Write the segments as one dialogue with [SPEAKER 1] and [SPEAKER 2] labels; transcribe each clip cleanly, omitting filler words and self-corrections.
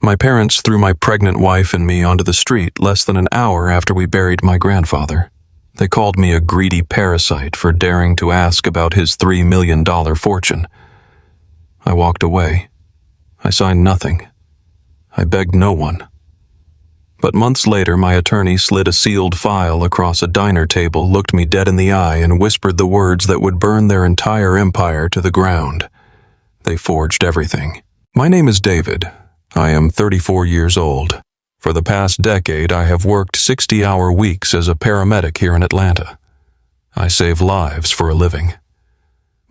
[SPEAKER 1] My parents threw my pregnant wife and me onto the street less than an hour after we buried my grandfather. They called me a greedy parasite for daring to ask about his $3 million fortune. I walked away. I signed nothing. I begged no one. But months later, my attorney slid a sealed file across a diner table, looked me dead in the eye, and whispered the words that would burn their entire empire to the ground. They forged everything. My name is David. I am 34 years old. For the past decade, I have worked 60-hour weeks as a paramedic here in Atlanta. I save lives for a living.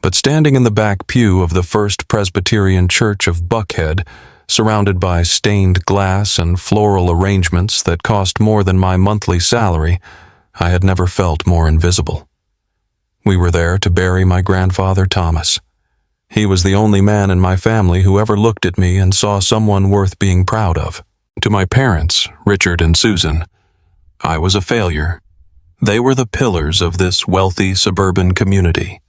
[SPEAKER 1] But standing in the back pew of the First Presbyterian Church of Buckhead, surrounded by stained glass and floral arrangements that cost more than my monthly salary, I had never felt more invisible. We were there to bury my grandfather, Thomas. He was the only man in my family who ever looked at me and saw someone worth being proud of. To my parents, Richard and Susan, I was a failure. They were the pillars of this wealthy suburban community.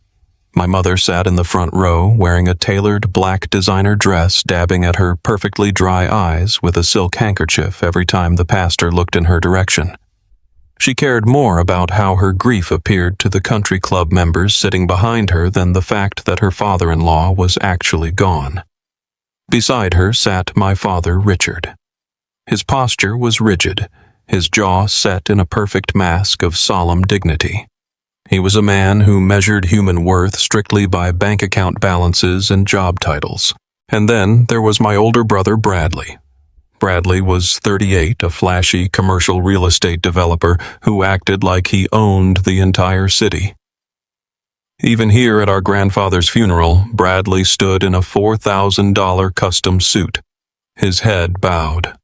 [SPEAKER 1] My mother sat in the front row, wearing a tailored black designer dress, dabbing at her perfectly dry eyes with a silk handkerchief every time the pastor looked in her direction. She cared more about how her grief appeared to the country club members sitting behind her than the fact that her father-in-law was actually gone. Beside her sat my father, Richard. His posture was rigid, his jaw set in a perfect mask of solemn dignity. He was a man who measured human worth strictly by bank account balances and job titles. And then there was my older brother, Bradley. Bradley was 38, a flashy commercial real estate developer who acted like he owned the entire city. Even here at our grandfather's funeral, Bradley stood in a $4,000 custom suit, his head bowed.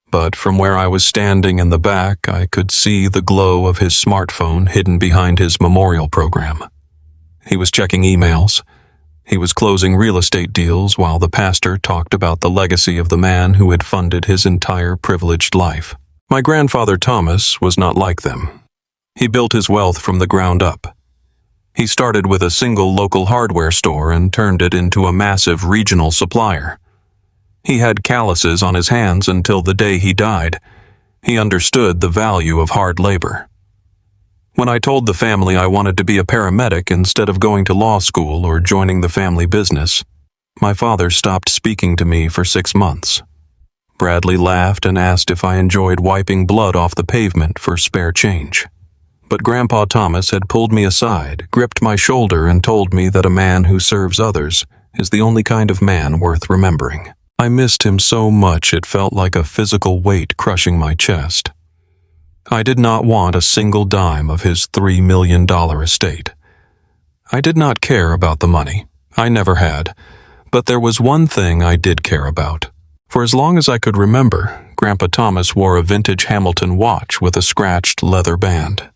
[SPEAKER 1] But from where I was standing in the back, I could see the glow of his smartphone hidden behind his memorial program. He was checking emails. He was closing real estate deals while the pastor talked about the legacy of the man who had funded his entire privileged life. My grandfather Thomas was not like them. He built his wealth from the ground up. He started with a single local hardware store and turned it into a massive regional supplier. He had calluses on his hands until the day he died. He understood the value of hard labor. When I told the family I wanted to be a paramedic instead of going to law school or joining the family business, my father stopped speaking to me for 6 months. Bradley laughed and asked if I enjoyed wiping blood off the pavement for spare change. But Grandpa Thomas had pulled me aside, gripped my shoulder, and told me that a man who serves others is the only kind of man worth remembering. I missed him so much it felt like a physical weight crushing my chest. I did not want a single dime of his $3 million estate. I did not care about the money. I never had. But there was one thing I did care about. For as long as I could remember, Grandpa Thomas wore a vintage Hamilton watch with a scratched leather band.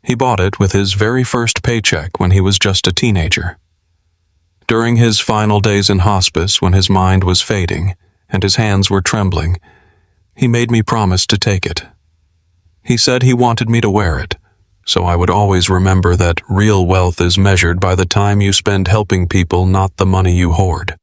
[SPEAKER 1] He bought it with his very first paycheck when he was just a teenager. During his final days in hospice, when his mind was fading and his hands were trembling, he made me promise to take it. He said he wanted me to wear it, so I would always remember that real wealth is measured by the time you spend helping people, not the money you hoard.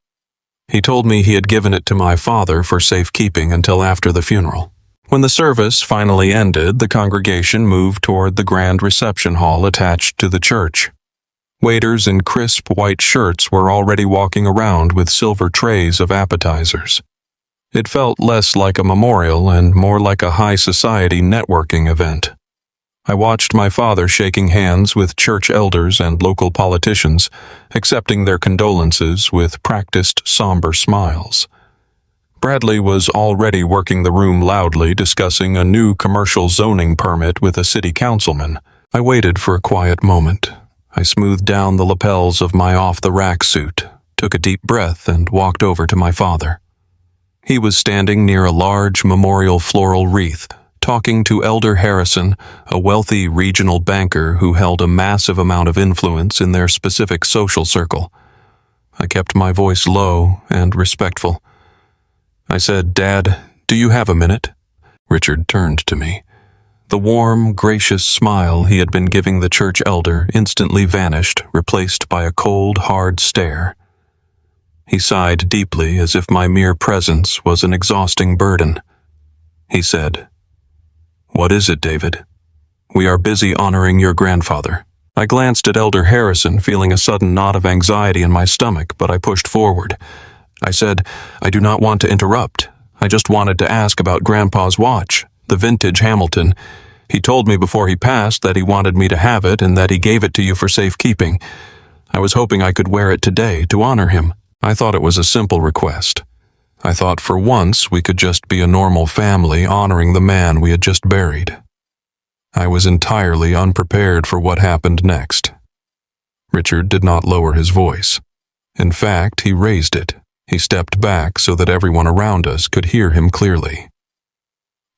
[SPEAKER 1] He told me he had given it to my father for safekeeping until after the funeral. When the service finally ended, the congregation moved toward the grand reception hall attached to the church. Waiters in crisp white shirts were already walking around with silver trays of appetizers. It felt less like a memorial and more like a high society networking event. I watched my father shaking hands with church elders and local politicians, accepting their condolences with practiced somber smiles. Bradley was already working the room loudly, discussing a new commercial zoning permit with a city councilman. I waited for a quiet moment. I smoothed down the lapels of my off-the-rack suit, took a deep breath, and walked over to my father. He was standing near a large memorial floral wreath, talking to Elder Harrison, a wealthy regional banker who held a massive amount of influence in their specific social circle. I kept my voice low and respectful. I said, "Dad, do you have a minute?" Richard turned to me. The warm, gracious smile he had been giving the church elder instantly vanished, replaced by a cold, hard stare. He sighed deeply as if my mere presence was an exhausting burden. He said, "What is it, David?" "We are busy honoring your grandfather." I glanced at Elder Harrison, feeling a sudden knot of anxiety in my stomach, but I pushed forward. I said, "I do not want to interrupt. I just wanted to ask about Grandpa's watch, the vintage Hamilton. He told me before he passed that he wanted me to have it and that he gave it to you for safekeeping. I was hoping I could wear it today to honor him." I thought it was a simple request. I thought for once we could just be a normal family honoring the man we had just buried. I was entirely unprepared for what happened next. Richard did not lower his voice. In fact, he raised it. He stepped back so that everyone around us could hear him clearly.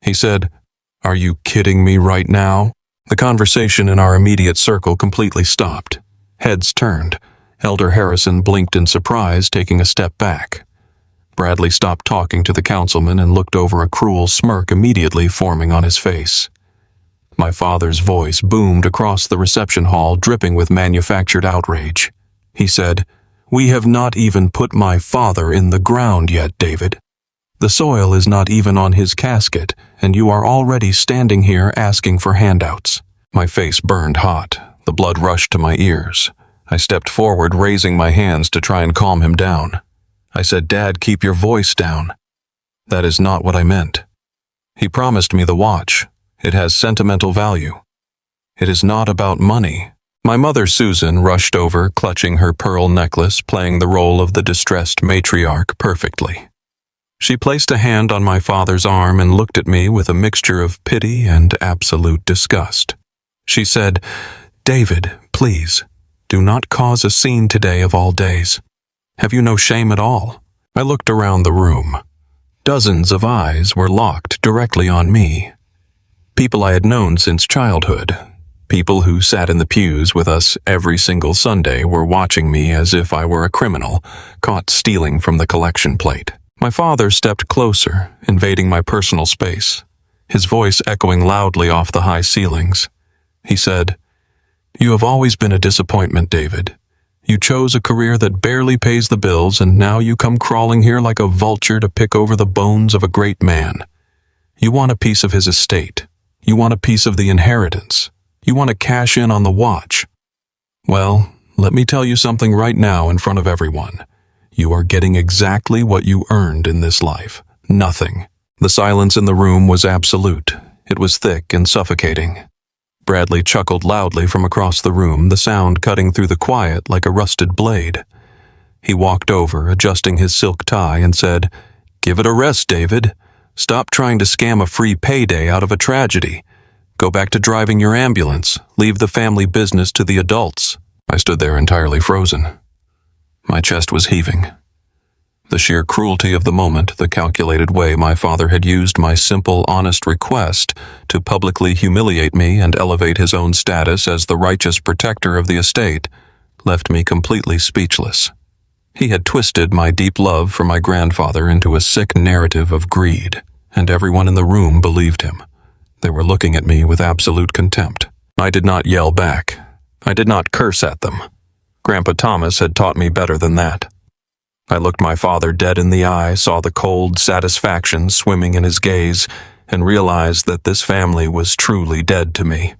[SPEAKER 1] He said, "Are you kidding me right now?" The conversation in our immediate circle completely stopped. Heads turned. Elder Harrison blinked in surprise, taking a step back. Bradley stopped talking to the councilman and looked over, a cruel smirk immediately forming on his face. My father's voice boomed across the reception hall, dripping with manufactured outrage. He said, "We have not even put my father in the ground yet, David. The soil is not even on his casket, and you are already standing here asking for handouts." My face burned hot. The blood rushed to my ears. I stepped forward, raising my hands to try and calm him down. I said, "Dad, keep your voice down. That is not what I meant. He promised me the watch. It has sentimental value. It is not about money." My mother, Susan, rushed over, clutching her pearl necklace, playing the role of the distressed matriarch perfectly. She placed a hand on my father's arm and looked at me with a mixture of pity and absolute disgust. She said, "David, please, do not cause a scene today of all days. Have you no shame at all?" I looked around the room. Dozens of eyes were locked directly on me. People I had known since childhood. People who sat in the pews with us every single Sunday were watching me as if I were a criminal, caught stealing from the collection plate. My father stepped closer, invading my personal space, his voice echoing loudly off the high ceilings. He said, "You have always been a disappointment, David. You chose a career that barely pays the bills, and now you come crawling here like a vulture to pick over the bones of a great man. You want a piece of his estate. You want a piece of the inheritance. You want to cash in on the watch. Well, let me tell you something right now in front of everyone. You are getting exactly what you earned in this life. Nothing." The silence in the room was absolute. It was thick and suffocating. Bradley chuckled loudly from across the room, the sound cutting through the quiet like a rusted blade. He walked over, adjusting his silk tie, and said, "Give it a rest, David. Stop trying to scam a free payday out of a tragedy. Go back to driving your ambulance. Leave the family business to the adults." I stood there entirely frozen. My chest was heaving. The sheer cruelty of the moment, the calculated way my father had used my simple, honest request to publicly humiliate me and elevate his own status as the righteous protector of the estate, left me completely speechless. He had twisted my deep love for my grandfather into a sick narrative of greed, and everyone in the room believed him. They were looking at me with absolute contempt. I did not yell back. I did not curse at them. Grandpa Thomas had taught me better than that. I looked my father dead in the eye, saw the cold satisfaction swimming in his gaze, and realized that this family was truly dead to me.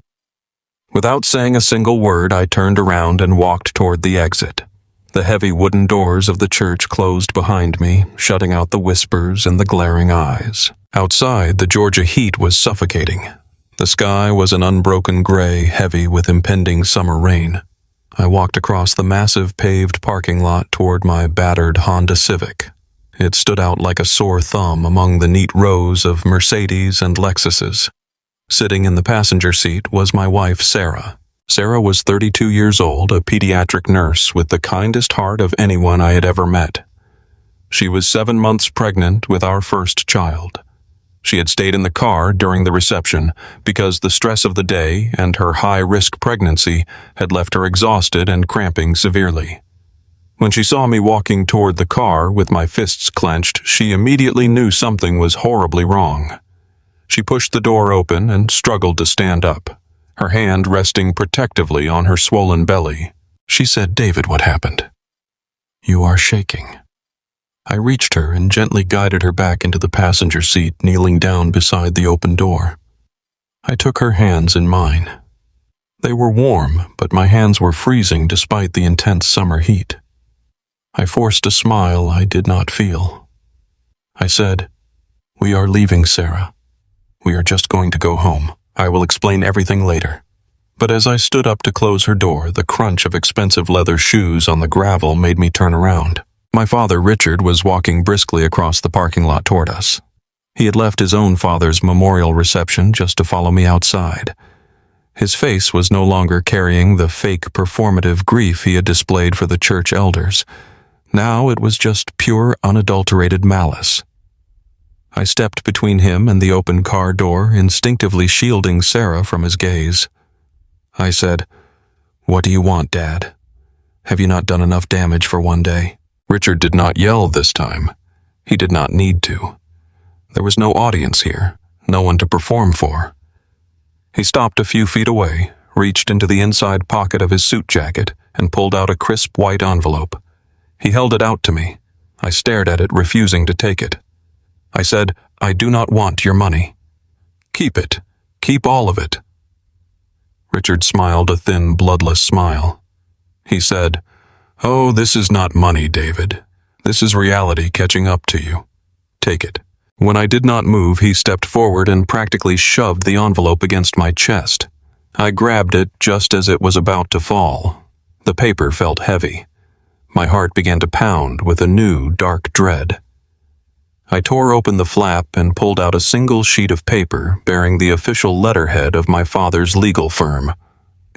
[SPEAKER 1] Without saying a single word, I turned around and walked toward the exit. The heavy wooden doors of the church closed behind me, shutting out the whispers and the glaring eyes. Outside, the Georgia heat was suffocating. The sky was an unbroken gray, heavy with impending summer rain. I walked across the massive paved parking lot toward my battered Honda Civic. It stood out like a sore thumb among the neat rows of Mercedes and Lexuses. Sitting in the passenger seat was my wife, Sarah. Sarah was 32 years old, a pediatric nurse with the kindest heart of anyone I had ever met. She was 7 months pregnant with our first child. She had stayed in the car during the reception because the stress of the day and her high-risk pregnancy had left her exhausted and cramping severely. When she saw me walking toward the car with my fists clenched, she immediately knew something was horribly wrong. She pushed the door open and struggled to stand up, her hand resting protectively on her swollen belly. She said, "David, what happened?" "You are shaking." I reached her and gently guided her back into the passenger seat, kneeling down beside the open door. I took her hands in mine. They were warm, but my hands were freezing despite the intense summer heat. I forced a smile I did not feel. I said, "We are leaving, Sarah. We are just going to go home. I will explain everything later." But as I stood up to close her door, the crunch of expensive leather shoes on the gravel made me turn around. My father, Richard, was walking briskly across the parking lot toward us. He had left his own father's memorial reception just to follow me outside. His face was no longer carrying the fake performative grief he had displayed for the church elders. Now it was just pure, unadulterated malice. I stepped between him and the open car door, instinctively shielding Sarah from his gaze. I said, "What do you want, Dad? Have you not done enough damage for one day?" Richard did not yell this time. He did not need to. There was no audience here, no one to perform for. He stopped a few feet away, reached into the inside pocket of his suit jacket, and pulled out a crisp white envelope. He held it out to me. I stared at it, refusing to take it. I said, "I do not want your money. Keep it. Keep all of it." Richard smiled a thin, bloodless smile. He said, "Oh, this is not money, David. This is reality catching up to you. Take it." When I did not move, he stepped forward and practically shoved the envelope against my chest. I grabbed it just as it was about to fall. The paper felt heavy. My heart began to pound with a new, dark dread. I tore open the flap and pulled out a single sheet of paper bearing the official letterhead of my father's legal firm.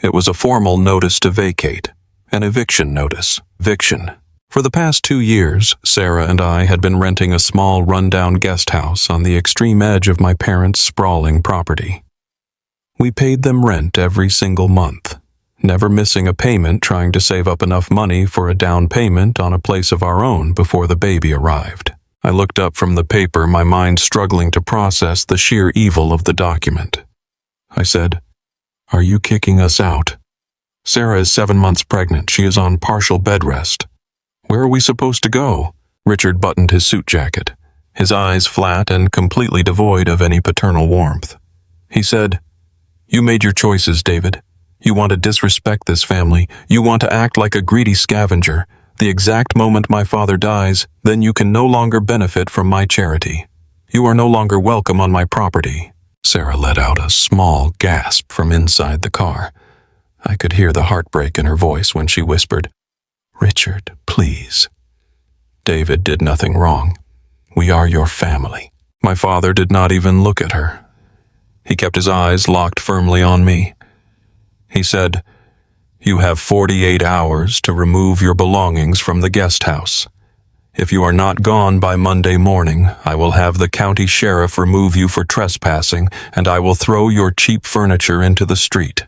[SPEAKER 1] It was a formal notice to vacate. An eviction notice. Eviction. For the past 2 years, Sarah and I had been renting a small rundown guest house on the extreme edge of my parents' sprawling property. We paid them rent every single month, never missing a payment, trying to save up enough money for a down payment on a place of our own before the baby arrived. I looked up from the paper, my mind struggling to process the sheer evil of the document. I said, "Are you kicking us out? Sarah is 7 months pregnant. She is on partial bed rest. Where are we supposed to go?" Richard buttoned his suit jacket, his eyes flat and completely devoid of any paternal warmth. He said, "You made your choices, David. You want to disrespect this family. You want to act like a greedy scavenger. The exact moment my father dies, then you can no longer benefit from my charity. You are no longer welcome on my property." Sarah let out a small gasp from inside the car. I could hear the heartbreak in her voice when she whispered, "Richard, please. David did nothing wrong. We are your family." My father did not even look at her. He kept his eyes locked firmly on me. He said, "You have 48 hours to remove your belongings from the guest house. If you are not gone by Monday morning, I will have the county sheriff remove you for trespassing, and I will throw your cheap furniture into the street.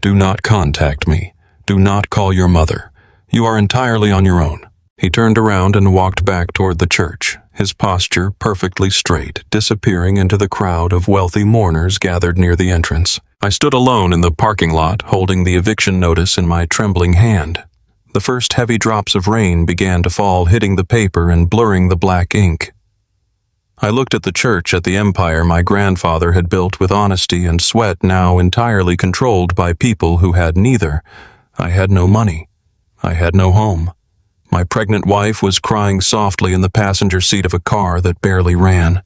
[SPEAKER 1] Do not contact me. Do not call your mother. You are entirely on your own." He turned around and walked back toward the church, his posture perfectly straight, disappearing into the crowd of wealthy mourners gathered near the entrance. I stood alone in the parking lot, holding the eviction notice in my trembling hand. The first heavy drops of rain began to fall, hitting the paper and blurring the black ink. I looked at the church, at the empire my grandfather had built with honesty and sweat, now entirely controlled by people who had neither. I had no money. I had no home. My pregnant wife was crying softly in the passenger seat of a car that barely ran.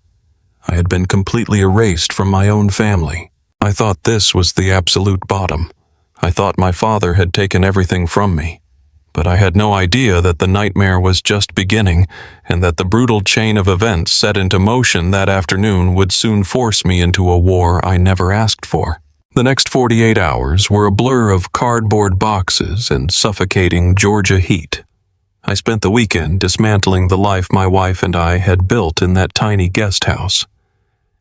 [SPEAKER 1] I had been completely erased from my own family. I thought this was the absolute bottom. I thought my father had taken everything from me. But I had no idea that the nightmare was just beginning, and that the brutal chain of events set into motion that afternoon would soon force me into a war I never asked for. The next 48 hours were a blur of cardboard boxes and suffocating Georgia heat. I spent the weekend dismantling the life my wife and I had built in that tiny guest house.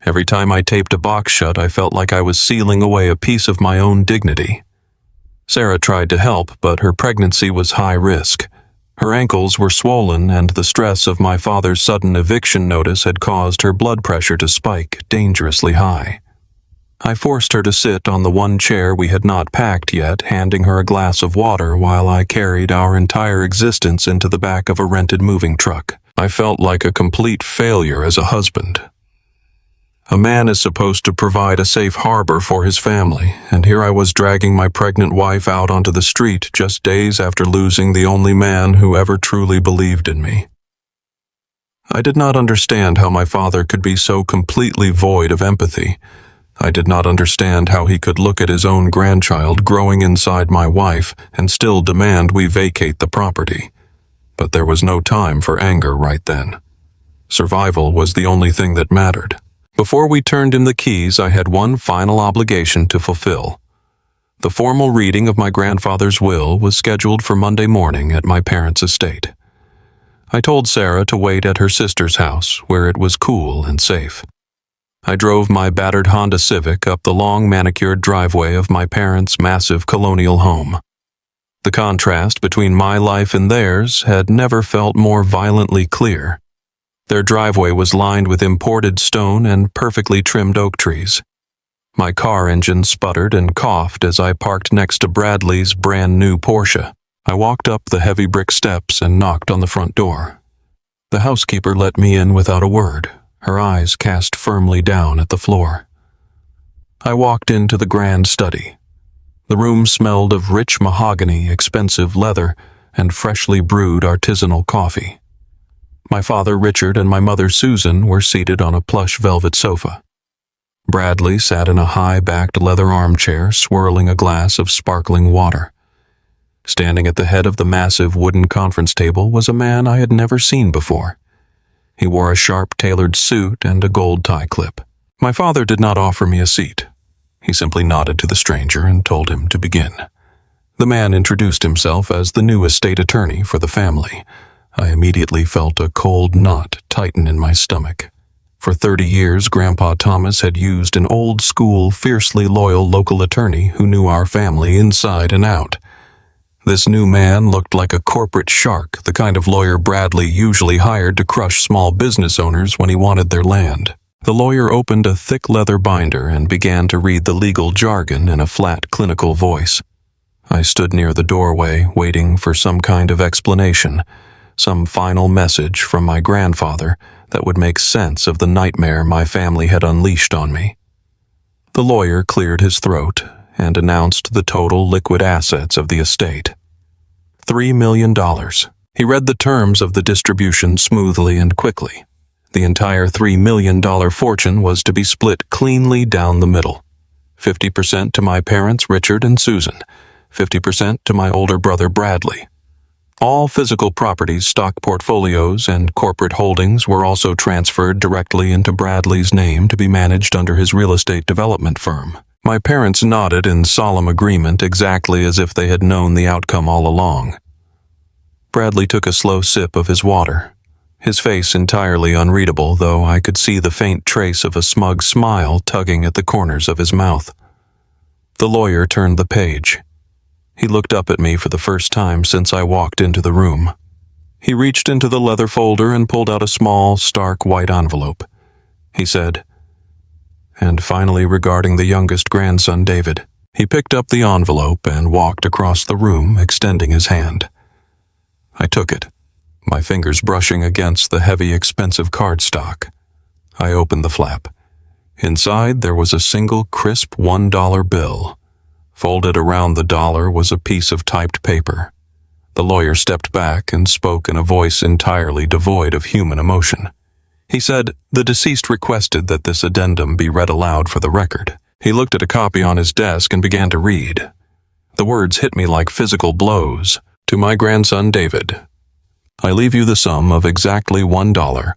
[SPEAKER 1] Every time I taped a box shut, I felt like I was sealing away a piece of my own dignity. Sarah tried to help, but her pregnancy was high risk. Her ankles were swollen, and the stress of my father's sudden eviction notice had caused her blood pressure to spike dangerously high. I forced her to sit on the one chair we had not packed yet, handing her a glass of water while I carried our entire existence into the back of a rented moving truck. I felt like a complete failure as a husband. A man is supposed to provide a safe harbor for his family, and here I was dragging my pregnant wife out onto the street just days after losing the only man who ever truly believed in me. I did not understand how my father could be so completely void of empathy. I did not understand how he could look at his own grandchild growing inside my wife and still demand we vacate the property. But there was no time for anger right then. Survival was the only thing that mattered. Before we turned in the keys, I had one final obligation to fulfill. The formal reading of my grandfather's will was scheduled for Monday morning at my parents' estate. I told Sarah to wait at her sister's house, where it was cool and safe. I drove my battered Honda Civic up the long manicured driveway of my parents' massive colonial home. The contrast between my life and theirs had never felt more violently clear. Their driveway was lined with imported stone and perfectly trimmed oak trees. My car engine sputtered and coughed as I parked next to Bradley's brand new Porsche. I walked up the heavy brick steps and knocked on the front door. The housekeeper let me in without a word, her eyes cast firmly down at the floor. I walked into the grand study. The room smelled of rich mahogany, expensive leather, and freshly brewed artisanal coffee. My father Richard and my mother Susan were seated on a plush velvet sofa. Bradley sat in a high-backed leather armchair, swirling a glass of sparkling water. Standing at the head of the massive wooden conference table was a man I had never seen before. He wore a sharp tailored suit and a gold tie clip. My father did not offer me a seat. He simply nodded to the stranger and told him to begin. The man introduced himself as the new estate attorney for the family. I immediately felt a cold knot tighten in my stomach. For 30 years, Grandpa Thomas had used an old-school, fiercely loyal local attorney who knew our family inside and out. This new man looked like a corporate shark, the kind of lawyer Bradley usually hired to crush small business owners when he wanted their land. The lawyer opened a thick leather binder and began to read the legal jargon in a flat, clinical voice. I stood near the doorway, waiting for some kind of explanation. Some final message from my grandfather that would make sense of the nightmare my family had unleashed on me. The lawyer cleared his throat and announced the total liquid assets of the estate. $3 million. He read the terms of the distribution smoothly and quickly. The entire $3 million fortune was to be split cleanly down the middle. 50% to my parents, Richard and Susan. 50% to my older brother, Bradley. All physical properties, stock portfolios, and corporate holdings were also transferred directly into Bradley's name to be managed under his real estate development firm. My parents nodded in solemn agreement, exactly as if they had known the outcome all along. Bradley took a slow sip of his water, his face entirely unreadable, though I could see the faint trace of a smug smile tugging at the corners of his mouth. The lawyer turned the page. He looked up at me for the first time since I walked into the room. He reached into the leather folder and pulled out a small, stark white envelope. He said, "And finally, regarding the youngest grandson, David." He picked up the envelope and walked across the room, extending his hand. I took it, my fingers brushing against the heavy, expensive cardstock. I opened the flap. Inside, there was a single crisp $1 bill. Folded around the dollar was a piece of typed paper. The lawyer stepped back and spoke in a voice entirely devoid of human emotion. He said, "The deceased requested that this addendum be read aloud for the record." He looked at a copy on his desk and began to read. The words hit me like physical blows. "To my grandson David, I leave you the sum of exactly $1.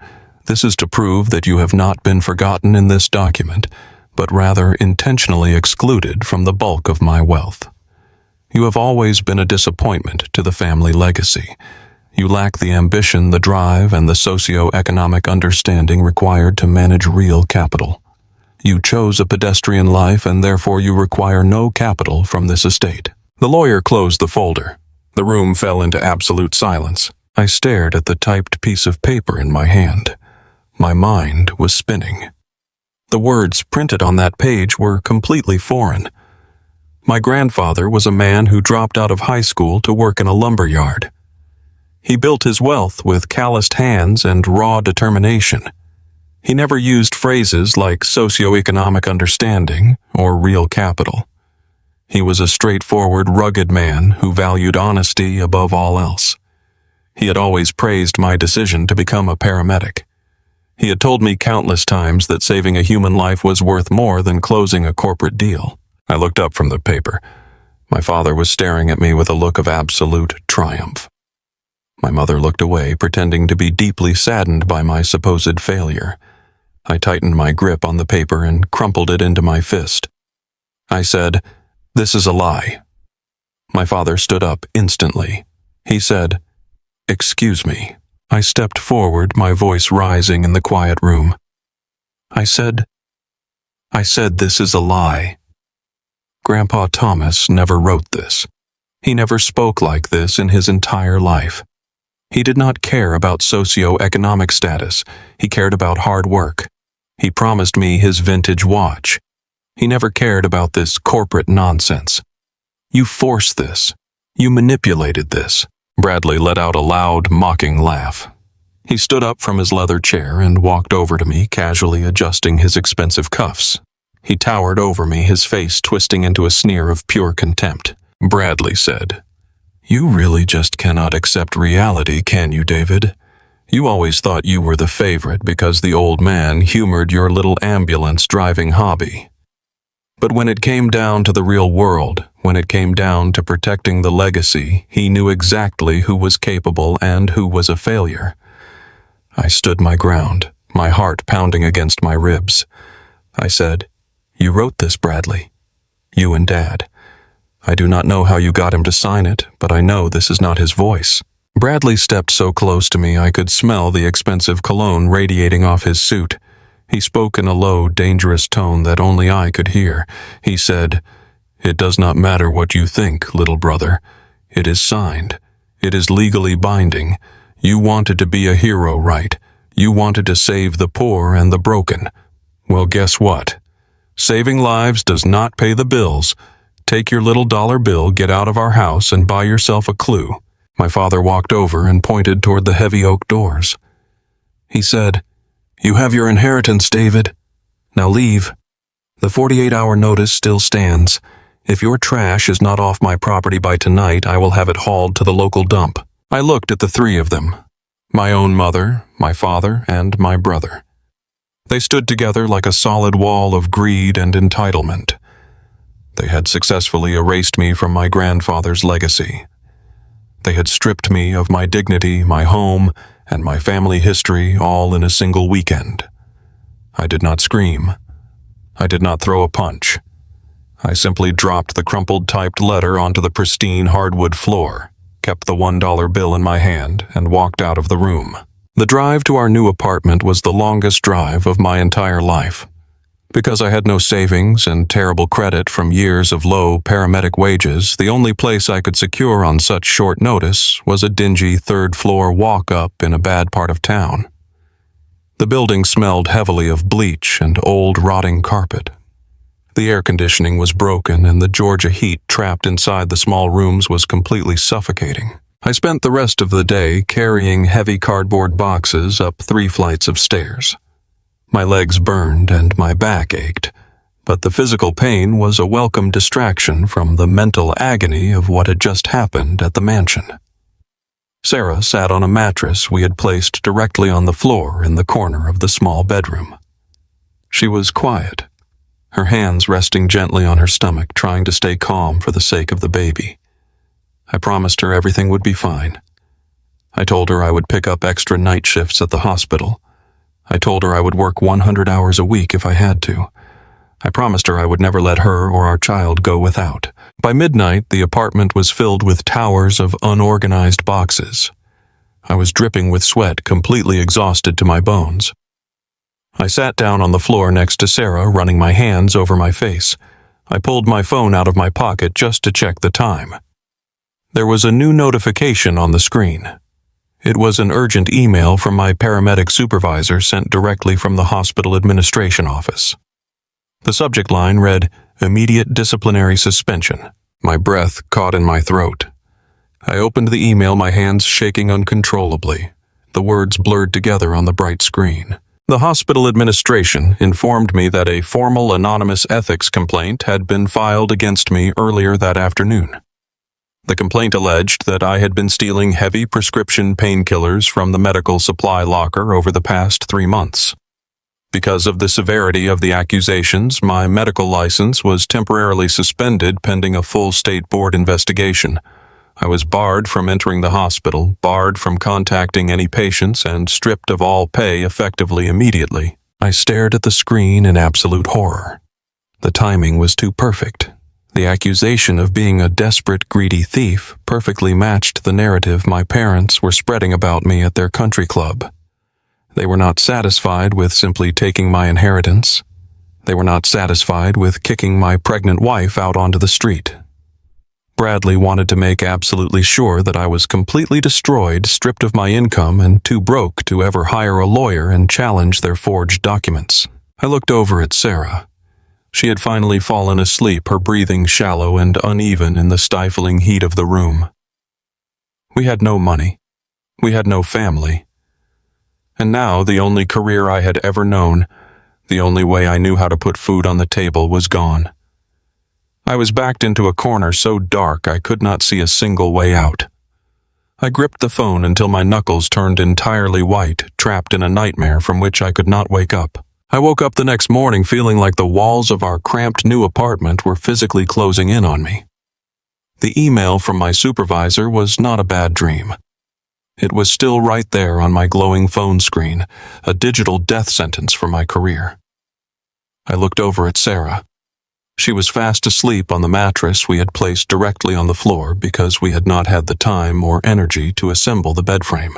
[SPEAKER 1] This is to prove that you have not been forgotten in this document, but rather intentionally excluded from the bulk of my wealth. You have always been a disappointment to the family legacy. You lack the ambition, the drive, and the socio-economic understanding required to manage real capital. You chose a pedestrian life, and therefore you require no capital from this estate." The lawyer closed the folder. The room fell into absolute silence. I stared at the typed piece of paper in my hand. My mind was spinning. The words printed on that page were completely foreign. My grandfather was a man who dropped out of high school to work in a lumber yard. He built his wealth with calloused hands and raw determination. He never used phrases like socioeconomic understanding or real capital. He was a straightforward, rugged man who valued honesty above all else. He had always praised my decision to become a paramedic. He had told me countless times that saving a human life was worth more than closing a corporate deal. I looked up from the paper. My father was staring at me with a look of absolute triumph. My mother looked away, pretending to be deeply saddened by my supposed failure. I tightened my grip on the paper and crumpled it into my fist. I said, "This is a lie." My father stood up instantly. He said, "Excuse me." I stepped forward, my voice rising in the quiet room. I said, "This is a lie." Grandpa Thomas never wrote this. He never spoke like this in his entire life. He did not care about socioeconomic status. He cared about hard work. He promised me his vintage watch. He never cared about this corporate nonsense. "You forced this. You manipulated this." Bradley let out a loud, mocking laugh. He stood up from his leather chair and walked over to me, casually adjusting his expensive cuffs. He towered over me, his face twisting into a sneer of pure contempt. Bradley said, "You really just cannot accept reality, can you, David? You always thought you were the favorite because the old man humored your little ambulance-driving hobby. But when it came down to the real world, when it came down to protecting the legacy, he knew exactly who was capable and who was a failure." I stood my ground, my heart pounding against my ribs. I said, "You wrote this, Bradley. You and Dad. I do not know how you got him to sign it, but I know this is not his voice." Bradley stepped so close to me I could smell the expensive cologne radiating off his suit. He spoke in a low, dangerous tone that only I could hear. He said, "It does not matter what you think, little brother. It is signed. It is legally binding. You wanted to be a hero, right? You wanted to save the poor and the broken. Well, guess what? Saving lives does not pay the bills. Take your little dollar bill, get out of our house, and buy yourself a clue." My father walked over and pointed toward the heavy oak doors. He said, "You have your inheritance, David. Now leave. The 48-hour notice still stands. If your trash is not off my property by tonight, I will have it hauled to the local dump." I looked at the three of them, my own mother, my father, and my brother. They stood together like a solid wall of greed and entitlement. They had successfully erased me from my grandfather's legacy. They had stripped me of my dignity, my home, and my family history all in a single weekend. I did not scream. I did not throw a punch. I simply dropped the crumpled typed letter onto the pristine hardwood floor, kept the $1 bill in my hand, and walked out of the room. The drive to our new apartment was the longest drive of my entire life. Because I had no savings and terrible credit from years of low paramedic wages, the only place I could secure on such short notice was a dingy third-floor walk-up in a bad part of town. The building smelled heavily of bleach and old rotting carpet. The air conditioning was broken and the Georgia heat trapped inside the small rooms was completely suffocating. I spent the rest of the day carrying heavy cardboard boxes up 3 flights of stairs. My legs burned and my back ached, but the physical pain was a welcome distraction from the mental agony of what had just happened at the mansion. Sarah sat on a mattress we had placed directly on the floor in the corner of the small bedroom. She was quiet, her hands resting gently on her stomach, trying to stay calm for the sake of the baby. I promised her everything would be fine. I told her I would pick up extra night shifts at the hospital. I told her I would work 100 hours a week if I had to. I promised her I would never let her or our child go without. By midnight, the apartment was filled with towers of unorganized boxes. I was dripping with sweat, completely exhausted to my bones. I sat down on the floor next to Sarah, running my hands over my face. I pulled my phone out of my pocket just to check the time. There was a new notification on the screen. It was an urgent email from my paramedic supervisor sent directly from the hospital administration office. The subject line read, "Immediate disciplinary suspension." My breath caught in my throat. I opened the email, my hands shaking uncontrollably. The words blurred together on the bright screen. The hospital administration informed me that a formal anonymous ethics complaint had been filed against me earlier that afternoon. The complaint alleged that I had been stealing heavy prescription painkillers from the medical supply locker over the past 3 months. Because of the severity of the accusations, my medical license was temporarily suspended pending a full state board investigation. I was barred from entering the hospital, barred from contacting any patients, and stripped of all pay effectively immediately. I stared at the screen in absolute horror. The timing was too perfect. The accusation of being a desperate, greedy thief perfectly matched the narrative my parents were spreading about me at their country club. They were not satisfied with simply taking my inheritance. They were not satisfied with kicking my pregnant wife out onto the street. Bradley wanted to make absolutely sure that I was completely destroyed, stripped of my income, and too broke to ever hire a lawyer and challenge their forged documents. I looked over at Sarah. She had finally fallen asleep, her breathing shallow and uneven in the stifling heat of the room. We had no money. We had no family. And now the only career I had ever known, the only way I knew how to put food on the table, was gone. I was backed into a corner so dark I could not see a single way out. I gripped the phone until my knuckles turned entirely white, trapped in a nightmare from which I could not wake up. I woke up the next morning feeling like the walls of our cramped new apartment were physically closing in on me. The email from my supervisor was not a bad dream. It was still right there on my glowing phone screen, a digital death sentence for my career. I looked over at Sarah. She was fast asleep on the mattress we had placed directly on the floor because we had not had the time or energy to assemble the bed frame.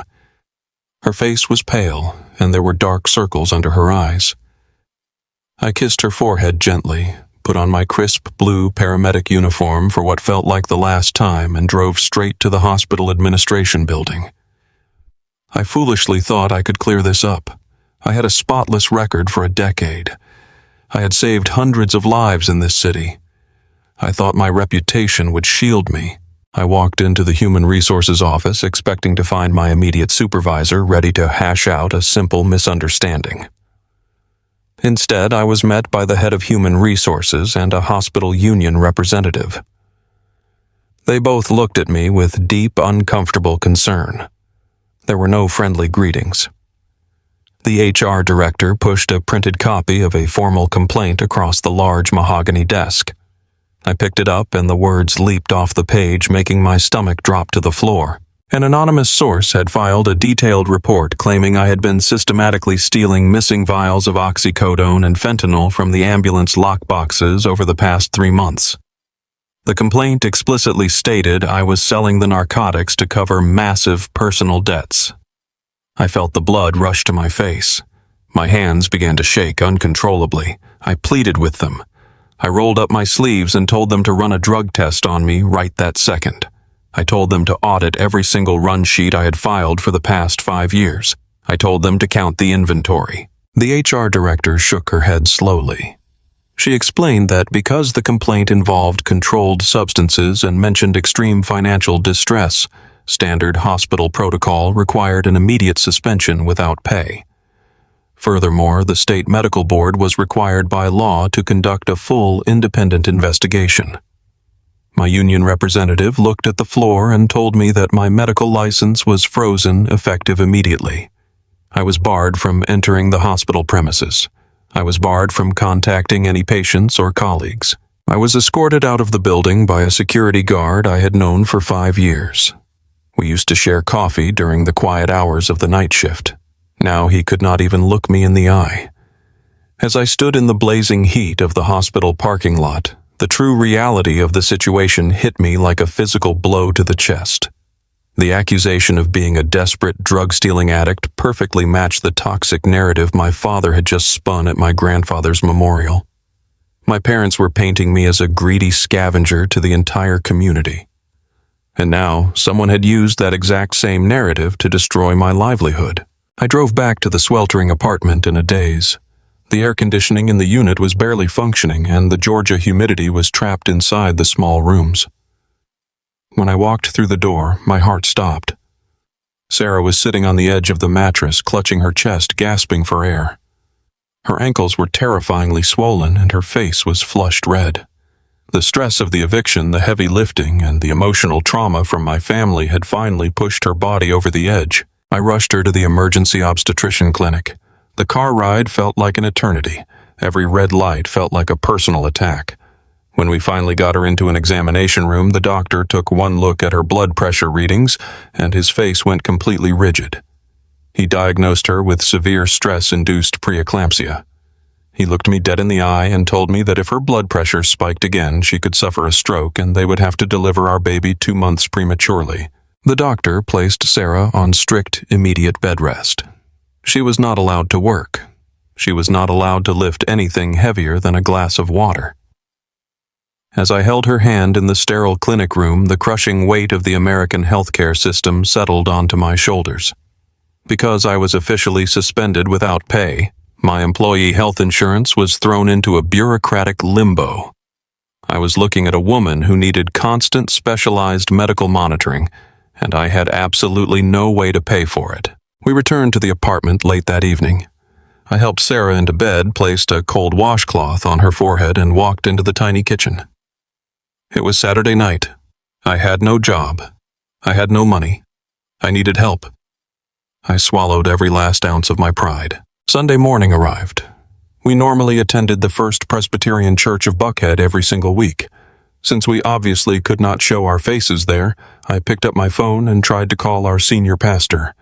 [SPEAKER 1] Her face was pale, and there were dark circles under her eyes. I kissed her forehead gently, put on my crisp blue paramedic uniform for what felt like the last time, and drove straight to the hospital administration building. I foolishly thought I could clear this up. I had a spotless record for a decade. I had saved hundreds of lives in this city. I thought my reputation would shield me. I walked into the Human Resources office expecting to find my immediate supervisor ready to hash out a simple misunderstanding. Instead, I was met by the head of Human Resources and a hospital union representative. They both looked at me with deep, uncomfortable concern. There were no friendly greetings. The HR director pushed a printed copy of a formal complaint across the large mahogany desk. I picked it up and the words leaped off the page, making my stomach drop to the floor. An anonymous source had filed a detailed report claiming I had been systematically stealing missing vials of oxycodone and fentanyl from the ambulance lockboxes over the past 3 months. The complaint explicitly stated I was selling the narcotics to cover massive personal debts. I felt the blood rush to my face. My hands began to shake uncontrollably. I pleaded with them. I rolled up my sleeves and told them to run a drug test on me right that second. I told them to audit every single run sheet I had filed for the past 5 years. I told them to count the inventory. The HR director shook her head slowly. She explained that because the complaint involved controlled substances and mentioned extreme financial distress, standard hospital protocol required an immediate suspension without pay. Furthermore, the state medical board was required by law to conduct a full independent investigation. My union representative looked at the floor and told me that my medical license was frozen effective immediately. I was barred from entering the hospital premises. I was barred from contacting any patients or colleagues. I was escorted out of the building by a security guard I had known for 5 years. We used to share coffee during the quiet hours of the night shift. Now he could not even look me in the eye. As I stood in the blazing heat of the hospital parking lot, the true reality of the situation hit me like a physical blow to the chest. The accusation of being a desperate drug-stealing addict perfectly matched the toxic narrative my father had just spun at my grandfather's memorial. My parents were painting me as a greedy scavenger to the entire community. And now, someone had used that exact same narrative to destroy my livelihood. I drove back to the sweltering apartment in a daze. The air conditioning in the unit was barely functioning, and the Georgia humidity was trapped inside the small rooms. When I walked through the door, my heart stopped. Sarah was sitting on the edge of the mattress, clutching her chest, gasping for air. Her ankles were terrifyingly swollen, and her face was flushed red. The stress of the eviction, the heavy lifting, and the emotional trauma from my family had finally pushed her body over the edge. I rushed her to the emergency obstetrician clinic. The car ride felt like an eternity. Every red light felt like a personal attack. When we finally got her into an examination room, the doctor took one look at her blood pressure readings, and his face went completely rigid. He diagnosed her with severe stress-induced preeclampsia. He looked me dead in the eye and told me that if her blood pressure spiked again, she could suffer a stroke and they would have to deliver our baby 2 months prematurely. The doctor placed Sarah on strict, immediate bed rest. She was not allowed to work. She was not allowed to lift anything heavier than a glass of water. As I held her hand in the sterile clinic room, the crushing weight of the American healthcare system settled onto my shoulders. Because I was officially suspended without pay, my employee health insurance was thrown into a bureaucratic limbo. I was looking at a woman who needed constant specialized medical monitoring, and I had absolutely no way to pay for it. We returned to the apartment late that evening. I helped Sarah into bed, placed a cold washcloth on her forehead, and walked into the tiny kitchen. It was Saturday night. I had no job. I had no money. I needed help. I swallowed every last ounce of my pride. Sunday morning arrived. We normally attended the First Presbyterian Church of Buckhead every single week. Since we obviously could not show our faces there, I picked up my phone and tried to call our senior pastor.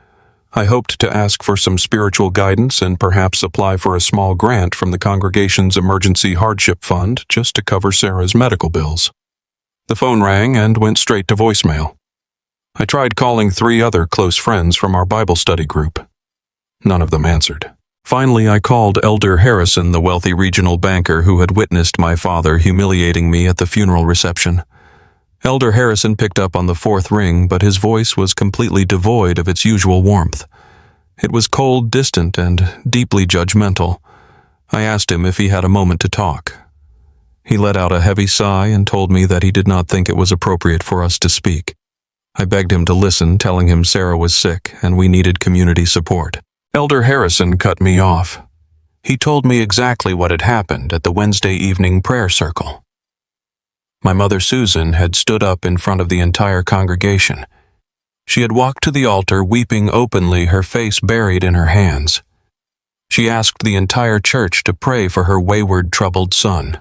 [SPEAKER 1] I hoped to ask for some spiritual guidance and perhaps apply for a small grant from the congregation's emergency hardship fund just to cover Sarah's medical bills. The phone rang and went straight to voicemail. I tried calling 3 other close friends from our Bible study group. None of them answered. Finally, I called Elder Harrison, the wealthy regional banker who had witnessed my father humiliating me at the funeral reception. Elder Harrison picked up on the 4th ring, but his voice was completely devoid of its usual warmth. It was cold, distant, and deeply judgmental. I asked him if he had a moment to talk. He let out a heavy sigh and told me that he did not think it was appropriate for us to speak. I begged him to listen, telling him Sarah was sick and we needed community support. Elder Harrison cut me off. He told me exactly what had happened at the Wednesday evening prayer circle. My mother Susan had stood up in front of the entire congregation. She had walked to the altar weeping openly, her face buried in her hands. She asked the entire church to pray for her wayward, troubled son.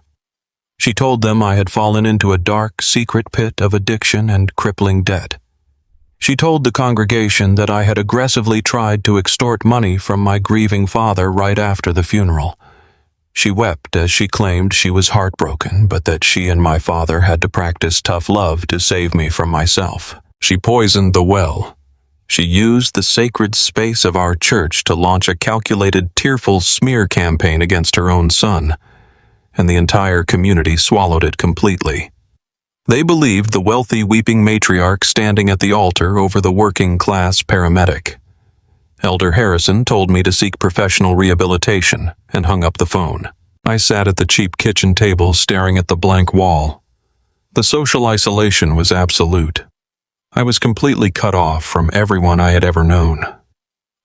[SPEAKER 1] She told them I had fallen into a dark, secret pit of addiction and crippling debt. She told the congregation that I had aggressively tried to extort money from my grieving father right after the funeral. She wept as she claimed she was heartbroken, but that she and my father had to practice tough love to save me from myself. She poisoned the well. She used the sacred space of our church to launch a calculated, tearful smear campaign against her own son, and the entire community swallowed it completely. They believed the wealthy, weeping matriarch standing at the altar over the working-class paramedic. Elder Harrison told me to seek professional rehabilitation and hung up the phone. I sat at the cheap kitchen table staring at the blank wall. The social isolation was absolute. I was completely cut off from everyone I had ever known.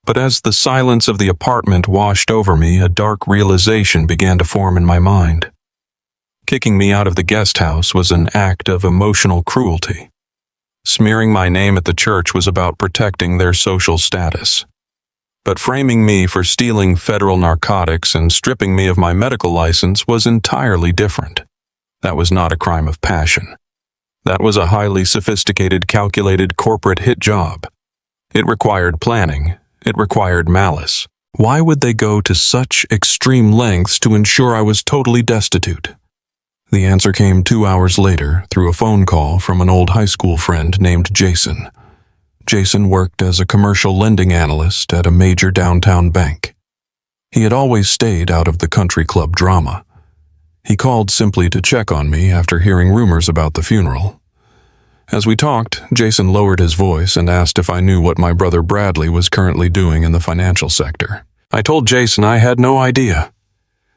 [SPEAKER 1] But as the silence of the apartment washed over me, a dark realization began to form in my mind. Kicking me out of the guest house was an act of emotional cruelty. Smearing my name at the church was about protecting their social status. But framing me for stealing federal narcotics and stripping me of my medical license was entirely different. That was not a crime of passion. That was a highly sophisticated, calculated corporate hit job. It required planning. It required malice. Why would they go to such extreme lengths to ensure I was totally destitute? The answer came 2 hours later through a phone call from an old high school friend named Jason. Jason worked as a commercial lending analyst at a major downtown bank. He had always stayed out of the country club drama. He called simply to check on me after hearing rumors about the funeral. As we talked, Jason lowered his voice and asked if I knew what my brother Bradley was currently doing in the financial sector. I told Jason I had no idea.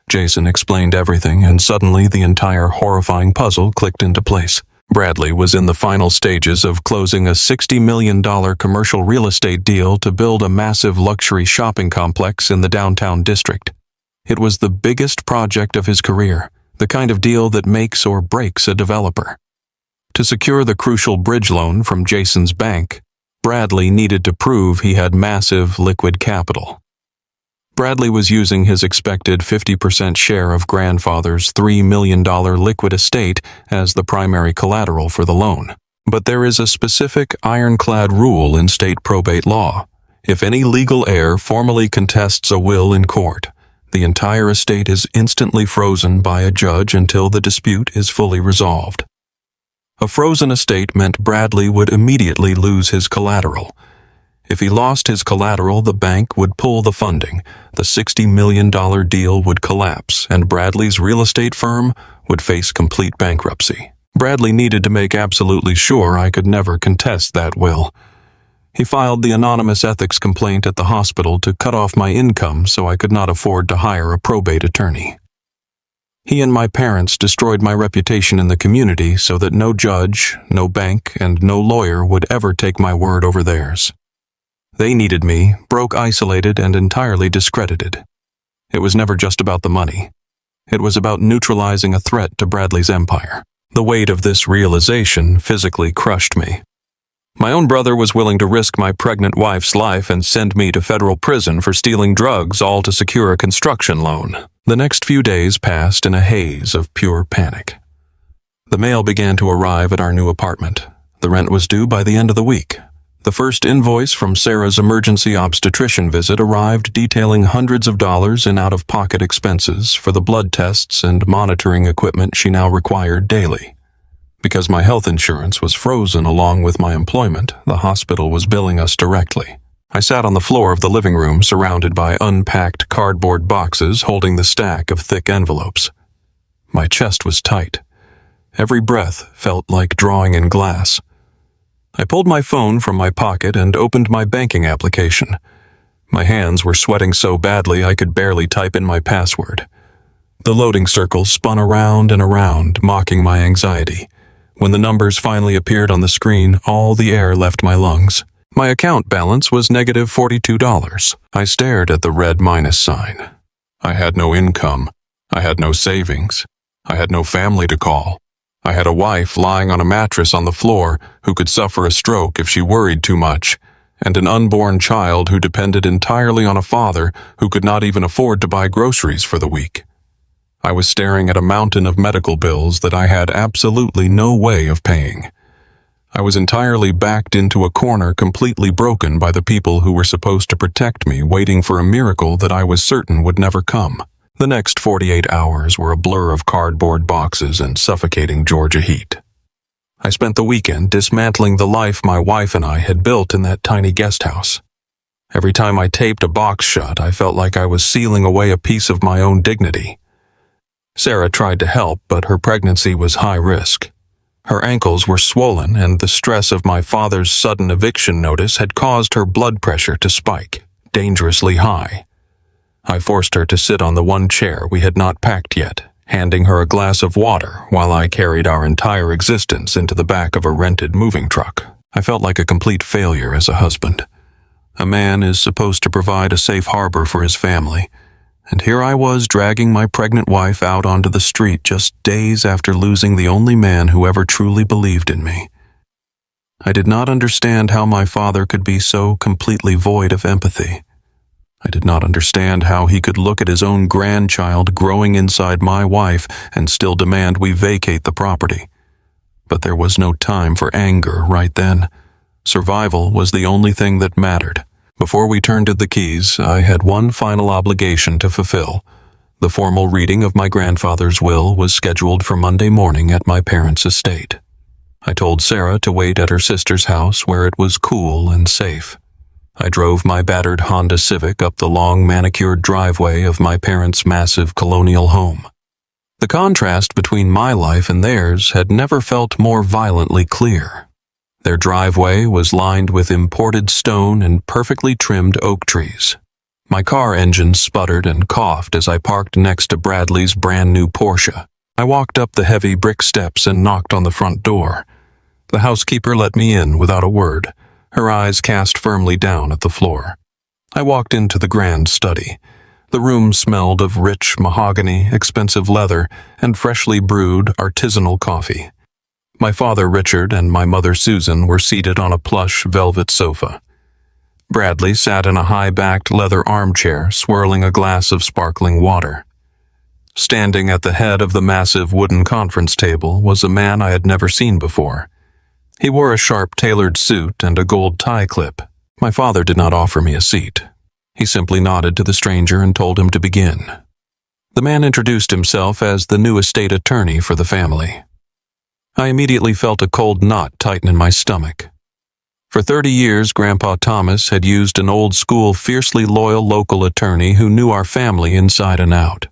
[SPEAKER 1] Jason explained everything, and suddenly the entire horrifying puzzle clicked into place. Bradley was in the final stages of closing a $60 million commercial real estate deal to build a massive luxury shopping complex in the downtown district. It was the biggest project of his career, the kind of deal that makes or breaks a developer. To secure the crucial bridge loan from Jason's bank, Bradley needed to prove he had massive liquid capital. Bradley was using his expected 50% share of grandfather's $3 million liquid estate as the primary collateral for the loan. But there is a specific ironclad rule in state probate law. If any legal heir formally contests a will in court, the entire estate is instantly frozen by a judge until the dispute is fully resolved. A frozen estate meant Bradley would immediately lose his collateral. If he lost his collateral, the bank would pull the funding, the $60 million deal would collapse, and Bradley's real estate firm would face complete bankruptcy. Bradley needed to make absolutely sure I could never contest that will. He filed the anonymous ethics complaint at the hospital to cut off my income so I could not afford to hire a probate attorney. He and my parents destroyed my reputation in the community so that no judge, no bank, and no lawyer would ever take my word over theirs. They needed me, broke, isolated, and entirely discredited. It was never just about the money. It was about neutralizing a threat to Bradley's empire. The weight of this realization physically crushed me. My own brother was willing to risk my pregnant wife's life and send me to federal prison for stealing drugs, all to secure a construction loan. The next few days passed in a haze of pure panic. The mail began to arrive at our new apartment. The rent was due by the end of the week. The first invoice from Sarah's emergency obstetrician visit arrived detailing hundreds of dollars in out-of-pocket expenses for the blood tests and monitoring equipment she now required daily. Because my health insurance was frozen along with my employment, the hospital was billing us directly. I sat on the floor of the living room surrounded by unpacked cardboard boxes holding the stack of thick envelopes. My chest was tight. Every breath felt like drawing in glass. I pulled my phone from my pocket and opened my banking application. My hands were sweating so badly I could barely type in my password. The loading circle spun around and around, mocking my anxiety. When the numbers finally appeared on the screen, all the air left my lungs. My account balance was negative $42. I stared at the red minus sign. I had no income. I had no savings. I had no family to call. I had a wife lying on a mattress on the floor who could suffer a stroke if she worried too much, and an unborn child who depended entirely on a father who could not even afford to buy groceries for the week. I was staring at a mountain of medical bills that I had absolutely no way of paying. I was entirely backed into a corner, completely broken by the people who were supposed to protect me, waiting for a miracle that I was certain would never come. The next 48 hours were a blur of cardboard boxes and suffocating Georgia heat. I spent the weekend dismantling the life my wife and I had built in that tiny guest house. Every time I taped a box shut, I felt like I was sealing away a piece of my own dignity. Sarah tried to help, but her pregnancy was high risk. Her ankles were swollen, and the stress of my father's sudden eviction notice had caused her blood pressure to spike, dangerously high. I forced her to sit on the one chair we had not packed yet, handing her a glass of water while I carried our entire existence into the back of a rented moving truck. I felt like a complete failure as a husband. A man is supposed to provide a safe harbor for his family, and here I was dragging my pregnant wife out onto the street just days after losing the only man who ever truly believed in me. I did not understand how my father could be so completely void of empathy. I did not understand how he could look at his own grandchild growing inside my wife and still demand we vacate the property. But there was no time for anger right then. Survival was the only thing that mattered. Before we turned in the keys, I had one final obligation to fulfill. The formal reading of my grandfather's will was scheduled for Monday morning at my parents' estate. I told Sarah to wait at her sister's house where it was cool and safe. I drove my battered Honda Civic up the long manicured driveway of my parents' massive colonial home. The contrast between my life and theirs had never felt more violently clear. Their driveway was lined with imported stone and perfectly trimmed oak trees. My car engine sputtered and coughed as I parked next to Bradley's brand new Porsche. I walked up the heavy brick steps and knocked on the front door. The housekeeper let me in without a word, her eyes cast firmly down at the floor. I walked into the grand study. The room smelled of rich mahogany, expensive leather, and freshly brewed artisanal coffee. My father Richard and my mother Susan were seated on a plush velvet sofa. Bradley sat in a high-backed leather armchair, swirling a glass of sparkling water. Standing at the head of the massive wooden conference table was a man I had never seen before. He wore a sharp tailored suit and a gold tie clip. My father did not offer me a seat. He simply nodded to the stranger and told him to begin. The man introduced himself as the new estate attorney for the family. I immediately felt a cold knot tighten in my stomach. For 30 years, Grandpa Thomas had used an old-school, fiercely loyal local attorney who knew our family inside and out.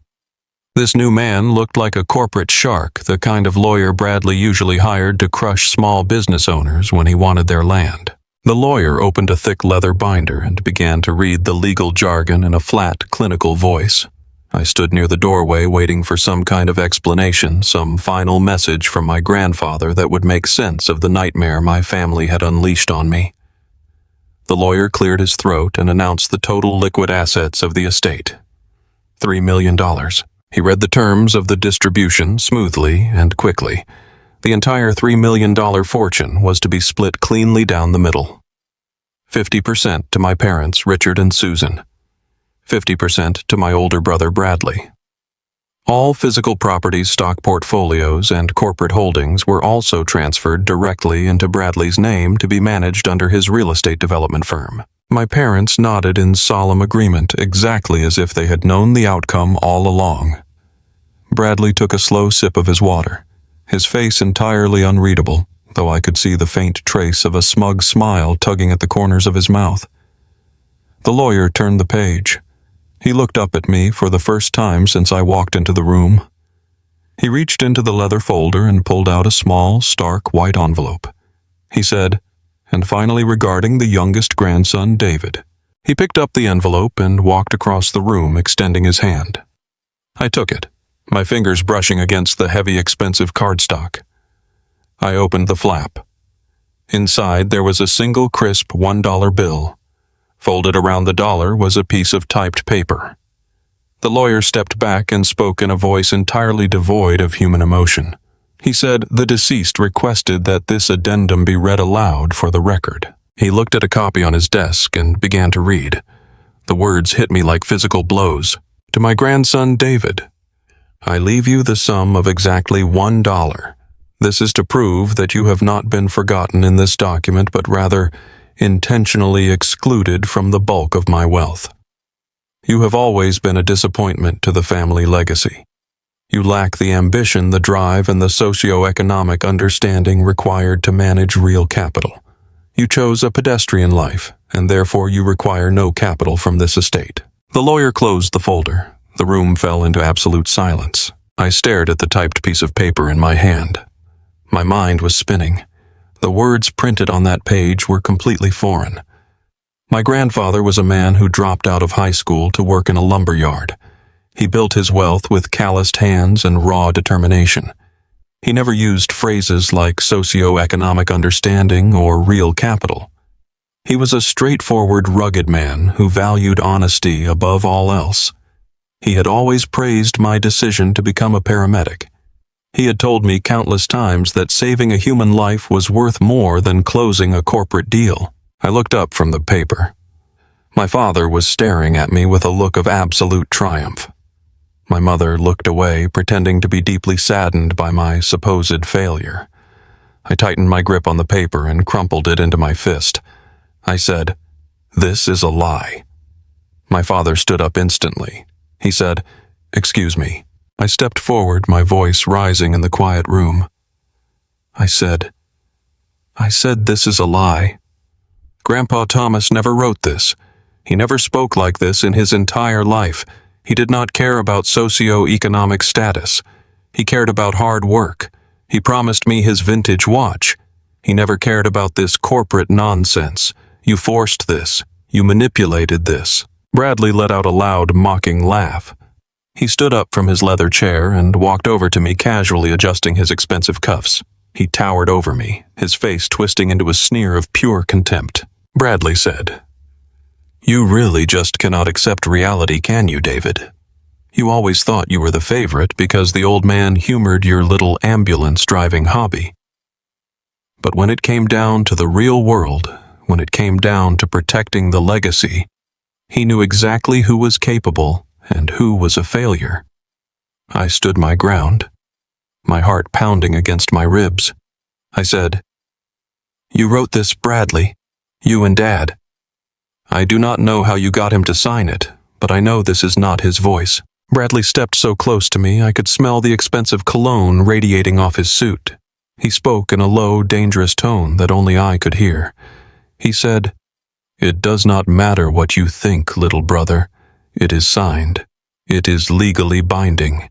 [SPEAKER 1] This new man looked like a corporate shark, the kind of lawyer Bradley usually hired to crush small business owners when he wanted their land. The lawyer opened a thick leather binder and began to read the legal jargon in a flat, clinical voice. I stood near the doorway waiting for some kind of explanation, some final message from my grandfather that would make sense of the nightmare my family had unleashed on me. The lawyer cleared his throat and announced the total liquid assets of the estate. $3 million. He read the terms of the distribution smoothly and quickly. The entire $3 million fortune was to be split cleanly down the middle. 50% to my parents, Richard and Susan. 50% to my older brother, Bradley. All physical properties, stock portfolios, and corporate holdings were also transferred directly into Bradley's name to be managed under his real estate development firm. My parents nodded in solemn agreement, exactly as if they had known the outcome all along. Bradley took a slow sip of his water, his face entirely unreadable, though I could see the faint trace of a smug smile tugging at the corners of his mouth. The lawyer turned the page. He looked up at me for the first time since I walked into the room. He reached into the leather folder and pulled out a small, stark white envelope. He said, "And finally regarding the youngest grandson, David." He picked up the envelope and walked across the room, extending his hand. I took it, my fingers brushing against the heavy, expensive cardstock. I opened the flap. Inside there was a single crisp $1 bill. Folded around the dollar was a piece of typed paper. The lawyer stepped back and spoke in a voice entirely devoid of human emotion. He said the deceased requested that this addendum be read aloud for the record. He looked at a copy on his desk and began to read. The words hit me like physical blows. To my grandson David, I leave you the sum of exactly $1. This is to prove that you have not been forgotten in this document, but rather intentionally excluded from the bulk of my wealth. You have always been a disappointment to the family legacy. You lack the ambition, the drive, and the socio-economic understanding required to manage real capital. You chose a pedestrian life, and therefore you require no capital from this estate. The lawyer closed the folder. The room fell into absolute silence. I stared at the typed piece of paper in my hand. My mind was spinning. The words printed on that page were completely foreign. My grandfather was a man who dropped out of high school to work in a lumber yard. He built his wealth with calloused hands and raw determination. He never used phrases like socio-economic understanding or real capital. He was a straightforward, rugged man who valued honesty above all else. He had always praised my decision to become a paramedic. He had told me countless times that saving a human life was worth more than closing a corporate deal. I looked up from the paper. My father was staring at me with a look of absolute triumph. My mother looked away, pretending to be deeply saddened by my supposed failure. I tightened my grip on the paper and crumpled it into my fist. I said, "This is a lie." My father stood up instantly. He said, "Excuse me." I stepped forward, my voice rising in the quiet room. I said, "This is a lie. Grandpa Thomas never wrote this. He never spoke like this in his entire life. He did not care about socio-economic status. He cared about hard work. He promised me his vintage watch. He never cared about this corporate nonsense. You forced this. You manipulated this." Bradley let out a loud, mocking laugh. He stood up from his leather chair and walked over to me, casually adjusting his expensive cuffs. He towered over me, his face twisting into a sneer of pure contempt. Bradley said, "You really just cannot accept reality, can you, David? You always thought you were the favorite because the old man humored your little ambulance-driving hobby. But when it came down to the real world, when it came down to protecting the legacy, he knew exactly who was capable and who was a failure." I stood my ground, my heart pounding against my ribs. I said, "You wrote this, Bradley, you and Dad. I do not know how you got him to sign it, but I know this is not his voice." Bradley stepped so close to me I could smell the expensive cologne radiating off his suit. He spoke in a low, dangerous tone that only I could hear. He said, "It does not matter what you think, little brother. It is signed. It is legally binding.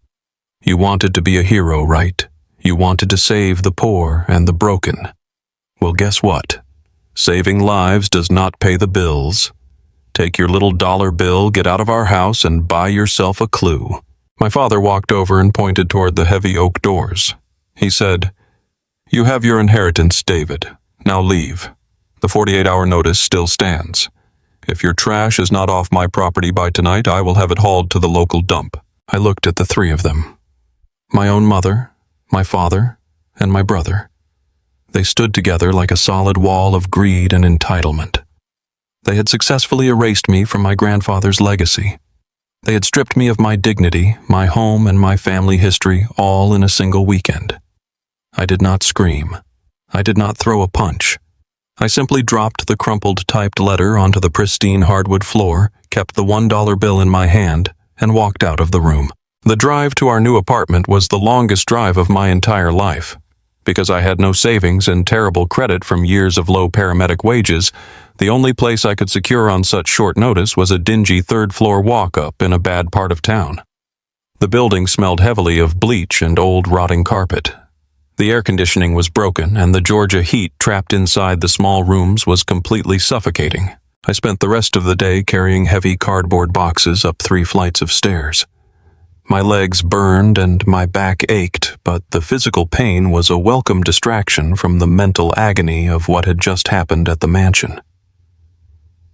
[SPEAKER 1] You wanted to be a hero, right? You wanted to save the poor and the broken. Well, guess what? Saving lives does not pay the bills. Take your little dollar bill, get out of our house, and buy yourself a clue." My father walked over and pointed toward the heavy oak doors. He said, "You have your inheritance, David. Now leave. The 48-hour notice still stands. If your trash is not off my property by tonight, I will have it hauled to the local dump." I looked at the three of them. My own mother, my father, and my brother. They stood together like a solid wall of greed and entitlement. They had successfully erased me from my grandfather's legacy. They had stripped me of my dignity, my home, and my family history, all in a single weekend. I did not scream. I did not throw a punch. I simply dropped the crumpled typed letter onto the pristine hardwood floor, kept the $1 bill in my hand, and walked out of the room. The drive to our new apartment was the longest drive of my entire life. Because I had no savings and terrible credit from years of low paramedic wages, the only place I could secure on such short notice was a dingy third-floor walk-up in a bad part of town. The building smelled heavily of bleach and old rotting carpet. The air conditioning was broken, and the Georgia heat trapped inside the small rooms was completely suffocating. I spent the rest of the day carrying heavy cardboard boxes up 3 flights of stairs. My legs burned and my back ached, but the physical pain was a welcome distraction from the mental agony of what had just happened at the mansion.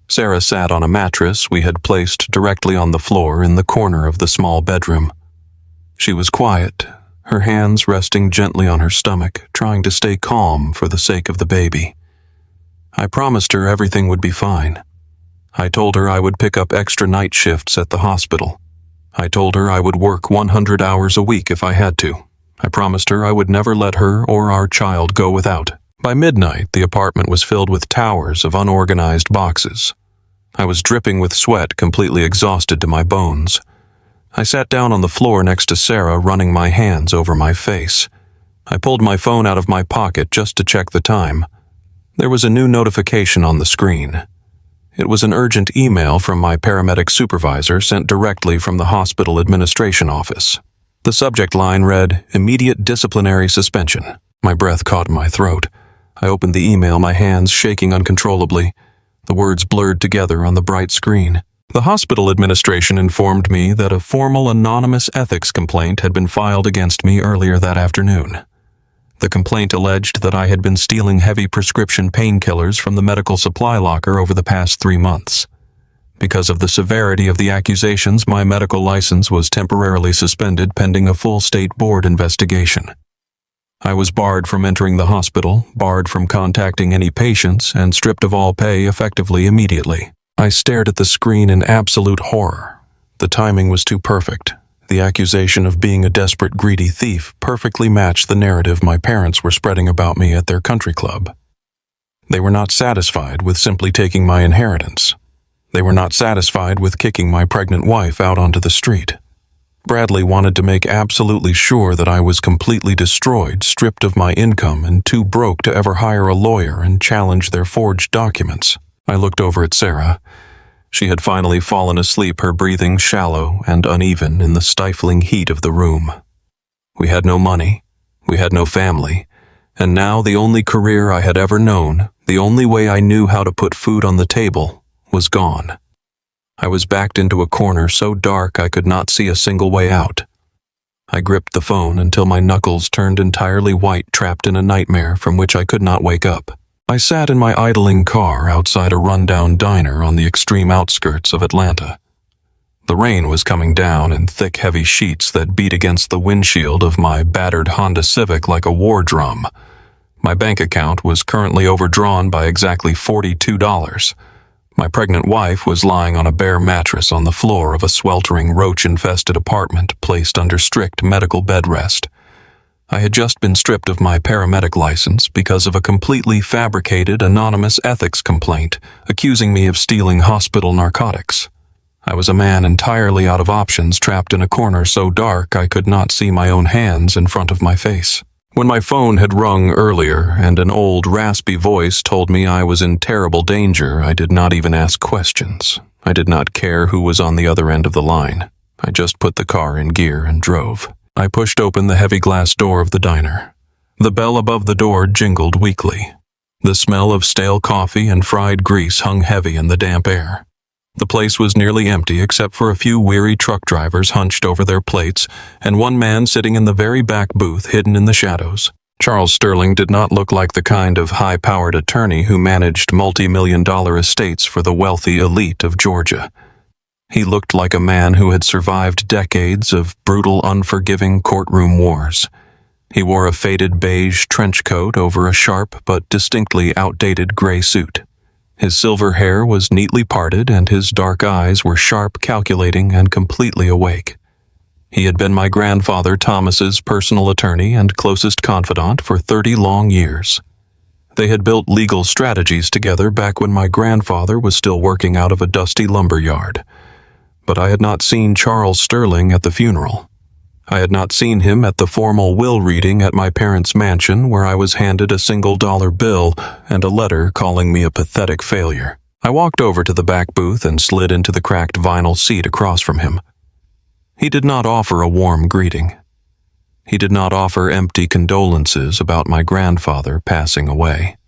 [SPEAKER 1] Sarah sat on a mattress we had placed directly on the floor in the corner of the small bedroom. She was quiet, her hands resting gently on her stomach, trying to stay calm for the sake of the baby. I promised her everything would be fine. I told her I would pick up extra night shifts at the hospital. I told her I would work 100 hours a week if I had to. I promised her I would never let her or our child go without. By midnight, the apartment was filled with towers of unorganized boxes. I was dripping with sweat, completely exhausted to my bones. I sat down on the floor next to Sarah, running my hands over my face. I pulled my phone out of my pocket just to check the time. There was a new notification on the screen. It was an urgent email from my paramedic supervisor sent directly from the hospital administration office. The subject line read, "Immediate disciplinary suspension." My breath caught in my throat. I opened the email, my hands shaking uncontrollably. The words blurred together on the bright screen. The hospital administration informed me that a formal anonymous ethics complaint had been filed against me earlier that afternoon. The complaint alleged that I had been stealing heavy prescription painkillers from the medical supply locker over the past 3 months. Because of the severity of the accusations, my medical license was temporarily suspended pending a full state board investigation. I was barred from entering the hospital, barred from contacting any patients, and stripped of all pay effectively immediately. I stared at the screen in absolute horror. The timing was too perfect. The accusation of being a desperate, greedy thief perfectly matched the narrative my parents were spreading about me at their country club. They were not satisfied with simply taking my inheritance. They were not satisfied with kicking my pregnant wife out onto the street. Bradley wanted to make absolutely sure that I was completely destroyed, stripped of my income, and too broke to ever hire a lawyer and challenge their forged documents. I looked over at Sarah. She had finally fallen asleep, her breathing shallow and uneven in the stifling heat of the room. We had no money, we had no family, and now the only career I had ever known, the only way I knew how to put food on the table, was gone. I was backed into a corner so dark I could not see a single way out. I gripped the phone until my knuckles turned entirely white, trapped in a nightmare from which I could not wake up. I sat in my idling car outside a rundown diner on the extreme outskirts of Atlanta. The rain was coming down in thick, heavy sheets that beat against the windshield of my battered Honda Civic like a war drum. My bank account was currently overdrawn by exactly $42. My pregnant wife was lying on a bare mattress on the floor of a sweltering, roach-infested apartment placed under strict medical bed rest. I had just been stripped of my paramedic license because of a completely fabricated anonymous ethics complaint accusing me of stealing hospital narcotics. I was a man entirely out of options, trapped in a corner so dark I could not see my own hands in front of my face. When my phone had rung earlier and an old, raspy voice told me I was in terrible danger, I did not even ask questions. I did not care who was on the other end of the line. I just put the car in gear and drove. I pushed open the heavy glass door of the diner. The bell above the door jingled weakly. The smell of stale coffee and fried grease hung heavy in the damp air. The place was nearly empty except for a few weary truck drivers hunched over their plates and one man sitting in the very back booth hidden in the shadows. Charles Sterling did not look like the kind of high-powered attorney who managed multi-million-dollar estates for the wealthy elite of Georgia. He looked like a man who had survived decades of brutal, unforgiving courtroom wars. He wore a faded beige trench coat over a sharp but distinctly outdated gray suit. His silver hair was neatly parted and his dark eyes were sharp, calculating, and completely awake. He had been my grandfather Thomas's personal attorney and closest confidant for 30 long years. They had built legal strategies together back when my grandfather was still working out of a dusty lumber yard. But I had not seen Charles Sterling at the funeral. I had not seen him at the formal will reading at my parents' mansion where I was handed a $1 bill and a letter calling me a pathetic failure. I walked over to the back booth and slid into the cracked vinyl seat across from him. He did not offer a warm greeting. He did not offer empty condolences about my grandfather passing away.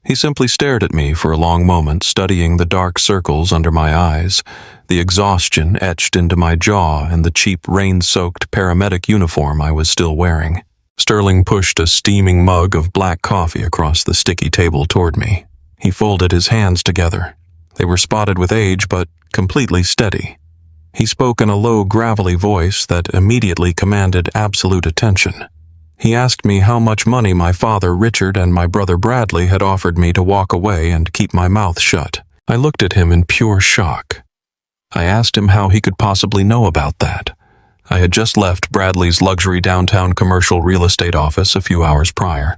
[SPEAKER 1] He simply stared at me for a long moment, studying the dark circles under my eyes, the exhaustion etched into my jaw, and the cheap, rain-soaked paramedic uniform I was still wearing. Sterling pushed a steaming mug of black coffee across the sticky table toward me. He folded his hands together. They were spotted with age, but completely steady. He spoke in a low, gravelly voice that immediately commanded absolute attention. He asked me how much money my father Richard and my brother Bradley had offered me to walk away and keep my mouth shut. I looked at him in pure shock. I asked him how he could possibly know about that. I had just left Bradley's luxury downtown commercial real estate office a few hours prior.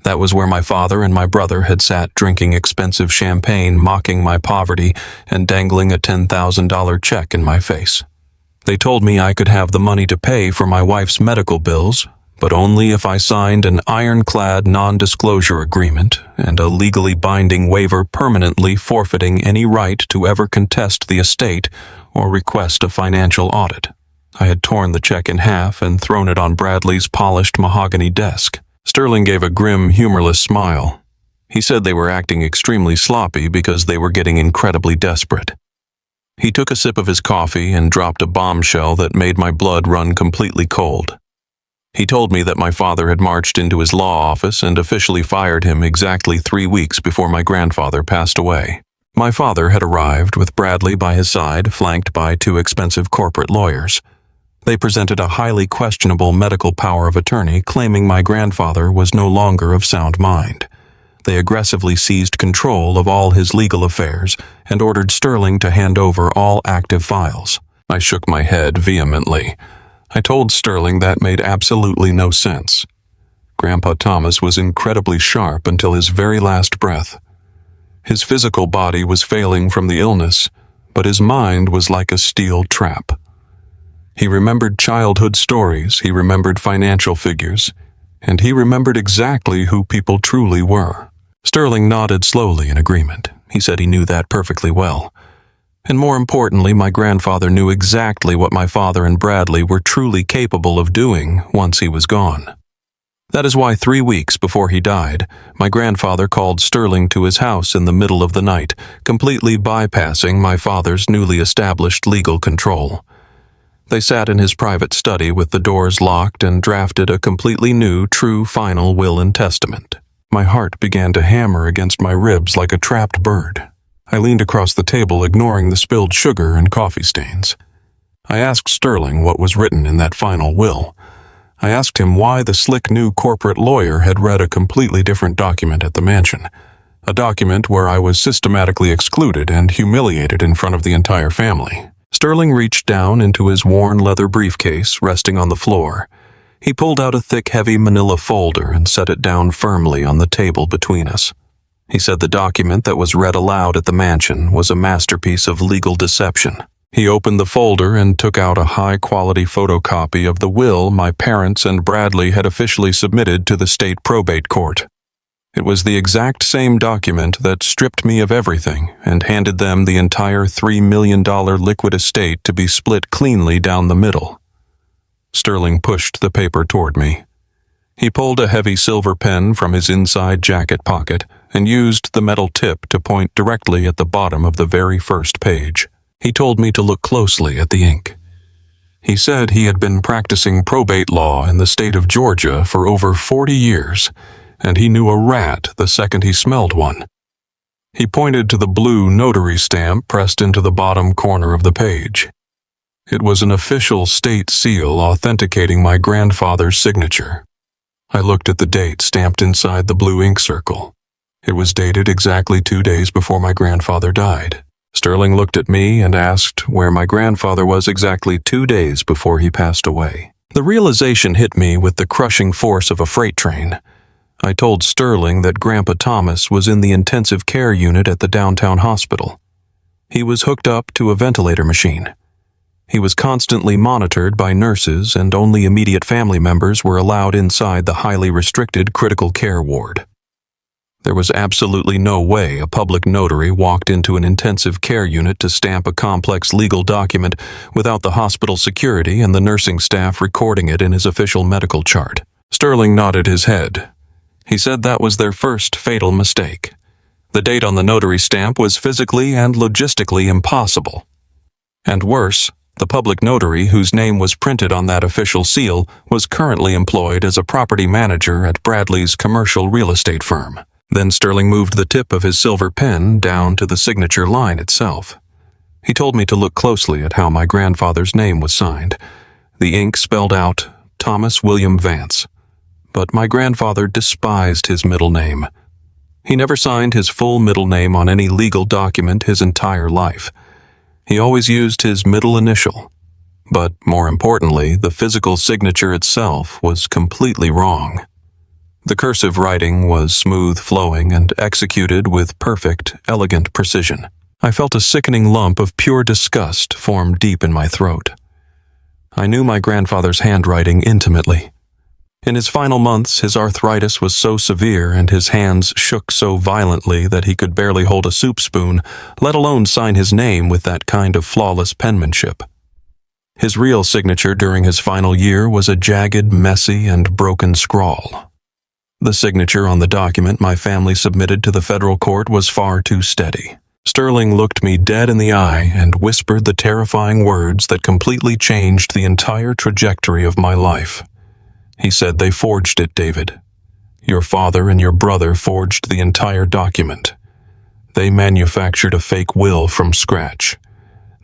[SPEAKER 1] That was where my father and my brother had sat drinking expensive champagne, mocking my poverty, and dangling a $10,000 check in my face. They told me I could have the money to pay for my wife's medical bills, but only if I signed an ironclad non-disclosure agreement and a legally binding waiver permanently forfeiting any right to ever contest the estate or request a financial audit. I had torn the check in half and thrown it on Bradley's polished mahogany desk. Sterling gave a grim, humorless smile. He said they were acting extremely sloppy because they were getting incredibly desperate. He took a sip of his coffee and dropped a bombshell that made my blood run completely cold. He told me that my father had marched into his law office and officially fired him exactly 3 weeks before my grandfather passed away. My father had arrived with Bradley by his side, flanked by 2 expensive corporate lawyers. They presented a highly questionable medical power of attorney claiming my grandfather was no longer of sound mind. They aggressively seized control of all his legal affairs and ordered Sterling to hand over all active files. I shook my head vehemently. I told Sterling that made absolutely no sense. Grandpa Thomas was incredibly sharp until his very last breath. His physical body was failing from the illness, but his mind was like a steel trap. He remembered childhood stories, he remembered financial figures, and he remembered exactly who people truly were. Sterling nodded slowly in agreement. He said he knew that perfectly well. And more importantly, my grandfather knew exactly what my father and Bradley were truly capable of doing once he was gone. That is why 3 weeks before he died, my grandfather called Sterling to his house in the middle of the night, completely bypassing my father's newly established legal control. They sat in his private study with the doors locked and drafted a completely new, true final will and testament. My heart began to hammer against my ribs like a trapped bird. I leaned across the table, ignoring the spilled sugar and coffee stains. I asked Sterling what was written in that final will. I asked him why the slick new corporate lawyer had read a completely different document at the mansion, a document where I was systematically excluded and humiliated in front of the entire family. Sterling reached down into his worn leather briefcase resting on the floor. He pulled out a thick, heavy manila folder and set it down firmly on the table between us. He said the document that was read aloud at the mansion was a masterpiece of legal deception. He opened the folder and took out a high-quality photocopy of the will my parents and Bradley had officially submitted to the state probate court. It was the exact same document that stripped me of everything and handed them the entire $3 million liquid estate to be split cleanly down the middle. Sterling pushed the paper toward me. He pulled a heavy silver pen from his inside jacket pocket and used the metal tip to point directly at the bottom of the very first page. He told me to look closely at the ink. He said he had been practicing probate law in the state of Georgia for over 40 years, and he knew a rat the second he smelled one. He pointed to the blue notary stamp pressed into the bottom corner of the page. It was an official state seal authenticating my grandfather's signature. I looked at the date stamped inside the blue ink circle. It was dated exactly 2 days before my grandfather died. Sterling looked at me and asked where my grandfather was exactly 2 days before he passed away. The realization hit me with the crushing force of a freight train. I told Sterling that Grandpa Thomas was in the intensive care unit at the downtown hospital. He was hooked up to a ventilator machine. He was constantly monitored by nurses, and only immediate family members were allowed inside the highly restricted critical care ward. There was absolutely no way a public notary walked into an intensive care unit to stamp a complex legal document without the hospital security and the nursing staff recording it in his official medical chart. Sterling nodded his head. He said that was their first fatal mistake. The date on the notary stamp was physically and logistically impossible. And worse, the public notary whose name was printed on that official seal was currently employed as a property manager at Bradley's commercial real estate firm. Then Sterling moved the tip of his silver pen down to the signature line itself. He told me to look closely at how my grandfather's name was signed. The ink spelled out Thomas William Vance. But my grandfather despised his middle name. He never signed his full middle name on any legal document his entire life. He always used his middle initial. But more importantly, the physical signature itself was completely wrong. The cursive writing was smooth flowing and executed with perfect, elegant precision. I felt a sickening lump of pure disgust form deep in my throat. I knew my grandfather's handwriting intimately. In his final months, his arthritis was so severe and his hands shook so violently that he could barely hold a soup spoon, let alone sign his name with that kind of flawless penmanship. His real signature during his final year was a jagged, messy, and broken scrawl. The signature on the document my family submitted to the federal court was far too steady. Sterling looked me dead in the eye and whispered the terrifying words that completely changed the entire trajectory of my life. He said, "They forged it, David. Your father and your brother forged the entire document. They manufactured a fake will from scratch.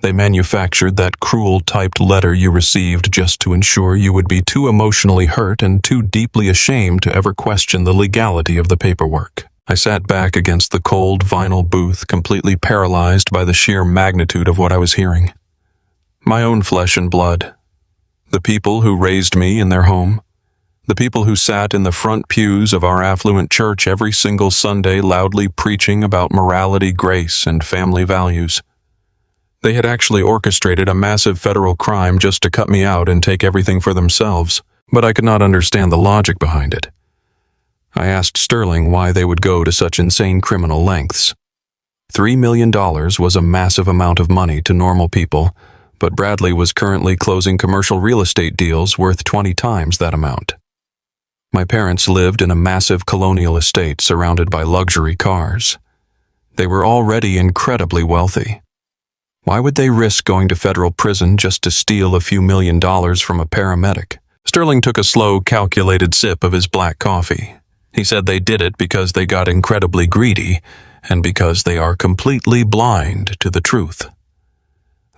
[SPEAKER 1] They manufactured that cruel typed letter you received just to ensure you would be too emotionally hurt and too deeply ashamed to ever question the legality of the paperwork." I sat back against the cold vinyl booth, completely paralyzed by the sheer magnitude of what I was hearing. My own flesh and blood. The people who raised me in their home. The people who sat in the front pews of our affluent church every single Sunday loudly preaching about morality, grace, and family values. They had actually orchestrated a massive federal crime just to cut me out and take everything for themselves, but I could not understand the logic behind it. I asked Sterling why they would go to such insane criminal lengths. $3 million was a massive amount of money to normal people, but Bradley was currently closing commercial real estate deals worth 20 times that amount. My parents lived in a massive colonial estate surrounded by luxury cars. They were already incredibly wealthy. Why would they risk going to federal prison just to steal a few $1,000,000 from a paramedic? Sterling took a slow, calculated sip of his black coffee. He said they did it because they got incredibly greedy and because they are completely blind to the truth.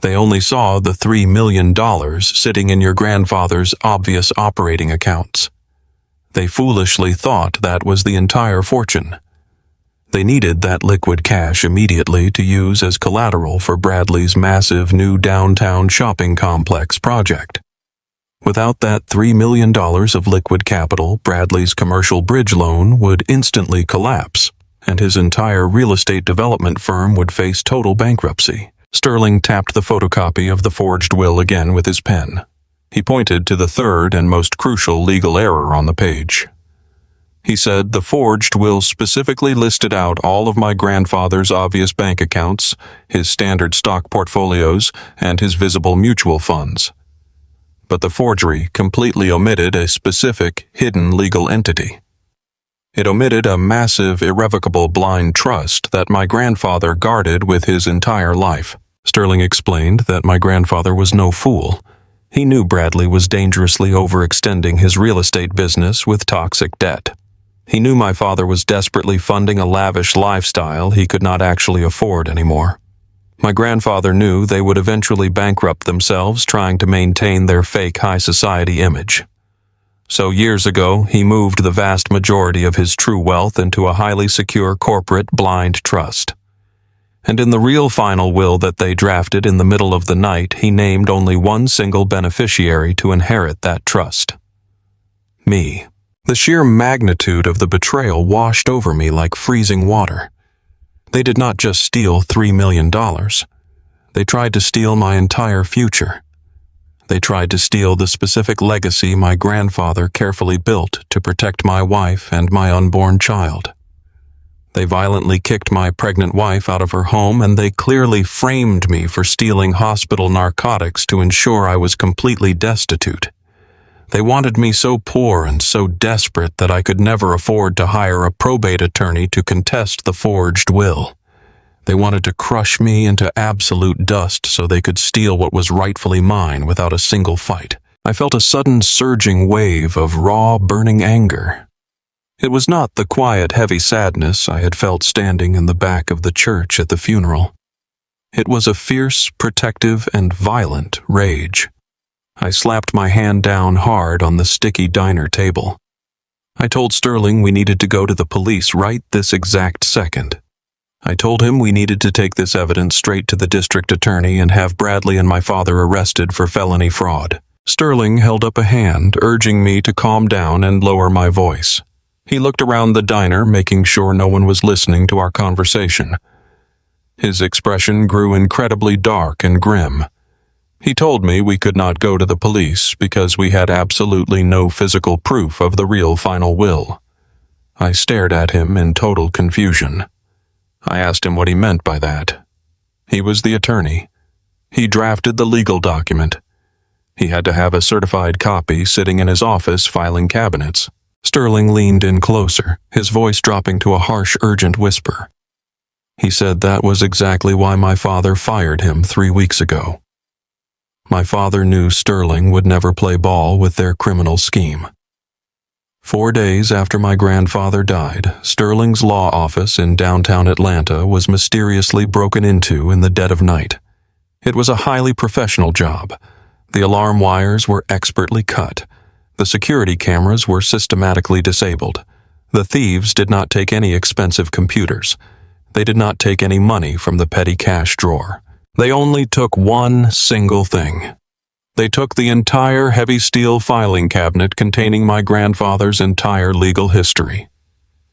[SPEAKER 1] They only saw the $3 million sitting in your grandfather's obvious operating accounts. They foolishly thought that was the entire fortune. They needed that liquid cash immediately to use as collateral for Bradley's massive new downtown shopping complex project. Without that $3 million of liquid capital, Bradley's commercial bridge loan would instantly collapse, and his entire real estate development firm would face total bankruptcy. Sterling tapped the photocopy of the forged will again with his pen. He pointed to the third and most crucial legal error on the page. He said the forged will specifically listed out all of my grandfather's obvious bank accounts, his standard stock portfolios, and his visible mutual funds. But the forgery completely omitted a specific, hidden legal entity. It omitted a massive, irrevocable blind trust that my grandfather guarded with his entire life. Sterling explained that my grandfather was no fool. He knew Bradley was dangerously overextending his real estate business with toxic debt. He knew my father was desperately funding a lavish lifestyle he could not actually afford anymore. My grandfather knew they would eventually bankrupt themselves trying to maintain their fake high society image. So years ago, he moved the vast majority of his true wealth into a highly secure corporate blind trust. And in the real final will that they drafted in the middle of the night, he named only one single beneficiary to inherit that trust. Me. The sheer magnitude of the betrayal washed over me like freezing water. They did not just steal $3 million. They tried to steal my entire future. They tried to steal the specific legacy my grandfather carefully built to protect my wife and my unborn child. They violently kicked my pregnant wife out of her home, and they clearly framed me for stealing hospital narcotics to ensure I was completely destitute. They wanted me so poor and so desperate that I could never afford to hire a probate attorney to contest the forged will. They wanted to crush me into absolute dust so they could steal what was rightfully mine without a single fight. I felt a sudden surging wave of raw, burning anger. It was not the quiet, heavy sadness I had felt standing in the back of the church at the funeral. It was a fierce, protective, and violent rage. I slapped my hand down hard on the sticky diner table. I told Sterling we needed to go to the police right this exact second. I told him we needed to take this evidence straight to the district attorney and have Bradley and my father arrested for felony fraud. Sterling held up a hand, urging me to calm down and lower my voice. He looked around the diner, making sure no one was listening to our conversation. His expression grew incredibly dark and grim. He told me we could not go to the police because we had absolutely no physical proof of the real final will. I stared at him in total confusion. I asked him what he meant by that. He was the attorney. He drafted the legal document. He had to have a certified copy sitting in his office filing cabinets. Sterling leaned in closer, his voice dropping to a harsh, urgent whisper. He said that was exactly why my father fired him 3 weeks ago. My father knew Sterling would never play ball with their criminal scheme. 4 days after my grandfather died, Sterling's law office in downtown Atlanta was mysteriously broken into in the dead of night. It was a highly professional job. The alarm wires were expertly cut. The security cameras were systematically disabled. The thieves did not take any expensive computers. They did not take any money from the petty cash drawer. They only took one single thing. They took the entire heavy steel filing cabinet containing my grandfather's entire legal history.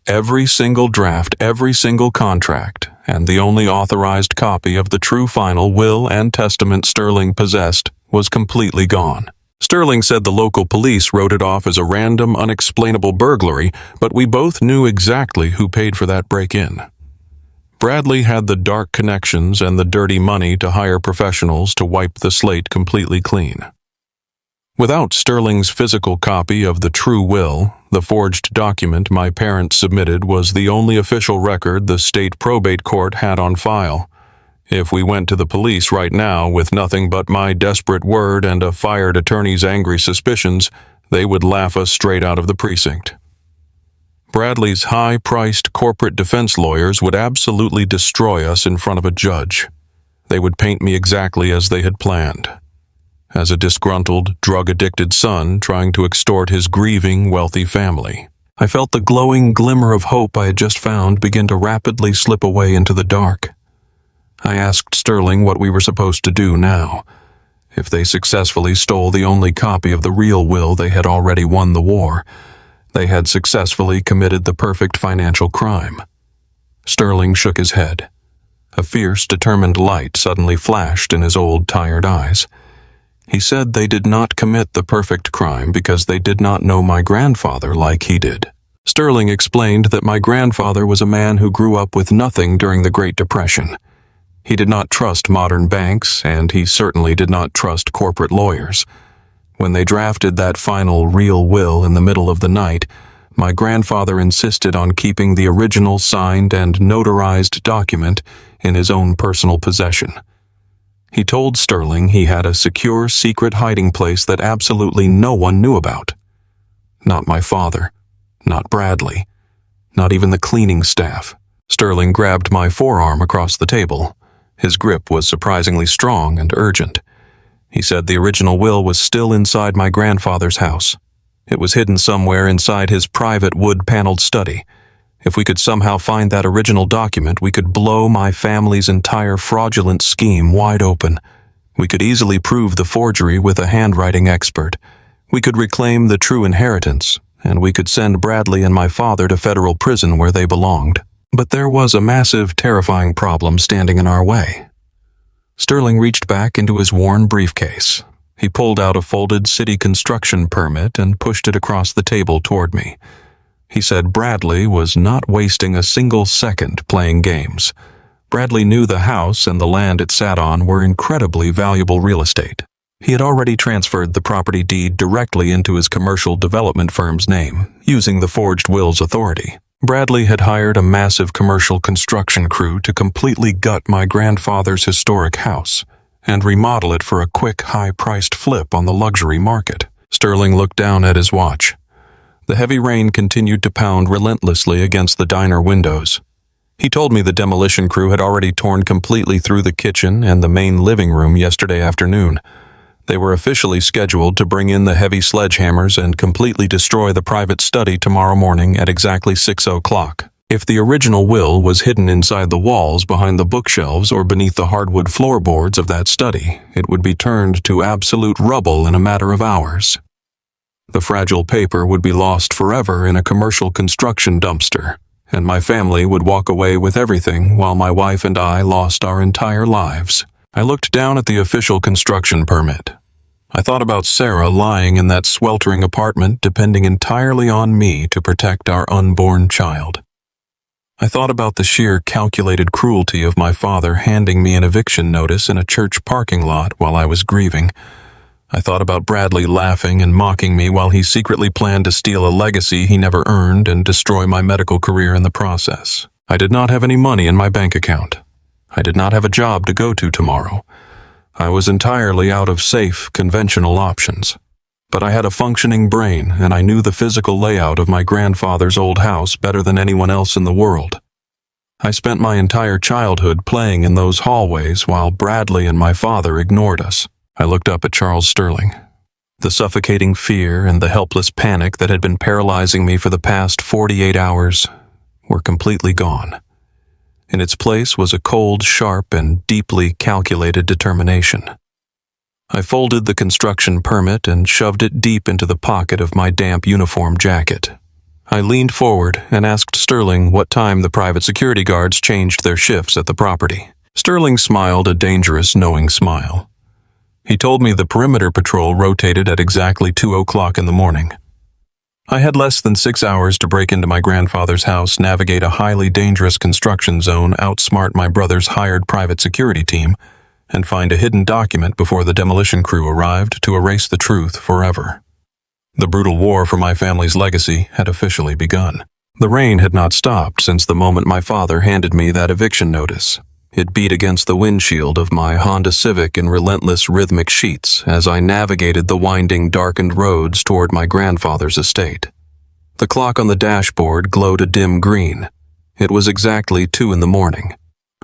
[SPEAKER 1] Every single draft, every single contract, and the only authorized copy of the true final will and testament Sterling possessed was completely gone. Sterling said the local police wrote it off as a random, unexplainable burglary, but we both knew exactly who paid for that break-in. Bradley had the dark connections and the dirty money to hire professionals to wipe the slate completely clean. Without Sterling's physical copy of the true will, The forged document my parents submitted was the only official record the state probate court had on file. If we went to the police right now with nothing but my desperate word and a fired attorney's angry suspicions, they would laugh us straight out of the precinct. Bradley's high-priced corporate defense lawyers would absolutely destroy us in front of a judge. They would paint me exactly as they had planned, as a disgruntled, drug-addicted son trying to extort his grieving, wealthy family. I felt the glowing glimmer of hope I had just found begin to rapidly slip away into the dark. I asked Sterling what we were supposed to do now. If they successfully stole the only copy of the real will, they had already won the war. They had successfully committed the perfect financial crime. Sterling shook his head. A fierce, determined light suddenly flashed in his old, tired eyes. He said they did not commit the perfect crime because they did not know my grandfather like he did. Sterling explained that my grandfather was a man who grew up with nothing during the Great Depression. He did not trust modern banks, and he certainly did not trust corporate lawyers. When they drafted that final real will in the middle of the night, my grandfather insisted on keeping the original signed and notarized document in his own personal possession. He told Sterling he had a secure, secret hiding place that absolutely no one knew about. Not my father, not Bradley, not even the cleaning staff. Sterling grabbed my forearm across the table. His grip was surprisingly strong and urgent. He said the original will was still inside my grandfather's house. It was hidden somewhere inside his private wood-paneled study. If we could somehow find that original document, we could blow my family's entire fraudulent scheme wide open. We could easily prove the forgery with a handwriting expert. We could reclaim the true inheritance, and we could send Bradley and my father to federal prison where they belonged. But there was a massive, terrifying problem standing in our way. Sterling reached back into his worn briefcase. He pulled out a folded city construction permit and pushed it across the table toward me. He said Bradley was not wasting a single second playing games. Bradley knew the house and the land it sat on were incredibly valuable real estate. He had already transferred the property deed directly into his commercial development firm's name, using the forged will's authority. Bradley had hired a massive commercial construction crew to completely gut my grandfather's historic house and remodel it for a quick, high-priced flip on the luxury market. Sterling looked down at his watch. The heavy rain continued to pound relentlessly against the diner windows. He told me the demolition crew had already torn completely through the kitchen and the main living room yesterday afternoon. They were officially scheduled to bring in the heavy sledgehammers and completely destroy the private study tomorrow morning at exactly 6 o'clock. If the original will was hidden inside the walls behind the bookshelves or beneath the hardwood floorboards of that study, it would be turned to absolute rubble in a matter of hours. The fragile paper would be lost forever in a commercial construction dumpster, and my family would walk away with everything while my wife and I lost our entire lives. I looked down at the official construction permit. I thought about Sarah lying in that sweltering apartment depending entirely on me to protect our unborn child. I thought about the sheer calculated cruelty of my father handing me an eviction notice in a church parking lot while I was grieving. I thought about Bradley laughing and mocking me while he secretly planned to steal a legacy he never earned and destroy my medical career in the process. I did not have any money in my bank account. I did not have a job to go to tomorrow. I was entirely out of safe, conventional options. But I had a functioning brain, and I knew the physical layout of my grandfather's old house better than anyone else in the world. I spent my entire childhood playing in those hallways while Bradley and my father ignored us. I looked up at Charles Sterling. The suffocating fear and the helpless panic that had been paralyzing me for the past 48 hours were completely gone. In its place was a cold, sharp, and deeply calculated determination. I folded the construction permit and shoved it deep into the pocket of my damp uniform jacket. I leaned forward and asked Sterling what time the private security guards changed their shifts at the property. Sterling smiled a dangerous, knowing smile. He told me the perimeter patrol rotated at exactly 2 o'clock in the morning. I had less than 6 hours to break into my grandfather's house, navigate a highly dangerous construction zone, outsmart my brother's hired private security team, and find a hidden document before the demolition crew arrived to erase the truth forever. The brutal war for my family's legacy had officially begun. The rain had not stopped since the moment my father handed me that eviction notice. It beat against the windshield of my Honda Civic in relentless rhythmic sheets as I navigated the winding, darkened roads toward my grandfather's estate. The clock on the dashboard glowed a dim green. It was exactly 2 in the morning.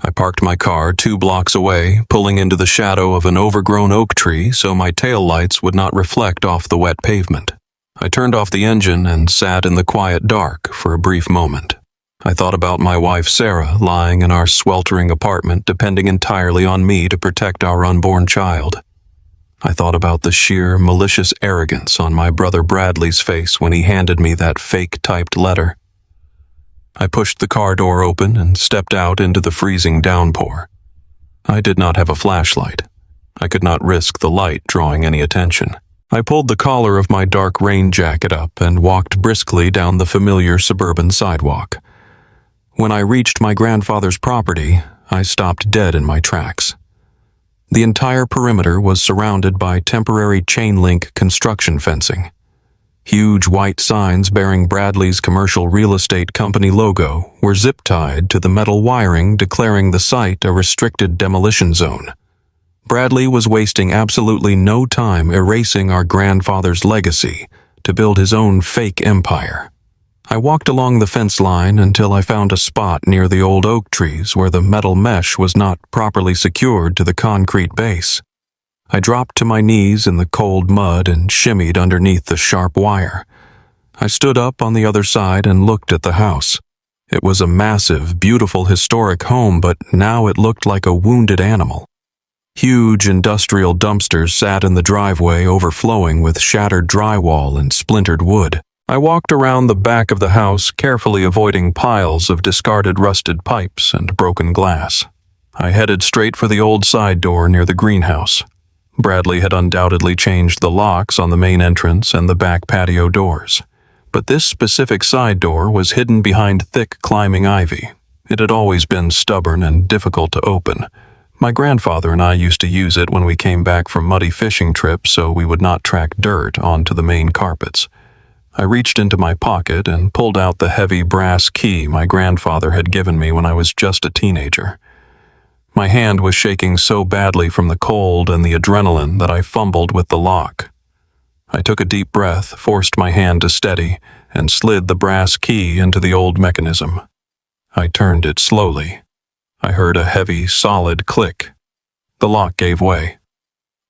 [SPEAKER 1] I parked my car 2 blocks away, pulling into the shadow of an overgrown oak tree so my taillights would not reflect off the wet pavement. I turned off the engine and sat in the quiet dark for a brief moment. I thought about my wife Sarah lying in our sweltering apartment, depending entirely on me to protect our unborn child. I thought about the sheer, malicious arrogance on my brother Bradley's face when he handed me that fake-typed letter. I pushed the car door open and stepped out into the freezing downpour. I did not have a flashlight. I could not risk the light drawing any attention. I pulled the collar of my dark rain jacket up and walked briskly down the familiar suburban sidewalk. When I reached my grandfather's property, I stopped dead in my tracks. The entire perimeter was surrounded by temporary chain-link construction fencing. Huge white signs bearing Bradley's commercial real estate company logo were zip-tied to the metal wiring declaring the site a restricted demolition zone. Bradley was wasting absolutely no time erasing our grandfather's legacy to build his own fake empire. I walked along the fence line until I found a spot near the old oak trees where the metal mesh was not properly secured to the concrete base. I dropped to my knees in the cold mud and shimmied underneath the sharp wire. I stood up on the other side and looked at the house. It was a massive, beautiful, historic home, but now it looked like a wounded animal. Huge industrial dumpsters sat in the driveway, overflowing with shattered drywall and splintered wood. I walked around the back of the house, carefully avoiding piles of discarded rusted pipes and broken glass. I headed straight for the old side door near the greenhouse. Bradley had undoubtedly changed the locks on the main entrance and the back patio doors, but this specific side door was hidden behind thick climbing ivy. It had always been stubborn and difficult to open. My grandfather and I used to use it when we came back from muddy fishing trips so we would not track dirt onto the main carpets. I reached into my pocket and pulled out the heavy brass key my grandfather had given me when I was just a teenager. My hand was shaking so badly from the cold and the adrenaline that I fumbled with the lock. I took a deep breath, forced my hand to steady, and slid the brass key into the old mechanism. I turned it slowly. I heard a heavy, solid click. The lock gave way.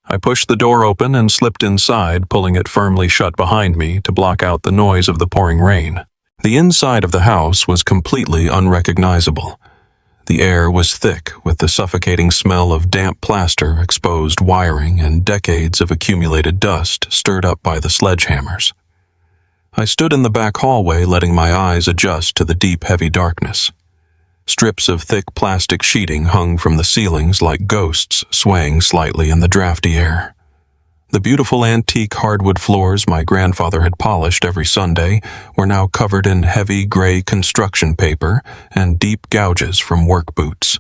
[SPEAKER 1] I pushed the door open and slipped inside, pulling it firmly shut behind me to block out the noise of the pouring rain. The inside of the house was completely unrecognizable. The air was thick with the suffocating smell of damp plaster, exposed wiring, and decades of accumulated dust stirred up by the sledgehammers. I stood in the back hallway, letting my eyes adjust to the deep, heavy darkness. Strips of thick plastic sheeting hung from the ceilings like ghosts swaying slightly in the drafty air. The beautiful antique hardwood floors my grandfather had polished every Sunday were now covered in heavy gray construction paper and deep gouges from work boots.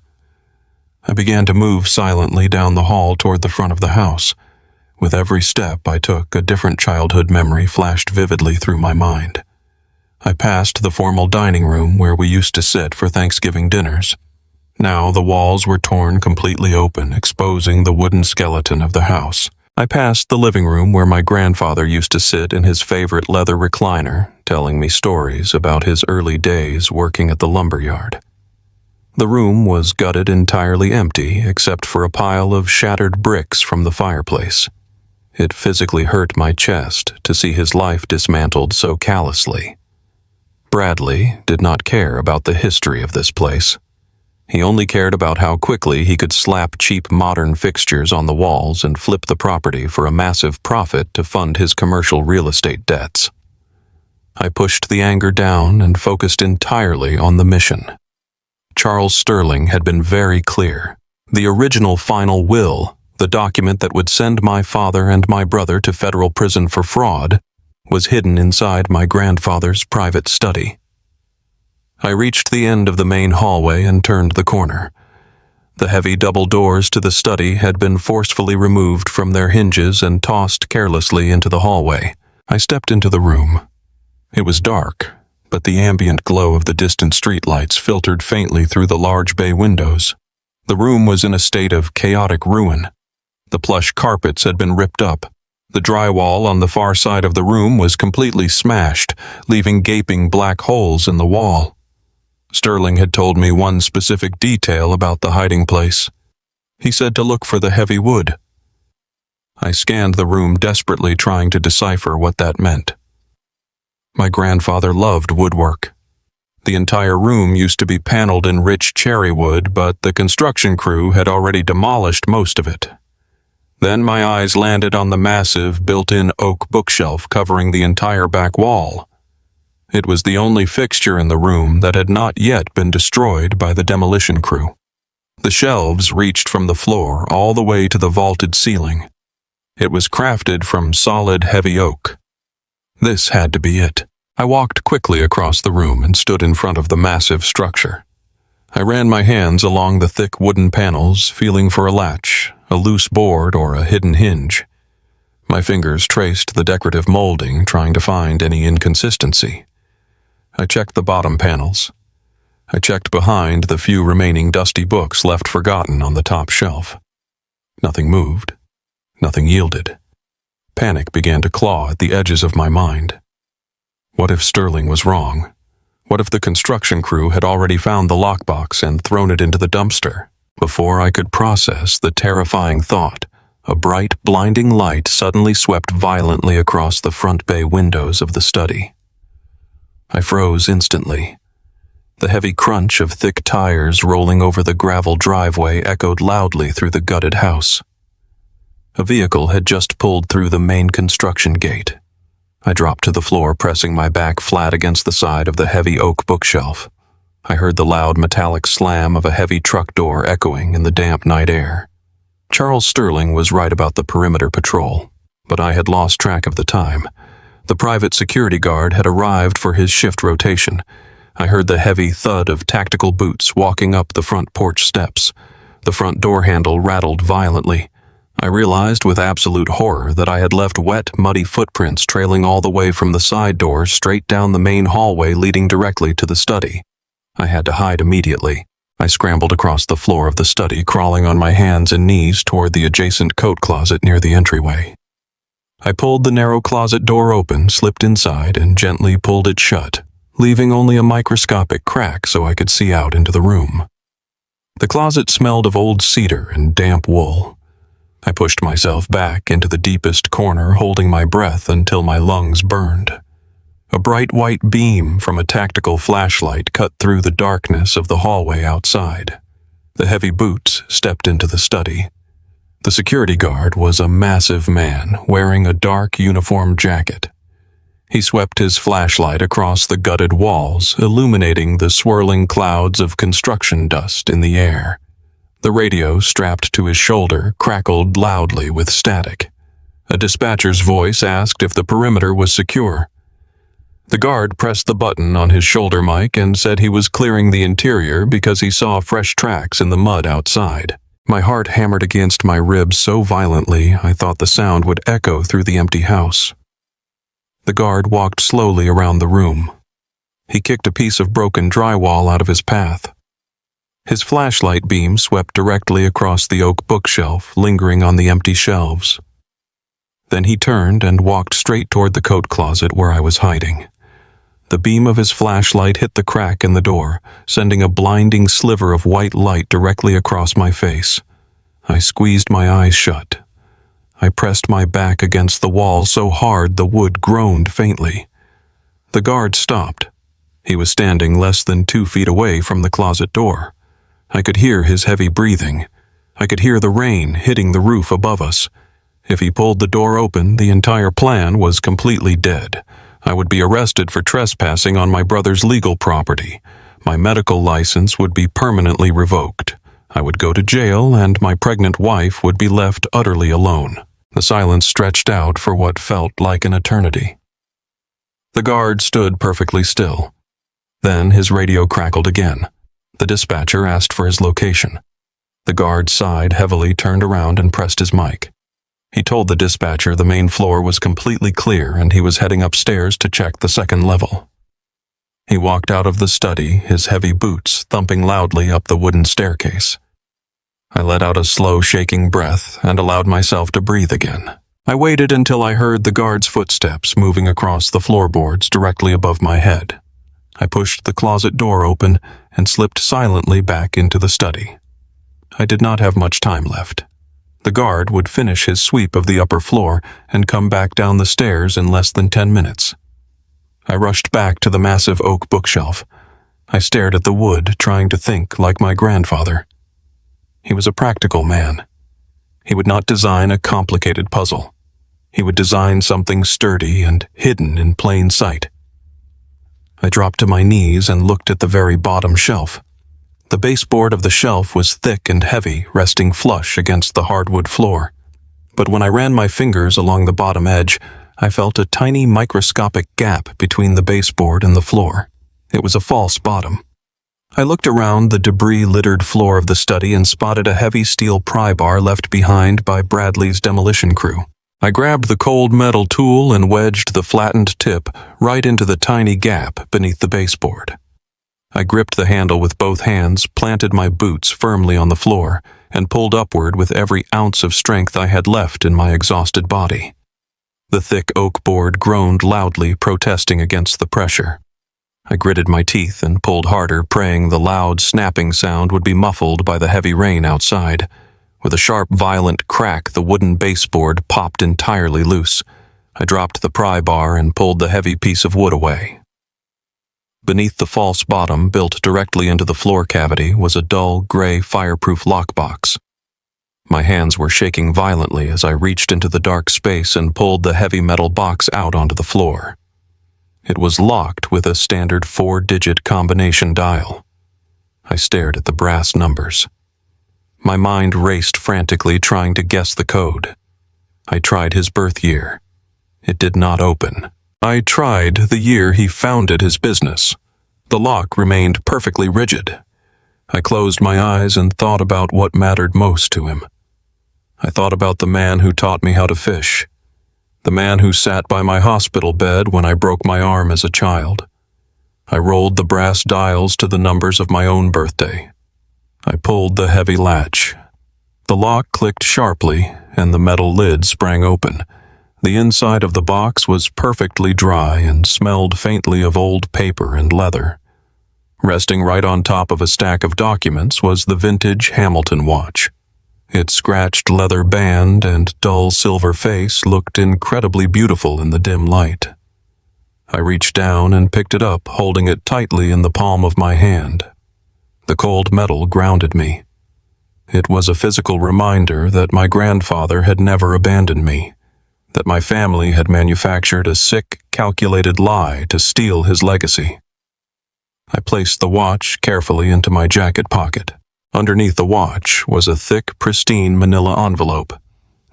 [SPEAKER 1] I began to move silently down the hall toward the front of the house. With every step I took, a different childhood memory flashed vividly through my mind. I passed the formal dining room where we used to sit for Thanksgiving dinners. Now the walls were torn completely open, exposing the wooden skeleton of the house. I passed the living room where my grandfather used to sit in his favorite leather recliner, telling me stories about his early days working at the lumberyard. The room was gutted entirely empty except for a pile of shattered bricks from the fireplace. It physically hurt my chest to see his life dismantled so callously. Bradley did not care about the history of this place. He only cared about how quickly he could slap cheap modern fixtures on the walls and flip the property for a massive profit to fund his commercial real estate debts. I pushed the anger down and focused entirely on the mission. Charles Sterling had been very clear. The original final will, the document that would send my father and my brother to federal prison for fraud, was hidden inside my grandfather's private study. I reached the end of the main hallway and turned the corner. The heavy double doors to the study had been forcefully removed from their hinges and tossed carelessly into the hallway. I stepped into the room. It was dark, but the ambient glow of the distant streetlights filtered faintly through the large bay windows. The room was in a state of chaotic ruin. The plush carpets had been ripped up. The drywall on the far side of the room was completely smashed, leaving gaping black holes in the wall. Sterling had told me one specific detail about the hiding place. He said to look for the heavy wood. I scanned the room desperately, trying to decipher what that meant. My grandfather loved woodwork. The entire room used to be paneled in rich cherry wood, but the construction crew had already demolished most of it. Then my eyes landed on the massive, built-in oak bookshelf covering the entire back wall. It was the only fixture in the room that had not yet been destroyed by the demolition crew. The shelves reached from the floor all the way to the vaulted ceiling. It was crafted from solid, heavy oak. This had to be it. I walked quickly across the room and stood in front of the massive structure. I ran my hands along the thick wooden panels, feeling for a latch, a loose board, or a hidden hinge. My fingers traced the decorative molding, trying to find any inconsistency. I checked the bottom panels. I checked behind the few remaining dusty books left forgotten on the top shelf. Nothing moved. Nothing yielded. Panic began to claw at the edges of my mind. What if Sterling was wrong? What if the construction crew had already found the lockbox and thrown it into the dumpster? Before I could process the terrifying thought, a bright, blinding light suddenly swept violently across the front bay windows of the study. I froze instantly. The heavy crunch of thick tires rolling over the gravel driveway echoed loudly through the gutted house. A vehicle had just pulled through the main construction gate. I dropped to the floor, pressing my back flat against the side of the heavy oak bookshelf. I heard the loud metallic slam of a heavy truck door echoing in the damp night air. Charles Sterling was right about the perimeter patrol, but I had lost track of the time. The private security guard had arrived for his shift rotation. I heard the heavy thud of tactical boots walking up the front porch steps. The front door handle rattled violently. I realized with absolute horror that I had left wet, muddy footprints trailing all the way from the side door straight down the main hallway leading directly to the study. I had to hide immediately. I scrambled across the floor of the study, crawling on my hands and knees toward the adjacent coat closet near the entryway. I pulled the narrow closet door open, slipped inside, and gently pulled it shut, leaving only a microscopic crack so I could see out into the room. The closet smelled of old cedar and damp wool. I pushed myself back into the deepest corner, holding my breath until my lungs burned. A bright white beam from a tactical flashlight cut through the darkness of the hallway outside. The heavy boots stepped into the study. The security guard was a massive man wearing a dark uniform jacket. He swept his flashlight across the gutted walls, illuminating the swirling clouds of construction dust in the air. The radio strapped to his shoulder crackled loudly with static. A dispatcher's voice asked if the perimeter was secure. The guard pressed the button on his shoulder mic and said he was clearing the interior because he saw fresh tracks in the mud outside. My heart hammered against my ribs so violently I thought the sound would echo through the empty house. The guard walked slowly around the room. He kicked a piece of broken drywall out of his path. His flashlight beam swept directly across the oak bookshelf, lingering on the empty shelves. Then he turned and walked straight toward the coat closet where I was hiding. The beam of his flashlight hit the crack in the door, sending a blinding sliver of white light directly across my face. I squeezed my eyes shut. I pressed my back against the wall so hard the wood groaned faintly. The guard stopped. He was standing less than 2 feet away from the closet door. I could hear his heavy breathing. I could hear the rain hitting the roof above us. If he pulled the door open, the entire plan was completely dead. I would be arrested for trespassing on my brother's legal property. My medical license would be permanently revoked. I would go to jail, and my pregnant wife would be left utterly alone. The silence stretched out for what felt like an eternity. The guard stood perfectly still. Then his radio crackled again. The dispatcher asked for his location. The guard sighed heavily, turned around, and pressed his mic. He told the dispatcher the main floor was completely clear and he was heading upstairs to check the second level. He walked out of the study, his heavy boots thumping loudly up the wooden staircase. I let out a slow, shaking breath and allowed myself to breathe again. I waited until I heard the guard's footsteps moving across the floorboards directly above my head. I pushed the closet door open and slipped silently back into the study. I did not have much time left. The guard would finish his sweep of the upper floor and come back down the stairs in less than 10 minutes. I rushed back to the massive oak bookshelf. I stared at the wood, trying to think like my grandfather. He was a practical man. He would not design a complicated puzzle. He would design something sturdy and hidden in plain sight. I dropped to my knees and looked at the very bottom shelf. The baseboard of the shelf was thick and heavy, resting flush against the hardwood floor. But when I ran my fingers along the bottom edge, I felt a tiny microscopic gap between the baseboard and the floor. It was a false bottom. I looked around the debris-littered floor of the study and spotted a heavy steel pry bar left behind by Bradley's demolition crew. I grabbed the cold metal tool and wedged the flattened tip right into the tiny gap beneath the baseboard. I gripped the handle with both hands, planted my boots firmly on the floor, and pulled upward with every ounce of strength I had left in my exhausted body. The thick oak board groaned loudly, protesting against the pressure. I gritted my teeth and pulled harder, praying the loud, snapping sound would be muffled by the heavy rain outside. With a sharp, violent crack, the wooden baseboard popped entirely loose. I dropped the pry bar and pulled the heavy piece of wood away. Beneath the false bottom, built directly into the floor cavity, was a dull, gray, fireproof lockbox. My hands were shaking violently as I reached into the dark space and pulled the heavy metal box out onto the floor. It was locked with a standard 4-digit combination dial. I stared at the brass numbers. My mind raced frantically, trying to guess the code. I tried his birth year. It did not open. I tried the year he founded his business. The lock remained perfectly rigid. I closed my eyes and thought about what mattered most to him. I thought about the man who taught me how to fish, the man who sat by my hospital bed when I broke my arm as a child. I rolled the brass dials to the numbers of my own birthday. I pulled the heavy latch. The lock clicked sharply, and the metal lid sprang open. The inside of the box was perfectly dry and smelled faintly of old paper and leather. Resting right on top of a stack of documents was the vintage Hamilton watch. Its scratched leather band and dull silver face looked incredibly beautiful in the dim light. I reached down and picked it up, holding it tightly in the palm of my hand. The cold metal grounded me. It was a physical reminder that my grandfather had never abandoned me, that my family had manufactured a sick, calculated lie to steal his legacy. I placed the watch carefully into my jacket pocket. Underneath the watch was a thick, pristine manila envelope.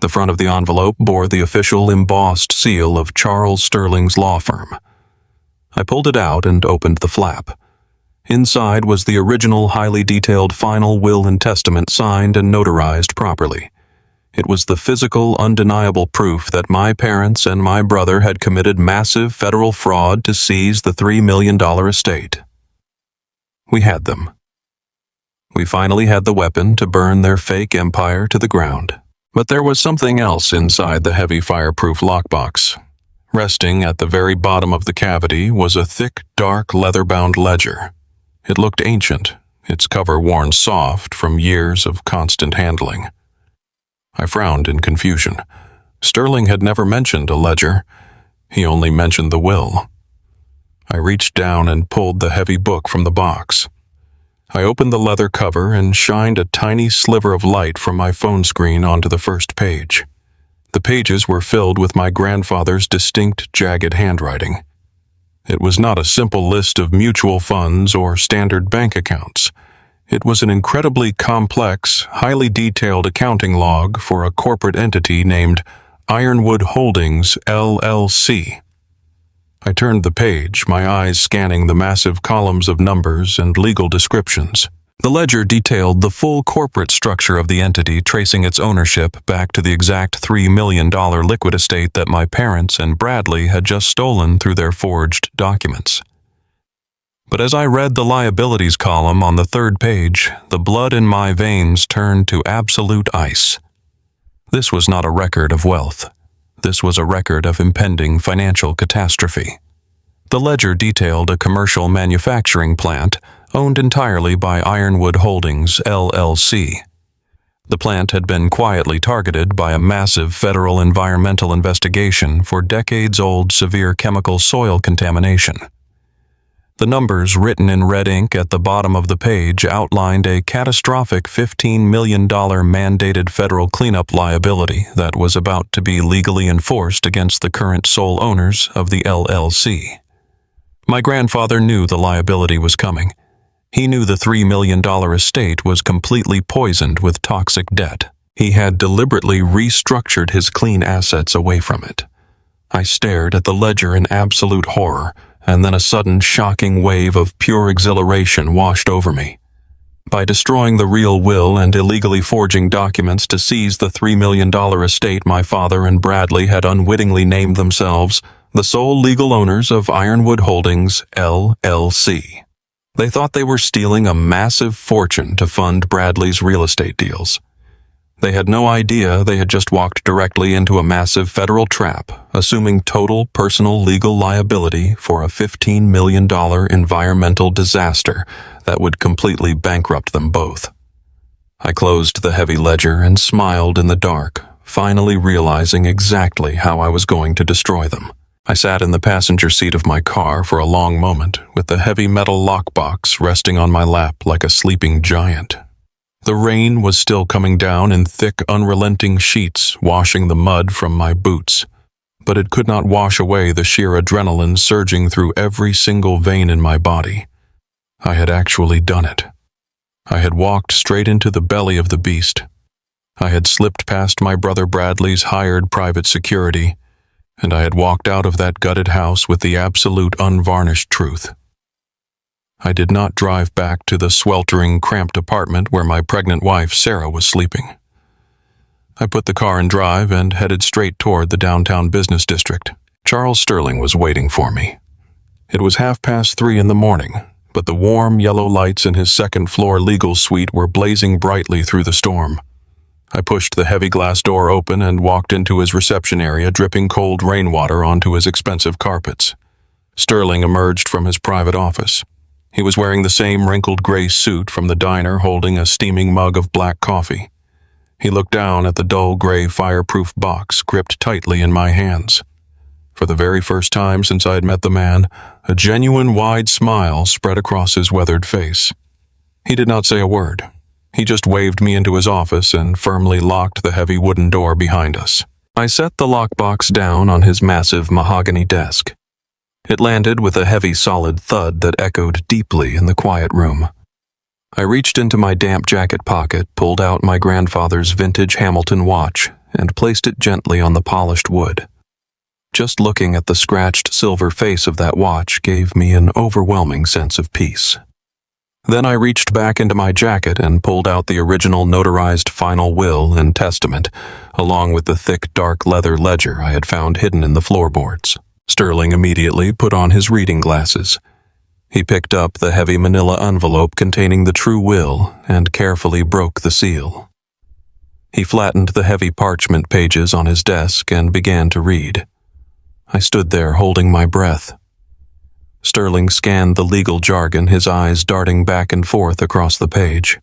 [SPEAKER 1] The front of the envelope bore the official embossed seal of Charles Sterling's law firm. I pulled it out and opened the flap. Inside was the original, highly detailed final will and testament signed and notarized properly. It was the physical, undeniable proof that my parents and my brother had committed massive federal fraud to seize the $3 million estate. We had them. We finally had the weapon to burn their fake empire to the ground. But there was something else inside the heavy fireproof lockbox. Resting at the very bottom of the cavity was a thick, dark, leather-bound ledger. It looked ancient, its cover worn soft from years of constant handling. I frowned in confusion. Sterling had never mentioned a ledger. He only mentioned the will. I reached down and pulled the heavy book from the box. I opened the leather cover and shined a tiny sliver of light from my phone screen onto the first page. The pages were filled with my grandfather's distinct, jagged handwriting. It was not a simple list of mutual funds or standard bank accounts. It was an incredibly complex, highly detailed accounting log for a corporate entity named Ironwood Holdings, LLC. I turned the page, my eyes scanning the massive columns of numbers and legal descriptions. The ledger detailed the full corporate structure of the entity, tracing its ownership back to the exact $3 million liquid estate that my parents and Bradley had just stolen through their forged documents. But as I read the liabilities column on the third page, the blood in my veins turned to absolute ice. This was not a record of wealth. This was a record of impending financial catastrophe. The ledger detailed a commercial manufacturing plant owned entirely by Ironwood Holdings, LLC. The plant had been quietly targeted by a massive federal environmental investigation for decades-old severe chemical soil contamination. The numbers written in red ink at the bottom of the page outlined a catastrophic $15 million mandated federal cleanup liability that was about to be legally enforced against the current sole owners of the LLC. My grandfather knew the liability was coming. He knew the $3 million estate was completely poisoned with toxic debt. He had deliberately restructured his clean assets away from it. I stared at the ledger in absolute horror, and then a sudden shocking wave of pure exhilaration washed over me. By destroying the real will and illegally forging documents to seize the $3 million estate, my father and Bradley had unwittingly named themselves the sole legal owners of Ironwood Holdings, LLC. They thought they were stealing a massive fortune to fund Bradley's real estate deals. They had no idea they had just walked directly into a massive federal trap, assuming total personal legal liability for a $15 million environmental disaster that would completely bankrupt them both. I closed the heavy ledger and smiled in the dark, finally realizing exactly how I was going to destroy them. I sat in the passenger seat of my car for a long moment, with the heavy metal lockbox resting on my lap like a sleeping giant. The rain was still coming down in thick, unrelenting sheets, washing the mud from my boots, but it could not wash away the sheer adrenaline surging through every single vein in my body. I had actually done it. I had walked straight into the belly of the beast. I had slipped past my brother Bradley's hired private security, and I had walked out of that gutted house with the absolute unvarnished truth. I did not drive back to the sweltering, cramped apartment where my pregnant wife, Sarah, was sleeping. I put the car in drive and headed straight toward the downtown business district. Charles Sterling was waiting for me. It was 3:30 in the morning, but the warm yellow lights in his second-floor legal suite were blazing brightly through the storm. I pushed the heavy glass door open and walked into his reception area, dripping cold rainwater onto his expensive carpets. Sterling emerged from his private office. He was wearing the same wrinkled gray suit from the diner, holding a steaming mug of black coffee. He looked down at the dull gray fireproof box gripped tightly in my hands. For the very first time since I had met the man, a genuine wide smile spread across his weathered face. He did not say a word. He just waved me into his office and firmly locked the heavy wooden door behind us. I set the lockbox down on his massive mahogany desk. It landed with a heavy, solid thud that echoed deeply in the quiet room. I reached into my damp jacket pocket, pulled out my grandfather's vintage Hamilton watch, and placed it gently on the polished wood. Just looking at the scratched silver face of that watch gave me an overwhelming sense of peace. Then I reached back into my jacket and pulled out the original notarized final will and testament, along with the thick, dark leather ledger I had found hidden in the floorboards. Sterling immediately put on his reading glasses. He picked up the heavy manila envelope containing the true will and carefully broke the seal. He flattened the heavy parchment pages on his desk and began to read. I stood there holding my breath. Sterling scanned the legal jargon, his eyes darting back and forth across the page.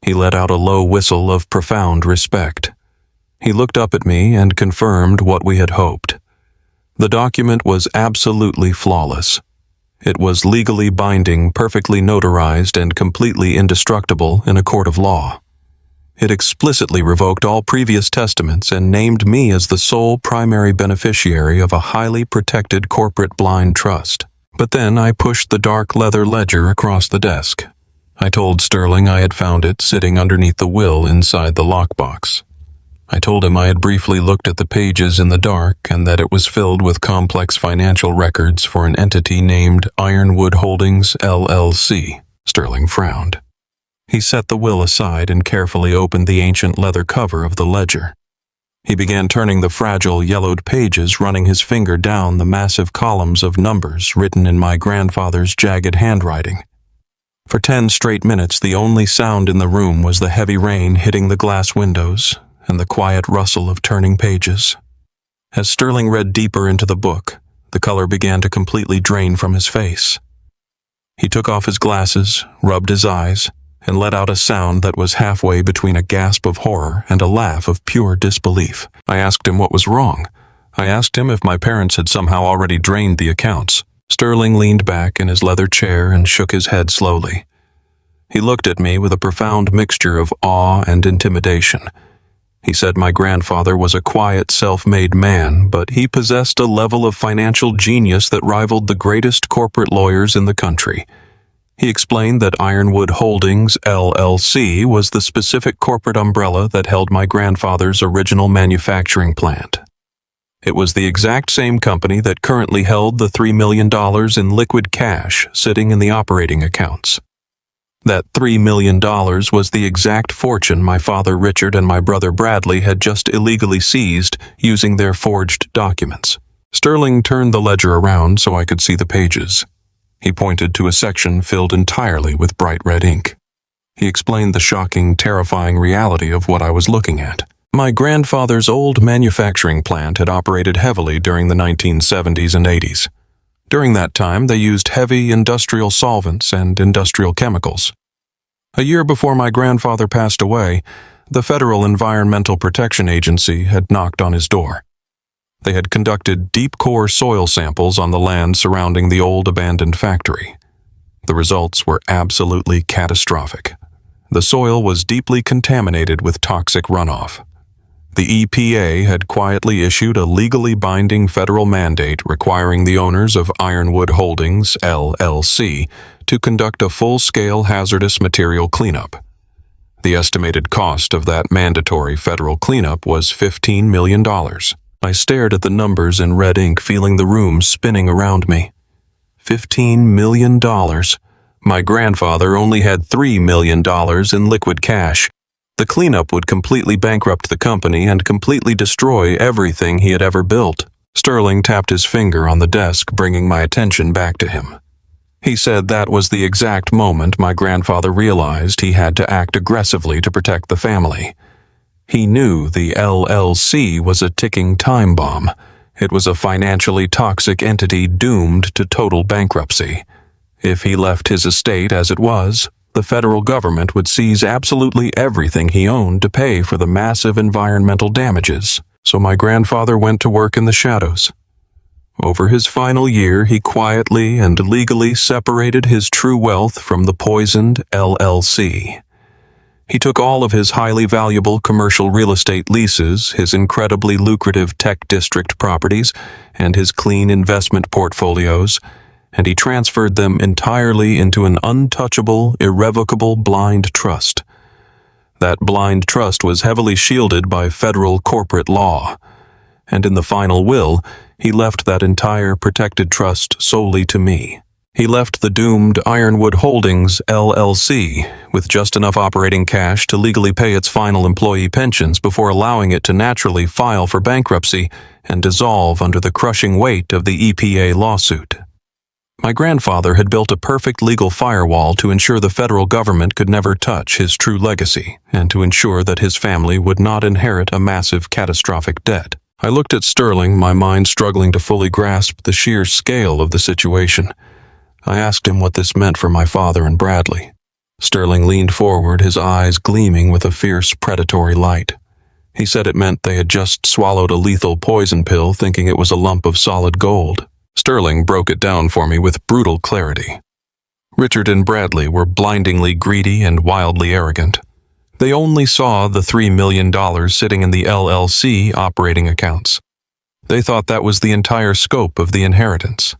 [SPEAKER 1] He let out a low whistle of profound respect. He looked up at me and confirmed what we had hoped. The document was absolutely flawless. It was legally binding, perfectly notarized, and completely indestructible in a court of law. It explicitly revoked all previous testaments and named me as the sole primary beneficiary of a highly protected corporate blind trust. But then I pushed the dark leather ledger across the desk. I told Sterling I had found it sitting underneath the will inside the lockbox. I told him I had briefly looked at the pages in the dark and that it was filled with complex financial records for an entity named Ironwood Holdings, LLC. Sterling frowned. He set the will aside and carefully opened the ancient leather cover of the ledger. He began turning the fragile, yellowed pages, running his finger down the massive columns of numbers written in my grandfather's jagged handwriting. For 10 straight minutes, the only sound in the room was the heavy rain hitting the glass windows and the quiet rustle of turning pages. As Sterling read deeper into the book, the color began to completely drain from his face. He took off his glasses, rubbed his eyes, and let out a sound that was halfway between a gasp of horror and a laugh of pure disbelief. I asked him what was wrong. I asked him if my parents had somehow already drained the accounts. Sterling leaned back in his leather chair and shook his head slowly. He looked at me with a profound mixture of awe and intimidation. He said my grandfather was a quiet, self-made man, but he possessed a level of financial genius that rivaled the greatest corporate lawyers in the country. He explained that Ironwood Holdings, LLC, was the specific corporate umbrella that held my grandfather's original manufacturing plant. It was the exact same company that currently held the $3 million in liquid cash sitting in the operating accounts. That $3 million was the exact fortune my father Richard and my brother Bradley had just illegally seized using their forged documents. Sterling turned the ledger around so I could see the pages. He pointed to a section filled entirely with bright red ink. He explained the shocking, terrifying reality of what I was looking at. My grandfather's old manufacturing plant had operated heavily during the 1970s and 80s. During that time, they used heavy industrial solvents and industrial chemicals. A year before my grandfather passed away, the Federal Environmental Protection Agency had knocked on his door. They had conducted deep-core soil samples on the land surrounding the old abandoned factory. The results were absolutely catastrophic. The soil was deeply contaminated with toxic runoff. The EPA had quietly issued a legally binding federal mandate requiring the owners of Ironwood Holdings, LLC, to conduct a full-scale hazardous material cleanup. The estimated cost of that mandatory federal cleanup was $15 million. I stared at the numbers in red ink, feeling the room spinning around me. $15 million. My grandfather only had $3 million in liquid cash. The cleanup would completely bankrupt the company and completely destroy everything he had ever built. Sterling tapped his finger on the desk, bringing my attention back to him. He said that was the exact moment my grandfather realized he had to act aggressively to protect the family. He knew the LLC was a ticking time bomb. It was a financially toxic entity doomed to total bankruptcy. If he left his estate as it was, the federal government would seize absolutely everything he owned to pay for the massive environmental damages. So my grandfather went to work in the shadows. Over his final year, he quietly and legally separated his true wealth from the poisoned LLC. He took all of his highly valuable commercial real estate leases, his incredibly lucrative tech district properties, and his clean investment portfolios, and he transferred them entirely into an untouchable, irrevocable blind trust. That blind trust was heavily shielded by federal corporate law, and in the final will, he left that entire protected trust solely to me. He left the doomed Ironwood Holdings, LLC, with just enough operating cash to legally pay its final employee pensions before allowing it to naturally file for bankruptcy and dissolve under the crushing weight of the EPA lawsuit. My grandfather had built a perfect legal firewall to ensure the federal government could never touch his true legacy and to ensure that his family would not inherit a massive catastrophic debt. I looked at Sterling, my mind struggling to fully grasp the sheer scale of the situation. I asked him what this meant for my father and Bradley. Sterling leaned forward, his eyes gleaming with a fierce, predatory light. He said it meant they had just swallowed a lethal poison pill thinking it was a lump of solid gold. Sterling broke it down for me with brutal clarity. Richard and Bradley were blindingly greedy and wildly arrogant. They only saw the $3 million sitting in the LLC operating accounts. They thought that was the entire scope of the inheritance.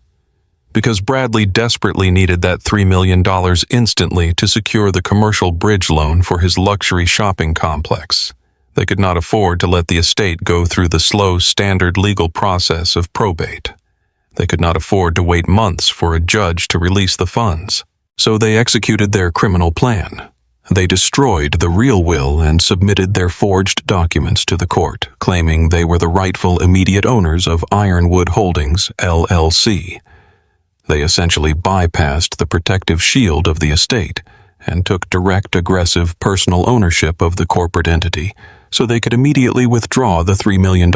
[SPEAKER 1] Because Bradley desperately needed that $3 million instantly to secure the commercial bridge loan for his luxury shopping complex. They could not afford to let the estate go through the slow, standard legal process of probate. They could not afford to wait months for a judge to release the funds. So they executed their criminal plan. They destroyed the real will and submitted their forged documents to the court, claiming they were the rightful immediate owners of Ironwood Holdings, LLC. They essentially bypassed the protective shield of the estate and took direct, aggressive personal ownership of the corporate entity so they could immediately withdraw the $3 million.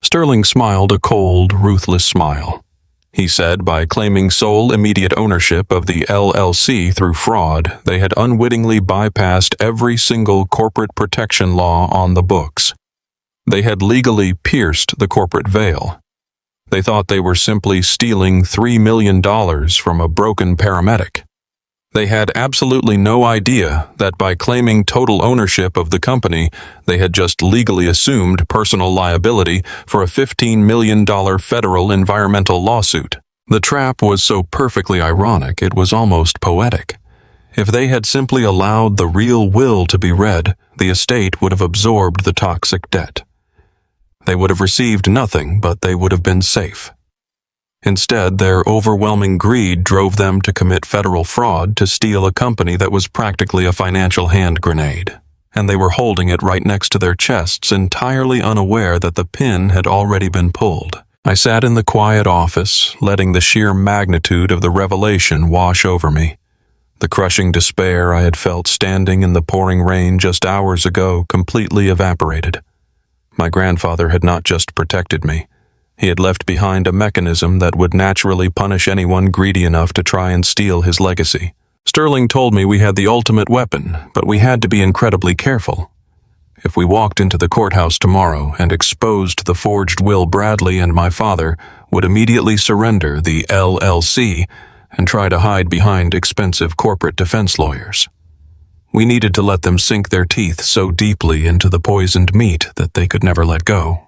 [SPEAKER 1] Sterling smiled a cold, ruthless smile. He said by claiming sole immediate ownership of the LLC through fraud, they had unwittingly bypassed every single corporate protection law on the books. They had legally pierced the corporate veil. They thought they were simply stealing $3 million from a broken paramedic. They had absolutely no idea that by claiming total ownership of the company, they had just legally assumed personal liability for a $15 million federal environmental lawsuit. The trap was so perfectly ironic it was almost poetic. If they had simply allowed the real will to be read, the estate would have absorbed the toxic debt. They would have received nothing, but they would have been safe. Instead, their overwhelming greed drove them to commit federal fraud to steal a company that was practically a financial hand grenade, and they were holding it right next to their chests, entirely unaware that the pin had already been pulled. I sat in the quiet office, letting the sheer magnitude of the revelation wash over me. The crushing despair I had felt standing in the pouring rain just hours ago completely evaporated. My grandfather had not just protected me. He had left behind a mechanism that would naturally punish anyone greedy enough to try and steal his legacy. Sterling told me we had the ultimate weapon, but we had to be incredibly careful. If we walked into the courthouse tomorrow and exposed the forged will, Bradley and my father would immediately surrender the LLC and try to hide behind expensive corporate defense lawyers. We needed to let them sink their teeth so deeply into the poisoned meat that they could never let go.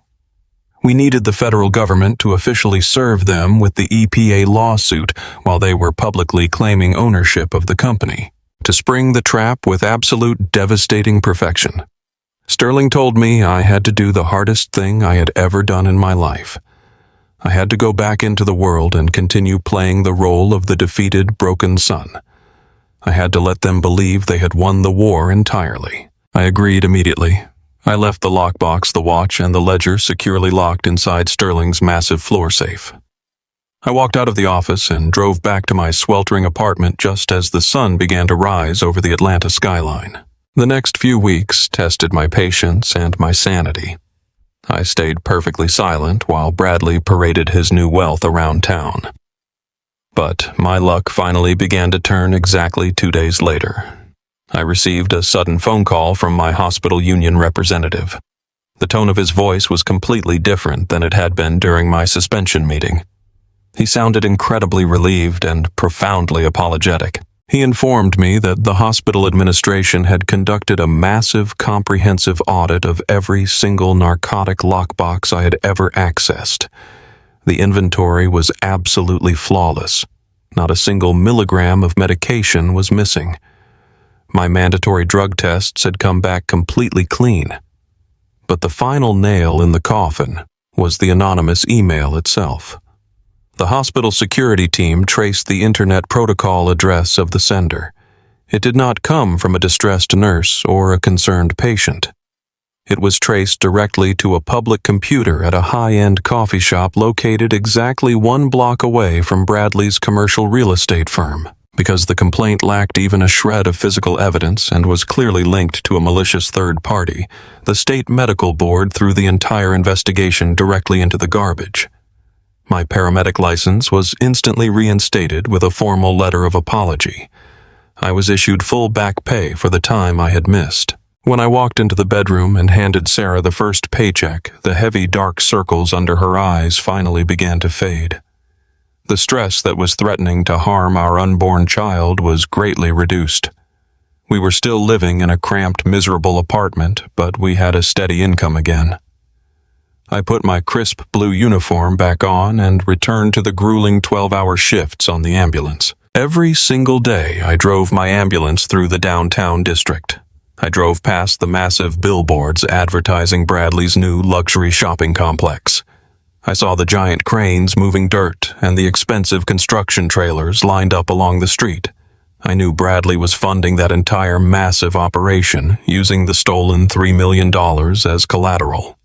[SPEAKER 1] We needed the federal government to officially serve them with the EPA lawsuit while they were publicly claiming ownership of the company, to spring the trap with absolute devastating perfection. Sterling told me I had to do the hardest thing I had ever done in my life. I had to go back into the world and continue playing the role of the defeated, broken son. I had to let them believe they had won the war entirely. I agreed immediately. I left the lockbox, the watch, and the ledger securely locked inside Sterling's massive floor safe. I walked out of the office and drove back to my sweltering apartment just as the sun began to rise over the Atlanta skyline. The next few weeks tested my patience and my sanity. I stayed perfectly silent while Bradley paraded his new wealth around town. But my luck finally began to turn exactly 2 days later. I received a sudden phone call from my hospital union representative. The tone of his voice was completely different than it had been during my suspension meeting. He sounded incredibly relieved and profoundly apologetic. He informed me that the hospital administration had conducted a massive, comprehensive audit of every single narcotic lockbox I had ever accessed. The inventory was absolutely flawless. Not a single milligram of medication was missing. My mandatory drug tests had come back completely clean. But the final nail in the coffin was the anonymous email itself. The hospital security team traced the internet protocol address of the sender. It did not come from a distressed nurse or a concerned patient. It was traced directly to a public computer at a high-end coffee shop located exactly 1 block away from Bradley's commercial real estate firm. Because the complaint lacked even a shred of physical evidence and was clearly linked to a malicious third party, the state medical board threw the entire investigation directly into the garbage. My paramedic license was instantly reinstated with a formal letter of apology. I was issued full back pay for the time I had missed. When I walked into the bedroom and handed Sarah the first paycheck, the heavy dark circles under her eyes finally began to fade. The stress that was threatening to harm our unborn child was greatly reduced. We were still living in a cramped, miserable apartment, but we had a steady income again. I put my crisp blue uniform back on and returned to the grueling 12-hour shifts on the ambulance. Every single day, I drove my ambulance through the downtown district. I drove past the massive billboards advertising Bradley's new luxury shopping complex. I saw the giant cranes moving dirt and the expensive construction trailers lined up along the street. I knew Bradley was funding that entire massive operation, using the stolen $3 million as collateral.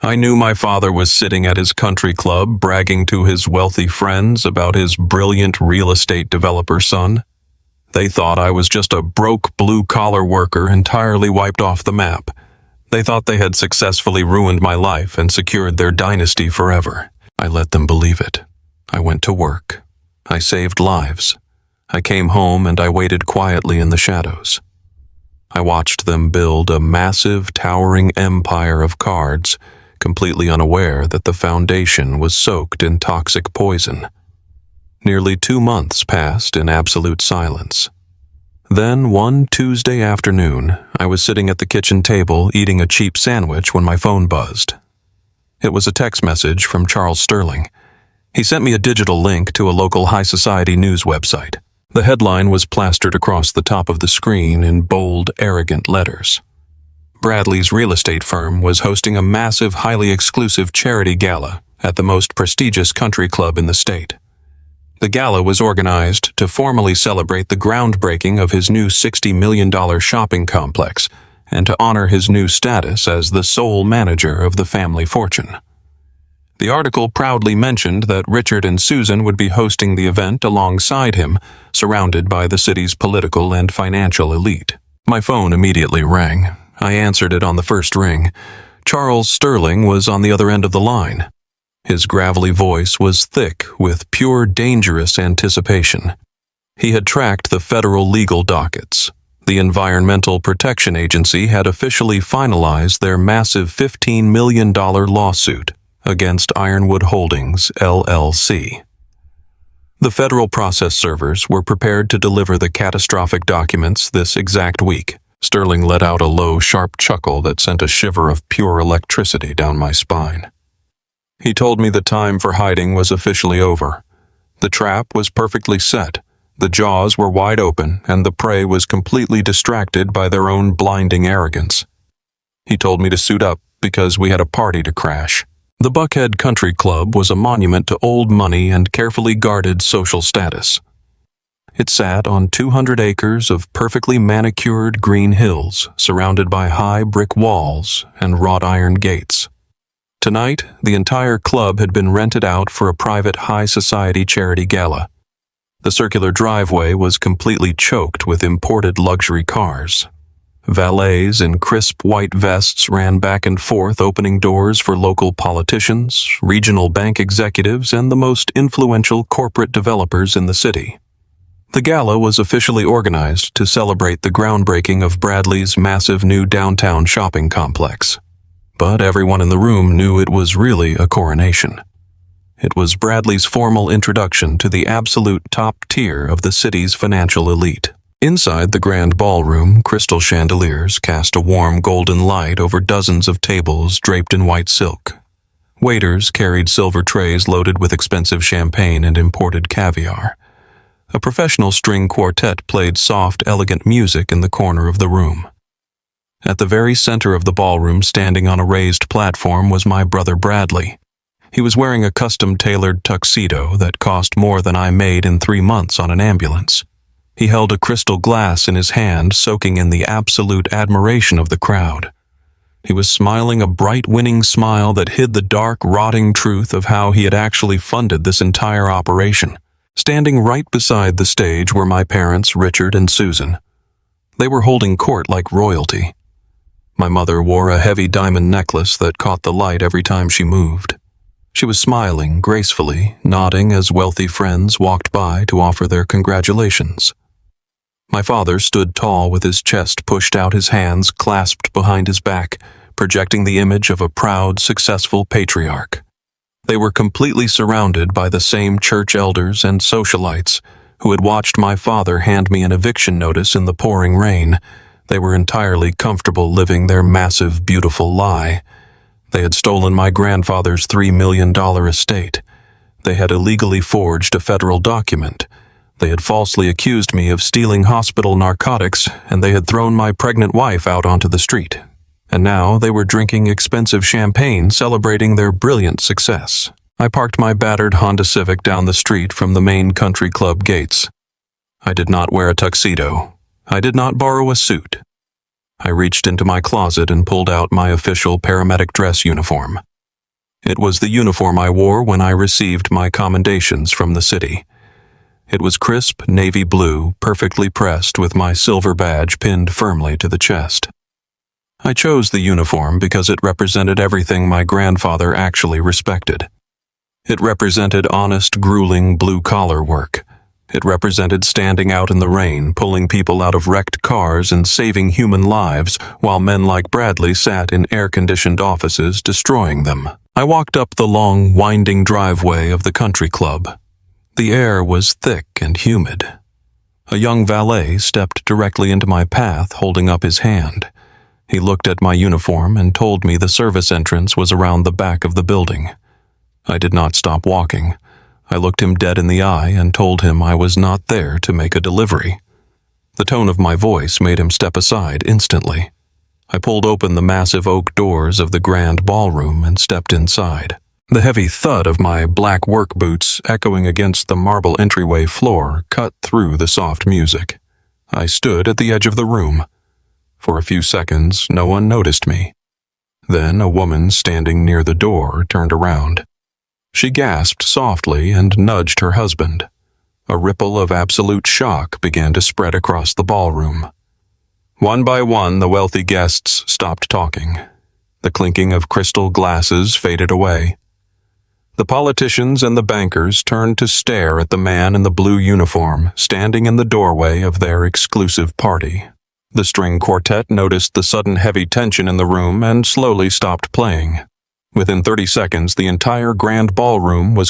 [SPEAKER 1] I knew my father was sitting at his country club bragging to his wealthy friends about his brilliant real estate developer son. They thought I was just a broke blue-collar worker entirely wiped off the map. They thought they had successfully ruined my life and secured their dynasty forever. I let them believe it. I went to work. I saved lives. I came home and I waited quietly in the shadows. I watched them build a massive, towering empire of cards, completely unaware that the foundation was soaked in toxic poison. Nearly 2 months passed in absolute silence. Then, one Tuesday afternoon, I was sitting at the kitchen table eating a cheap sandwich when my phone buzzed. It was a text message from Charles Sterling. He sent me a digital link to a local high society news website. The headline was plastered across the top of the screen in bold, arrogant letters. Bradley's real estate firm was hosting a massive, highly exclusive charity gala at the most prestigious country club in the state. The gala was organized to formally celebrate the groundbreaking of his new $60 million shopping complex and to honor his new status as the sole manager of the family fortune. The article proudly mentioned that Richard and Susan would be hosting the event alongside him, surrounded by the city's political and financial elite. My phone immediately rang. I answered it on the first ring. Charles Sterling was on the other end of the line. His gravelly voice was thick with pure dangerous anticipation. He had tracked the federal legal dockets. The Environmental Protection Agency had officially finalized their massive $15 million lawsuit against Ironwood Holdings, LLC. The federal process servers were prepared to deliver the catastrophic documents this exact week. Sterling let out a low, sharp chuckle that sent a shiver of pure electricity down my spine. He told me the time for hiding was officially over. The trap was perfectly set, the jaws were wide open, and the prey was completely distracted by their own blinding arrogance. He told me to suit up because we had a party to crash. The Buckhead Country Club was a monument to old money and carefully guarded social status. It sat on 200 acres of perfectly manicured green hills, surrounded by high brick walls and wrought iron gates. Tonight, the entire club had been rented out for a private high society charity gala. The circular driveway was completely choked with imported luxury cars. Valets in crisp white vests ran back and forth opening doors for local politicians, regional bank executives, and the most influential corporate developers in the city. The gala was officially organized to celebrate the groundbreaking of Bradley's massive new downtown shopping complex. But everyone in the room knew it was really a coronation. It was Bradley's formal introduction to the absolute top tier of the city's financial elite. Inside the grand ballroom, crystal chandeliers cast a warm golden light over dozens of tables draped in white silk. Waiters carried silver trays loaded with expensive champagne and imported caviar. A professional string quartet played soft, elegant music in the corner of the room. At the very center of the ballroom, standing on a raised platform, was my brother Bradley. He was wearing a custom-tailored tuxedo that cost more than I made in 3 months on an ambulance. He held a crystal glass in his hand, soaking in the absolute admiration of the crowd. He was smiling a bright, winning smile that hid the dark, rotting truth of how he had actually funded this entire operation. Standing right beside the stage were my parents, Richard and Susan. They were holding court like royalty. My mother wore a heavy diamond necklace that caught the light every time she moved. She was smiling gracefully, nodding as wealthy friends walked by to offer their congratulations. My father stood tall with his chest pushed out, his hands clasped behind his back, projecting the image of a proud, successful patriarch. They were completely surrounded by the same church elders and socialites who had watched my father hand me an eviction notice in the pouring rain. They were entirely comfortable living their massive, beautiful lie. They had stolen my grandfather's $3 million estate. They had illegally forged a federal document. They had falsely accused me of stealing hospital narcotics, and they had thrown my pregnant wife out onto the street. And now they were drinking expensive champagne, celebrating their brilliant success. I parked my battered Honda Civic down the street from the main country club gates. I did not wear a tuxedo. I did not borrow a suit. I reached into my closet and pulled out my official paramedic dress uniform. It was the uniform I wore when I received my commendations from the city. It was crisp navy blue, perfectly pressed with my silver badge pinned firmly to the chest. I chose the uniform because it represented everything my grandfather actually respected. It represented honest, grueling blue-collar work. It represented standing out in the rain, pulling people out of wrecked cars and saving human lives, while men like Bradley sat in air-conditioned offices destroying them. I walked up the long, winding driveway of the country club. The air was thick and humid. A young valet stepped directly into my path, holding up his hand. He looked at my uniform and told me the service entrance was around the back of the building. I did not stop walking. I looked him dead in the eye and told him I was not there to make a delivery. The tone of my voice made him step aside instantly. I pulled open the massive oak doors of the grand ballroom and stepped inside. The heavy thud of my black work boots echoing against the marble entryway floor cut through the soft music. I stood at the edge of the room. For a few seconds, no one noticed me. Then a woman standing near the door turned around. She gasped softly and nudged her husband. A ripple of absolute shock began to spread across the ballroom. One by one, the wealthy guests stopped talking. The clinking of crystal glasses faded away. The politicians and the bankers turned to stare at the man in the blue uniform standing in the doorway of their exclusive party. The string quartet noticed the sudden heavy tension in the room and slowly stopped playing. Within 30 seconds, the entire grand ballroom was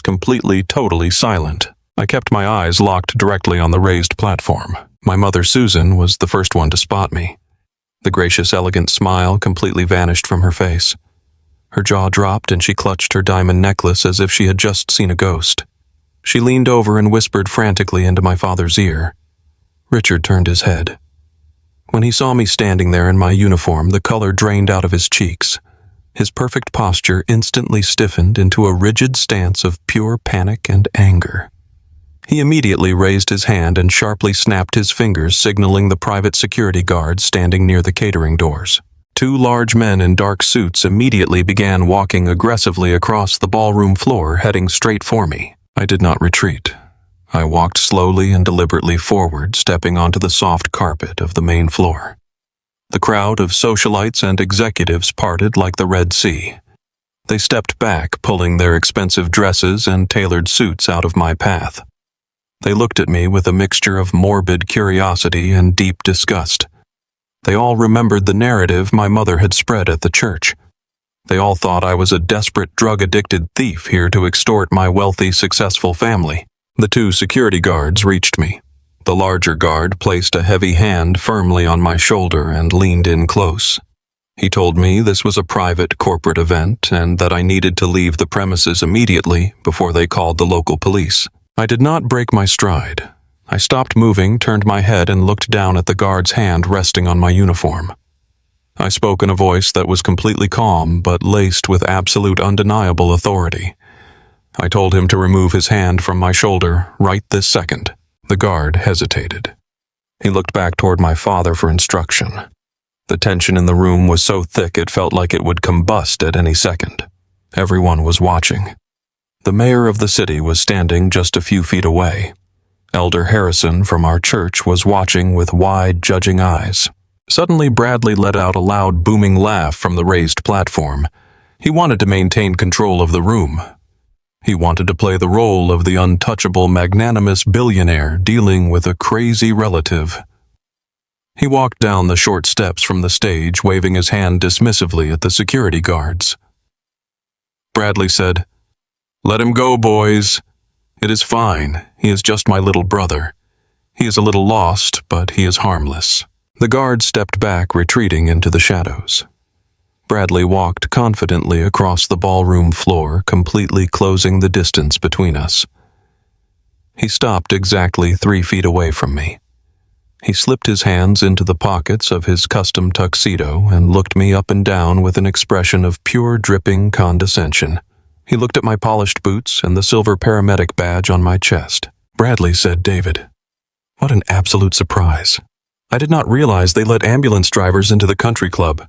[SPEAKER 1] totally silent. I kept my eyes locked directly on the raised platform. My mother, Susan, was the first one to spot me. The gracious, elegant smile completely vanished from her face. Her jaw dropped and she clutched her diamond necklace as if she had just seen a ghost. She leaned over and whispered frantically into my father's ear. Richard turned his head. When he saw me standing there in my uniform, the color drained out of his cheeks. His perfect posture instantly stiffened into a rigid stance of pure panic and anger. He immediately raised his hand and sharply snapped his fingers, signaling the private security guards standing near the catering doors. Two large men in dark suits immediately began walking aggressively across the ballroom floor, heading straight for me. I did not retreat. I walked slowly and deliberately forward, stepping onto the soft carpet of the main floor. The crowd of socialites and executives parted like the Red Sea. They stepped back, pulling their expensive dresses and tailored suits out of my path. They looked at me with a mixture of morbid curiosity and deep disgust. They all remembered the narrative my mother had spread at the church. They all thought I was a desperate, drug-addicted thief here to extort my wealthy, successful family. The two security guards reached me. The larger guard placed a heavy hand firmly on my shoulder and leaned in close. He told me this was a private corporate event and that I needed to leave the premises immediately before they called the local police. I did not break my stride. I stopped moving, turned my head, and looked down at the guard's hand resting on my uniform. I spoke in a voice that was completely calm but laced with absolute undeniable authority. I told him to remove his hand from my shoulder right this second. The guard hesitated. He looked back toward my father for instruction. The tension in the room was so thick it felt like it would combust at any second. Everyone was watching. The mayor of the city was standing just a few feet away. Elder Harrison from our church was watching with wide, judging eyes. Suddenly, Bradley let out a loud, booming laugh from the raised platform. He wanted to maintain control of the room. He wanted to play the role of the untouchable, magnanimous billionaire dealing with a crazy relative. He walked down the short steps from the stage, waving his hand dismissively at the security guards. Bradley said, "Let him go, boys. It is fine. He is just my little brother. He is a little lost, but he is harmless." The guards stepped back, retreating into the shadows. Bradley walked confidently across the ballroom floor, completely closing the distance between us. He stopped exactly 3 feet away from me. He slipped his hands into the pockets of his custom tuxedo and looked me up and down with an expression of pure, dripping condescension. He looked at my polished boots and the silver paramedic badge on my chest. "Bradley," said David, What an absolute surprise. I did not realize they let ambulance drivers into the country club.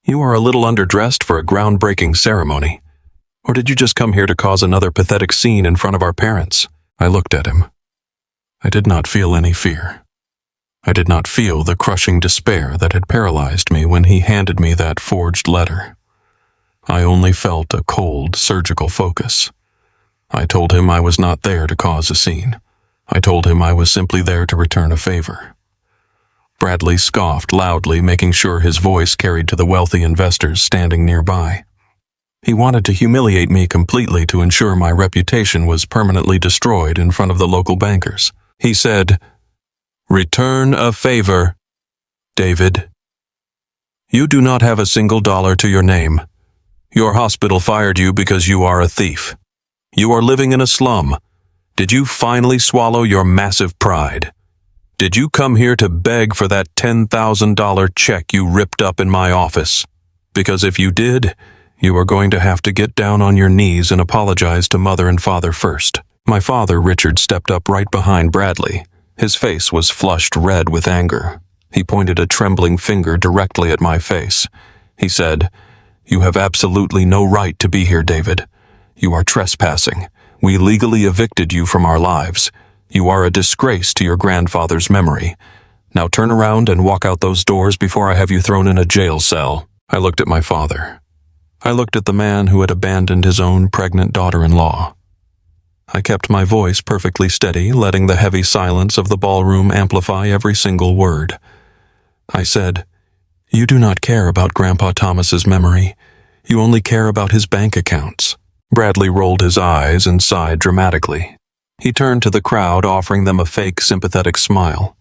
[SPEAKER 1] You are a little underdressed for a groundbreaking ceremony. Or did you just come here to cause another pathetic scene in front of our parents? I looked at him. I did not feel any fear. I did not feel the crushing despair that had paralyzed me when he handed me that forged letter. I only felt a cold, surgical focus. I told him I was not there to cause a scene. I told him I was simply there to return a favor. Bradley scoffed loudly, making sure his voice carried to the wealthy investors standing nearby. He wanted to humiliate me completely to ensure my reputation was permanently destroyed in front of the local bankers. He said, "Return a favor, David. You do not have a single dollar to your name. Your hospital fired you because you are a thief. You are living in a slum. Did you finally swallow your massive pride? Did you come here to beg for that $10,000 check you ripped up in my office? Because if you did, you are going to have to get down on your knees and apologize to Mother and Father first." My father, Richard, stepped up right behind Bradley. His face was flushed red with anger. He pointed a trembling finger directly at my face. He said, "You have absolutely no right to be here, David. You are trespassing. We legally evicted you from our lives. You are a disgrace to your grandfather's memory. Now turn around and walk out those doors before I have you thrown in a jail cell." I looked at my father. I looked at the man who had abandoned his own pregnant daughter-in-law. I kept my voice perfectly steady, letting the heavy silence of the ballroom amplify every single word. I said, "You do not care about Grandpa Thomas's memory. You only care about his bank accounts." Bradley rolled his eyes and sighed dramatically. He turned to the crowd, offering them a fake, sympathetic smile.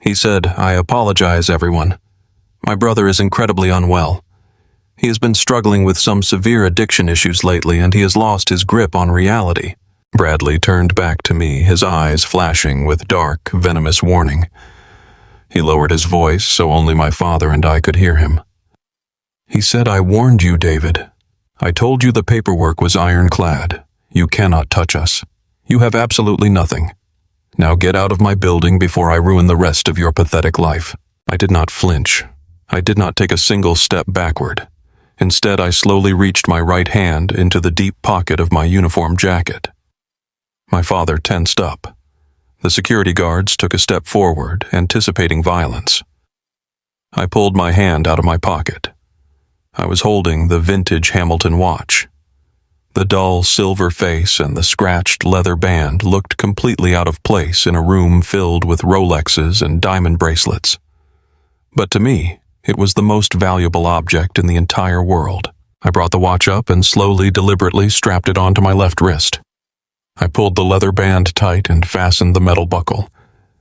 [SPEAKER 1] He said, "I apologize, everyone. My brother is incredibly unwell. He has been struggling with some severe addiction issues lately, and he has lost his grip on reality." Bradley turned back to me, his eyes flashing with dark, venomous warning. He lowered his voice so only my father and I could hear him. He said, "I warned you, David. I told you the paperwork was ironclad. You cannot touch us. You have absolutely nothing. Now get out of my building before I ruin the rest of your pathetic life." I did not flinch. I did not take a single step backward. Instead, I slowly reached my right hand into the deep pocket of my uniform jacket. My father tensed up. The security guards took a step forward, anticipating violence. I pulled my hand out of my pocket. I was holding the vintage Hamilton watch. The dull silver face and the scratched leather band looked completely out of place in a room filled with Rolexes and diamond bracelets. But to me, it was the most valuable object in the entire world. I brought the watch up and slowly, deliberately strapped it onto my left wrist. I pulled the leather band tight and fastened the metal buckle.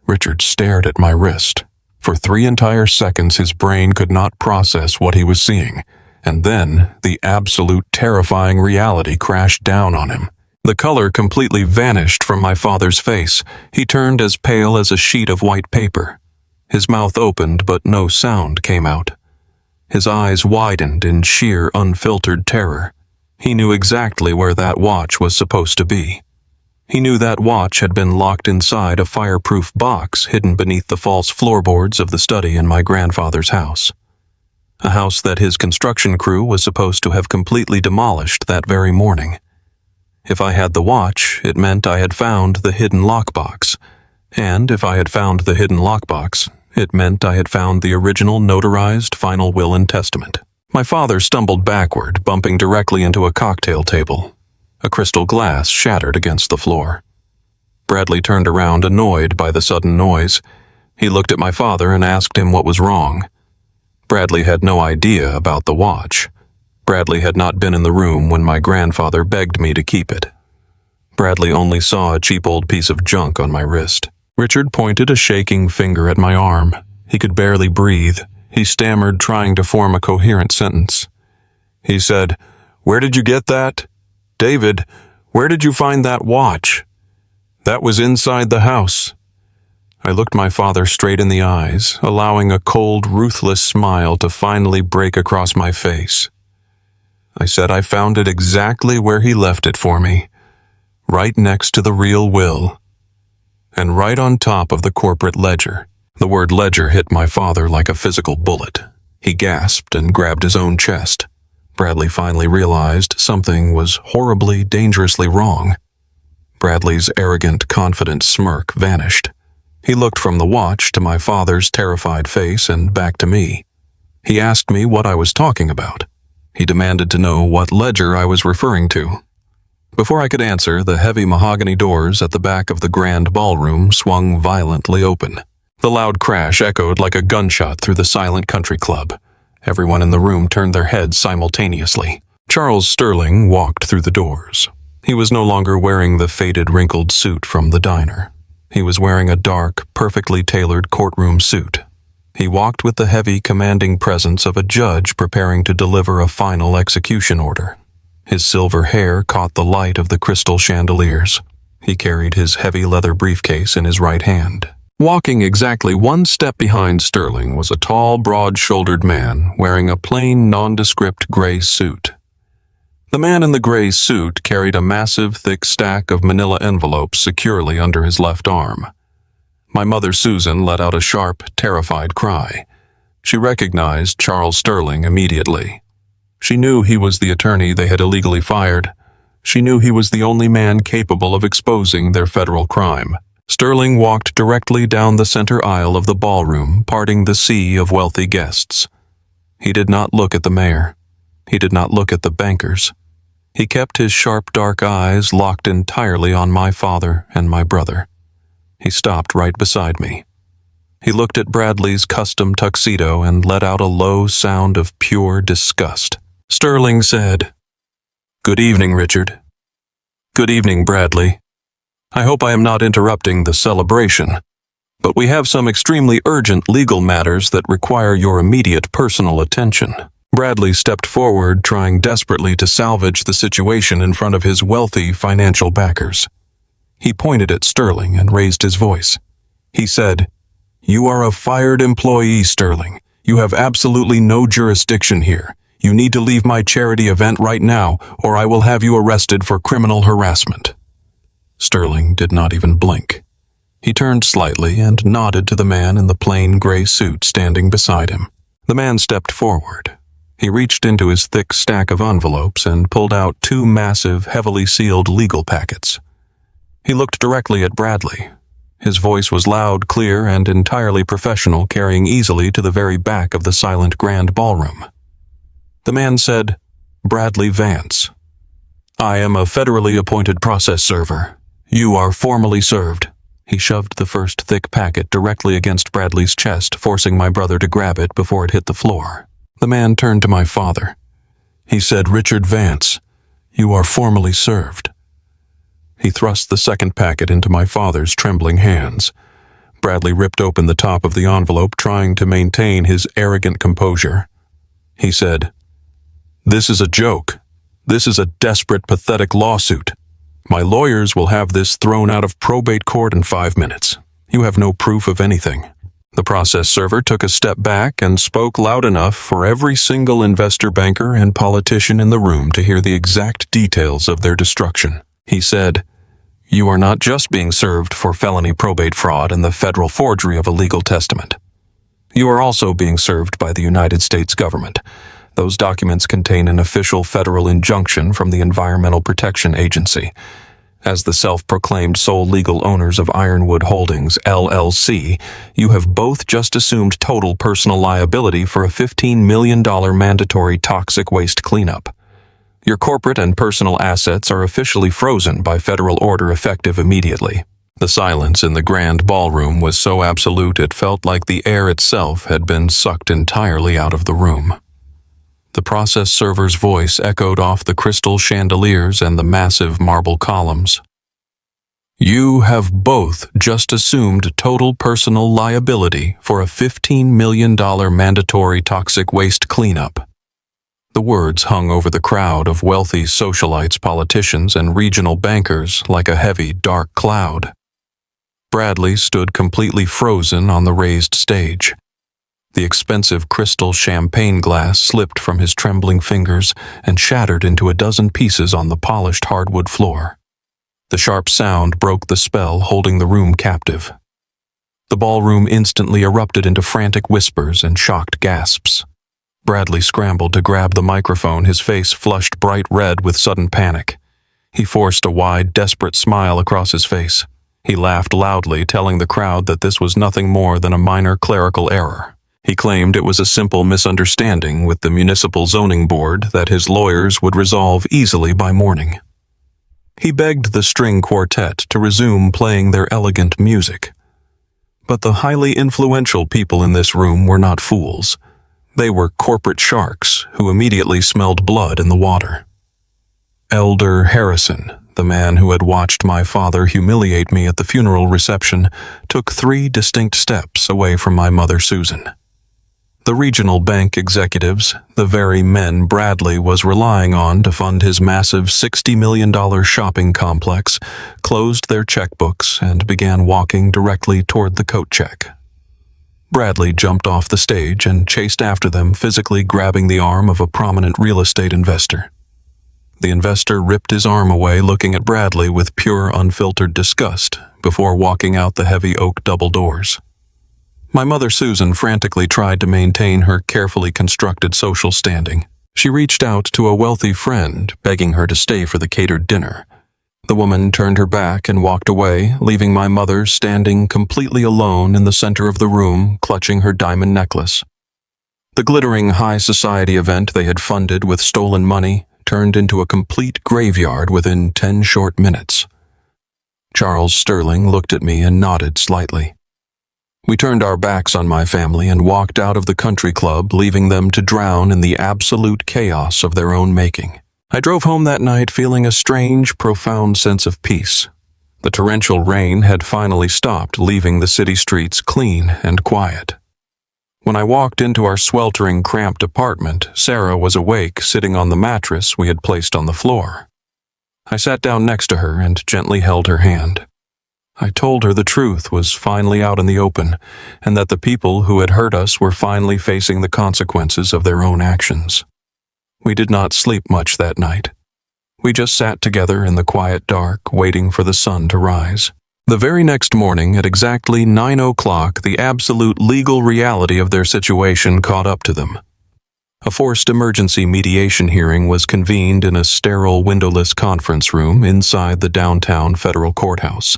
[SPEAKER 1] Richard stared at my wrist. For 3 entire seconds, his brain could not process what he was seeing, and then the absolute terrifying reality crashed down on him. The color completely vanished from my father's face. He turned as pale as a sheet of white paper. His mouth opened, but no sound came out. His eyes widened in sheer, unfiltered terror. He knew exactly where that watch was supposed to be. He knew that watch had been locked inside a fireproof box hidden beneath the false floorboards of the study in my grandfather's house. A house that his construction crew was supposed to have completely demolished that very morning. If I had the watch, it meant I had found the hidden lockbox. And if I had found the hidden lockbox, it meant I had found the original notarized final will and testament. My father stumbled backward, bumping directly into a cocktail table. A crystal glass shattered against the floor. Bradley turned around, annoyed by the sudden noise. He looked at my father and asked him what was wrong. Bradley had no idea about the watch. Bradley had not been in the room when my grandfather begged me to keep it. Bradley only saw a cheap old piece of junk on my wrist. Richard pointed a shaking finger at my arm. He could barely breathe. He stammered, trying to form a coherent sentence. He said, "Where did you get that? David, where did you find that watch? That was inside the house." I looked my father straight in the eyes, allowing a cold, ruthless smile to finally break across my face. I said I found it exactly where he left it for me, right next to the real will. and right on top of the corporate ledger. The word ledger hit my father like a physical bullet. He gasped and grabbed his own chest. Bradley finally realized something was horribly, dangerously wrong. Bradley's arrogant, confident smirk vanished. He looked from the watch to my father's terrified face and back to me. He asked me what I was talking about. He demanded to know what ledger I was referring to. Before I could answer, the heavy mahogany doors at the back of the grand ballroom swung violently open. The loud crash echoed like a gunshot through the silent country club. Everyone in the room turned their heads simultaneously. Charles Sterling walked through the doors. He was no longer wearing the faded, wrinkled suit from the diner. He was wearing a dark, perfectly tailored courtroom suit. He walked with the heavy, commanding presence of a judge preparing to deliver a final execution order. His silver hair caught the light of the crystal chandeliers. He carried his heavy leather briefcase in his right hand. Walking exactly one step behind Sterling was a tall, broad-shouldered man wearing a plain, nondescript gray suit. The man in the gray suit carried a massive, thick stack of manila envelopes securely under his left arm. My mother, Susan, let out a sharp, terrified cry. She recognized Charles Sterling immediately. She knew he was the attorney they had illegally fired. She knew he was the only man capable of exposing their federal crime. Sterling walked directly down the center aisle of the ballroom, parting the sea of wealthy guests. He did not look at the mayor. He did not look at the bankers. He kept his sharp, dark eyes locked entirely on my father and my brother. He stopped right beside me. He looked at Bradley's custom tuxedo and let out a low sound of pure disgust. Sterling said, "Good evening, Richard." "Good evening, Bradley. I hope I am not interrupting the celebration, but we have some extremely urgent legal matters that require your immediate personal attention." Bradley stepped forward, trying desperately to salvage the situation in front of his wealthy financial backers. He pointed at Sterling and raised his voice. He said, "You are a fired employee, Sterling. You have absolutely no jurisdiction here. You need to leave my charity event right now, or I will have you arrested for criminal harassment." Sterling did not even blink. He turned slightly and nodded to the man in the plain gray suit standing beside him. The man stepped forward. He reached into his thick stack of envelopes and pulled out two massive, heavily sealed legal packets. He looked directly at Bradley. His voice was loud, clear, and entirely professional, carrying easily to the very back of the silent grand ballroom. The man said, "Bradley Vance. I am a federally appointed process server. You are formally served." He shoved the first thick packet directly against Bradley's chest, forcing my brother to grab it before it hit the floor. The man turned to my father. He said, "Richard Vance, you are formally served." He thrust the second packet into my father's trembling hands. Bradley ripped open the top of the envelope, trying to maintain his arrogant composure. He said, "This is a joke. This is a desperate, pathetic lawsuit. My lawyers will have this thrown out of probate court in 5 minutes. You have no proof of anything." The process server took a step back and spoke loud enough for every single investor, banker, and politician in the room to hear the exact details of their destruction. He said, "You are not just being served for felony probate fraud and the federal forgery of a legal testament. You are also being served by the United States government. Those documents contain an official federal injunction from the Environmental Protection Agency. As the self-proclaimed sole legal owners of Ironwood Holdings, LLC, you have both just assumed total personal liability for a $15 million mandatory toxic waste cleanup. Your corporate and personal assets are officially frozen by federal order effective immediately." The silence in the grand ballroom was so absolute it felt like the air itself had been sucked entirely out of the room. The process server's voice echoed off the crystal chandeliers and the massive marble columns. "You have both just assumed total personal liability for a $15 million mandatory toxic waste cleanup." The words hung over the crowd of wealthy socialites, politicians, and regional bankers like a heavy, dark cloud. Bradley stood completely frozen on the raised stage. The expensive crystal champagne glass slipped from his trembling fingers and shattered into a dozen pieces on the polished hardwood floor. The sharp sound broke the spell holding the room captive. The ballroom instantly erupted into frantic whispers and shocked gasps. Bradley scrambled to grab the microphone, his face flushed bright red with sudden panic. He forced a wide, desperate smile across his face. He laughed loudly, telling the crowd that this was nothing more than a minor clerical error. He claimed it was a simple misunderstanding with the municipal zoning board that his lawyers would resolve easily by morning. He begged the string quartet to resume playing their elegant music. But the highly influential people in this room were not fools. They were corporate sharks who immediately smelled blood in the water. Elder Harrison, the man who had watched my father humiliate me at the funeral reception, took 3 distinct steps away from my mother Susan. The regional bank executives, the very men Bradley was relying on to fund his massive $60 million shopping complex, closed their checkbooks and began walking directly toward the coat check. Bradley jumped off the stage and chased after them, physically grabbing the arm of a prominent real estate investor. The investor ripped his arm away, looking at Bradley with pure, unfiltered disgust before walking out the heavy oak double doors. My mother Susan frantically tried to maintain her carefully constructed social standing. She reached out to a wealthy friend, begging her to stay for the catered dinner. The woman turned her back and walked away, leaving my mother standing completely alone in the center of the room, clutching her diamond necklace. The glittering high society event they had funded with stolen money turned into a complete graveyard within 10 short minutes. Charles Sterling looked at me and nodded slightly. We turned our backs on my family and walked out of the country club, leaving them to drown in the absolute chaos of their own making. I drove home that night feeling a strange, profound sense of peace. The torrential rain had finally stopped, leaving the city streets clean and quiet. When I walked into our sweltering, cramped apartment, Sarah was awake, sitting on the mattress we had placed on the floor. I sat down next to her and gently held her hand. I told her the truth was finally out in the open, and that the people who had hurt us were finally facing the consequences of their own actions. We did not sleep much that night. We just sat together in the quiet dark, waiting for the sun to rise. The very next morning, at exactly 9 o'clock, the absolute legal reality of their situation caught up to them. A forced emergency mediation hearing was convened in a sterile, windowless conference room inside the downtown federal courthouse.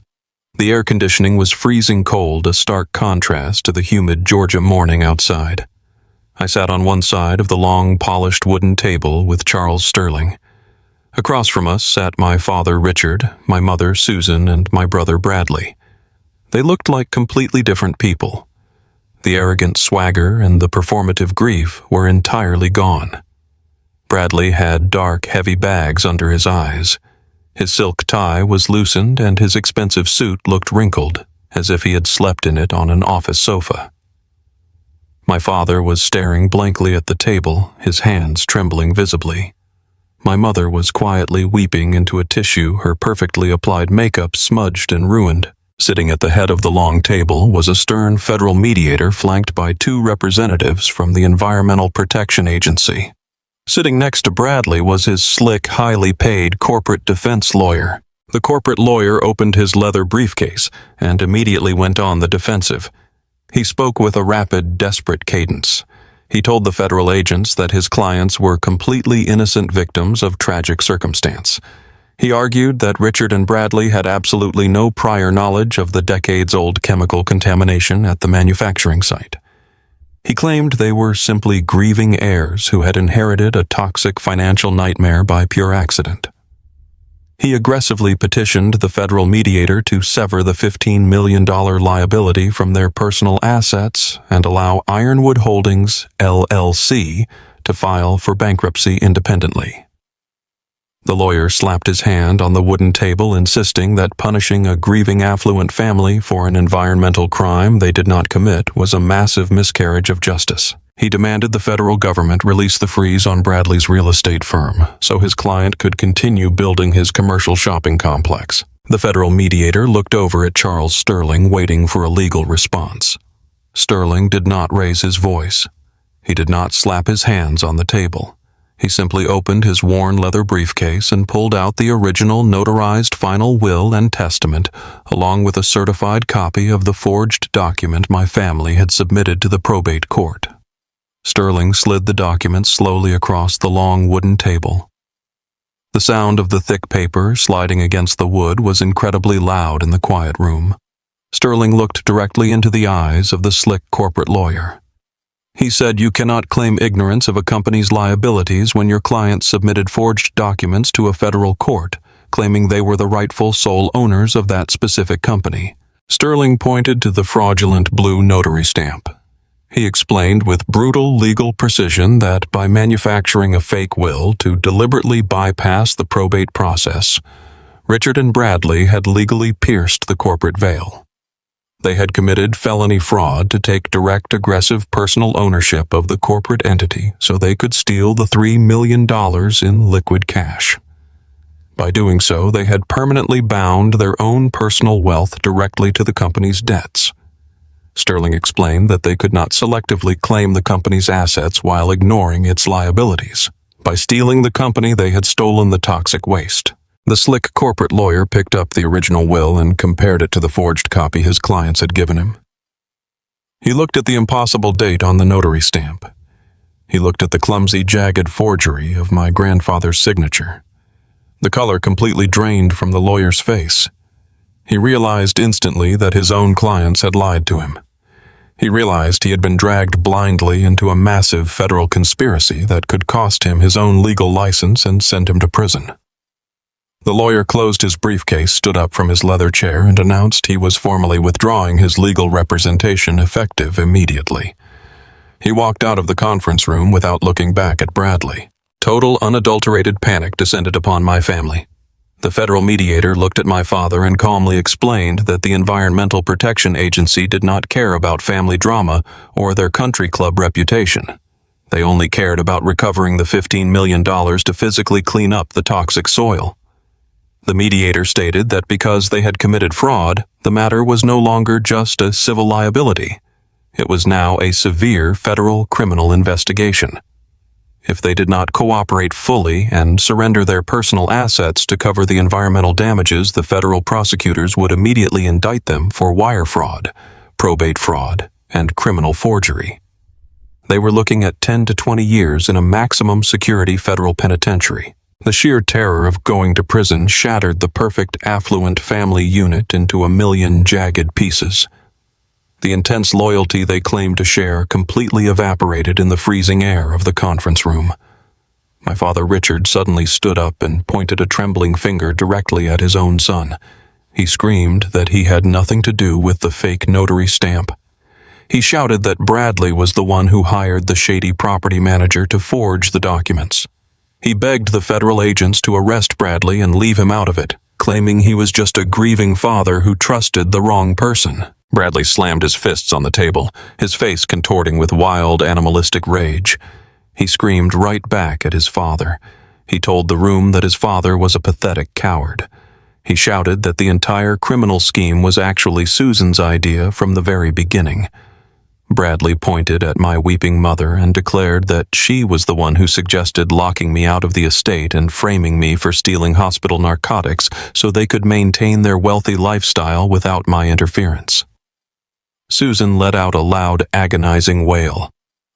[SPEAKER 1] The air conditioning was freezing cold, a stark contrast to the humid Georgia morning outside. I sat on one side of the long, polished wooden table with Charles Sterling. Across from us sat my father Richard, my mother Susan, and my brother Bradley. They looked like completely different people. The arrogant swagger and the performative grief were entirely gone. Bradley had dark, heavy bags under his eyes. His silk tie was loosened and his expensive suit looked wrinkled, as if he had slept in it on an office sofa. My father was staring blankly at the table, his hands trembling visibly. My mother was quietly weeping into a tissue, her perfectly applied makeup smudged and ruined. Sitting at the head of the long table was a stern federal mediator flanked by 2 representatives from the Environmental Protection Agency. Sitting next to Bradley was his slick, highly paid corporate defense lawyer. The corporate lawyer opened his leather briefcase and immediately went on the defensive. He spoke with a rapid, desperate cadence. He told the federal agents that his clients were completely innocent victims of tragic circumstance. He argued that Richard and Bradley had absolutely no prior knowledge of the decades-old chemical contamination at the manufacturing site. He claimed they were simply grieving heirs who had inherited a toxic financial nightmare by pure accident. He aggressively petitioned the federal mediator to sever the $15 million liability from their personal assets and allow Ironwood Holdings, LLC, to file for bankruptcy independently. The lawyer slapped his hand on the wooden table, insisting that punishing a grieving affluent family for an environmental crime they did not commit was a massive miscarriage of justice. He demanded the federal government release the freeze on Bradley's real estate firm so his client could continue building his commercial shopping complex. The federal mediator looked over at Charles Sterling, waiting for a legal response. Sterling did not raise his voice. He did not slap his hands on the table. He simply opened his worn leather briefcase and pulled out the original notarized final will and testament, along with a certified copy of the forged document my family had submitted to the probate court. Sterling slid the document slowly across the long wooden table. The sound of the thick paper sliding against the wood was incredibly loud in the quiet room. Sterling looked directly into the eyes of the slick corporate lawyer. He said, "You cannot claim ignorance of a company's liabilities when your client submitted forged documents to a federal court, claiming they were the rightful sole owners of that specific company." Sterling pointed to the fraudulent blue notary stamp. He explained with brutal legal precision that by manufacturing a fake will to deliberately bypass the probate process, Richard and Bradley had legally pierced the corporate veil. They had committed felony fraud to take direct aggressive personal ownership of the corporate entity so they could steal the $3 million in liquid cash. By doing so, they had permanently bound their own personal wealth directly to the company's debts. Sterling explained that they could not selectively claim the company's assets while ignoring its liabilities. By stealing the company, they had stolen the toxic waste. The slick corporate lawyer picked up the original will and compared it to the forged copy his clients had given him. He looked at the impossible date on the notary stamp. He looked at the clumsy, jagged forgery of my grandfather's signature. The color completely drained from the lawyer's face. He realized instantly that his own clients had lied to him. He realized he had been dragged blindly into a massive federal conspiracy that could cost him his own legal license and send him to prison. The lawyer closed his briefcase, stood up from his leather chair, and announced he was formally withdrawing his legal representation effective immediately. He walked out of the conference room without looking back at Bradley. Total, unadulterated panic descended upon my family. The federal mediator looked at my father and calmly explained that the Environmental Protection Agency did not care about family drama or their country club reputation. They only cared about recovering the $15 million to physically clean up the toxic soil. The mediator stated that because they had committed fraud, the matter was no longer just a civil liability. It was now a severe federal criminal investigation. If they did not cooperate fully and surrender their personal assets to cover the environmental damages, the federal prosecutors would immediately indict them for wire fraud, probate fraud, and criminal forgery. They were looking at 10 to 20 years in a maximum security federal penitentiary. The sheer terror of going to prison shattered the perfect affluent family unit into a million jagged pieces. The intense loyalty they claimed to share completely evaporated in the freezing air of the conference room. My father Richard suddenly stood up and pointed a trembling finger directly at his own son. He screamed that he had nothing to do with the fake notary stamp. He shouted that Bradley was the one who hired the shady property manager to forge the documents. He begged the federal agents to arrest Bradley and leave him out of it, claiming he was just a grieving father who trusted the wrong person. Bradley slammed his fists on the table, his face contorting with wild, animalistic rage. He screamed right back at his father. He told the room that his father was a pathetic coward. He shouted that the entire criminal scheme was actually Susan's idea from the very beginning. Bradley pointed at my weeping mother and declared that she was the one who suggested locking me out of the estate and framing me for stealing hospital narcotics so they could maintain their wealthy lifestyle without my interference. Susan let out a loud, agonizing wail.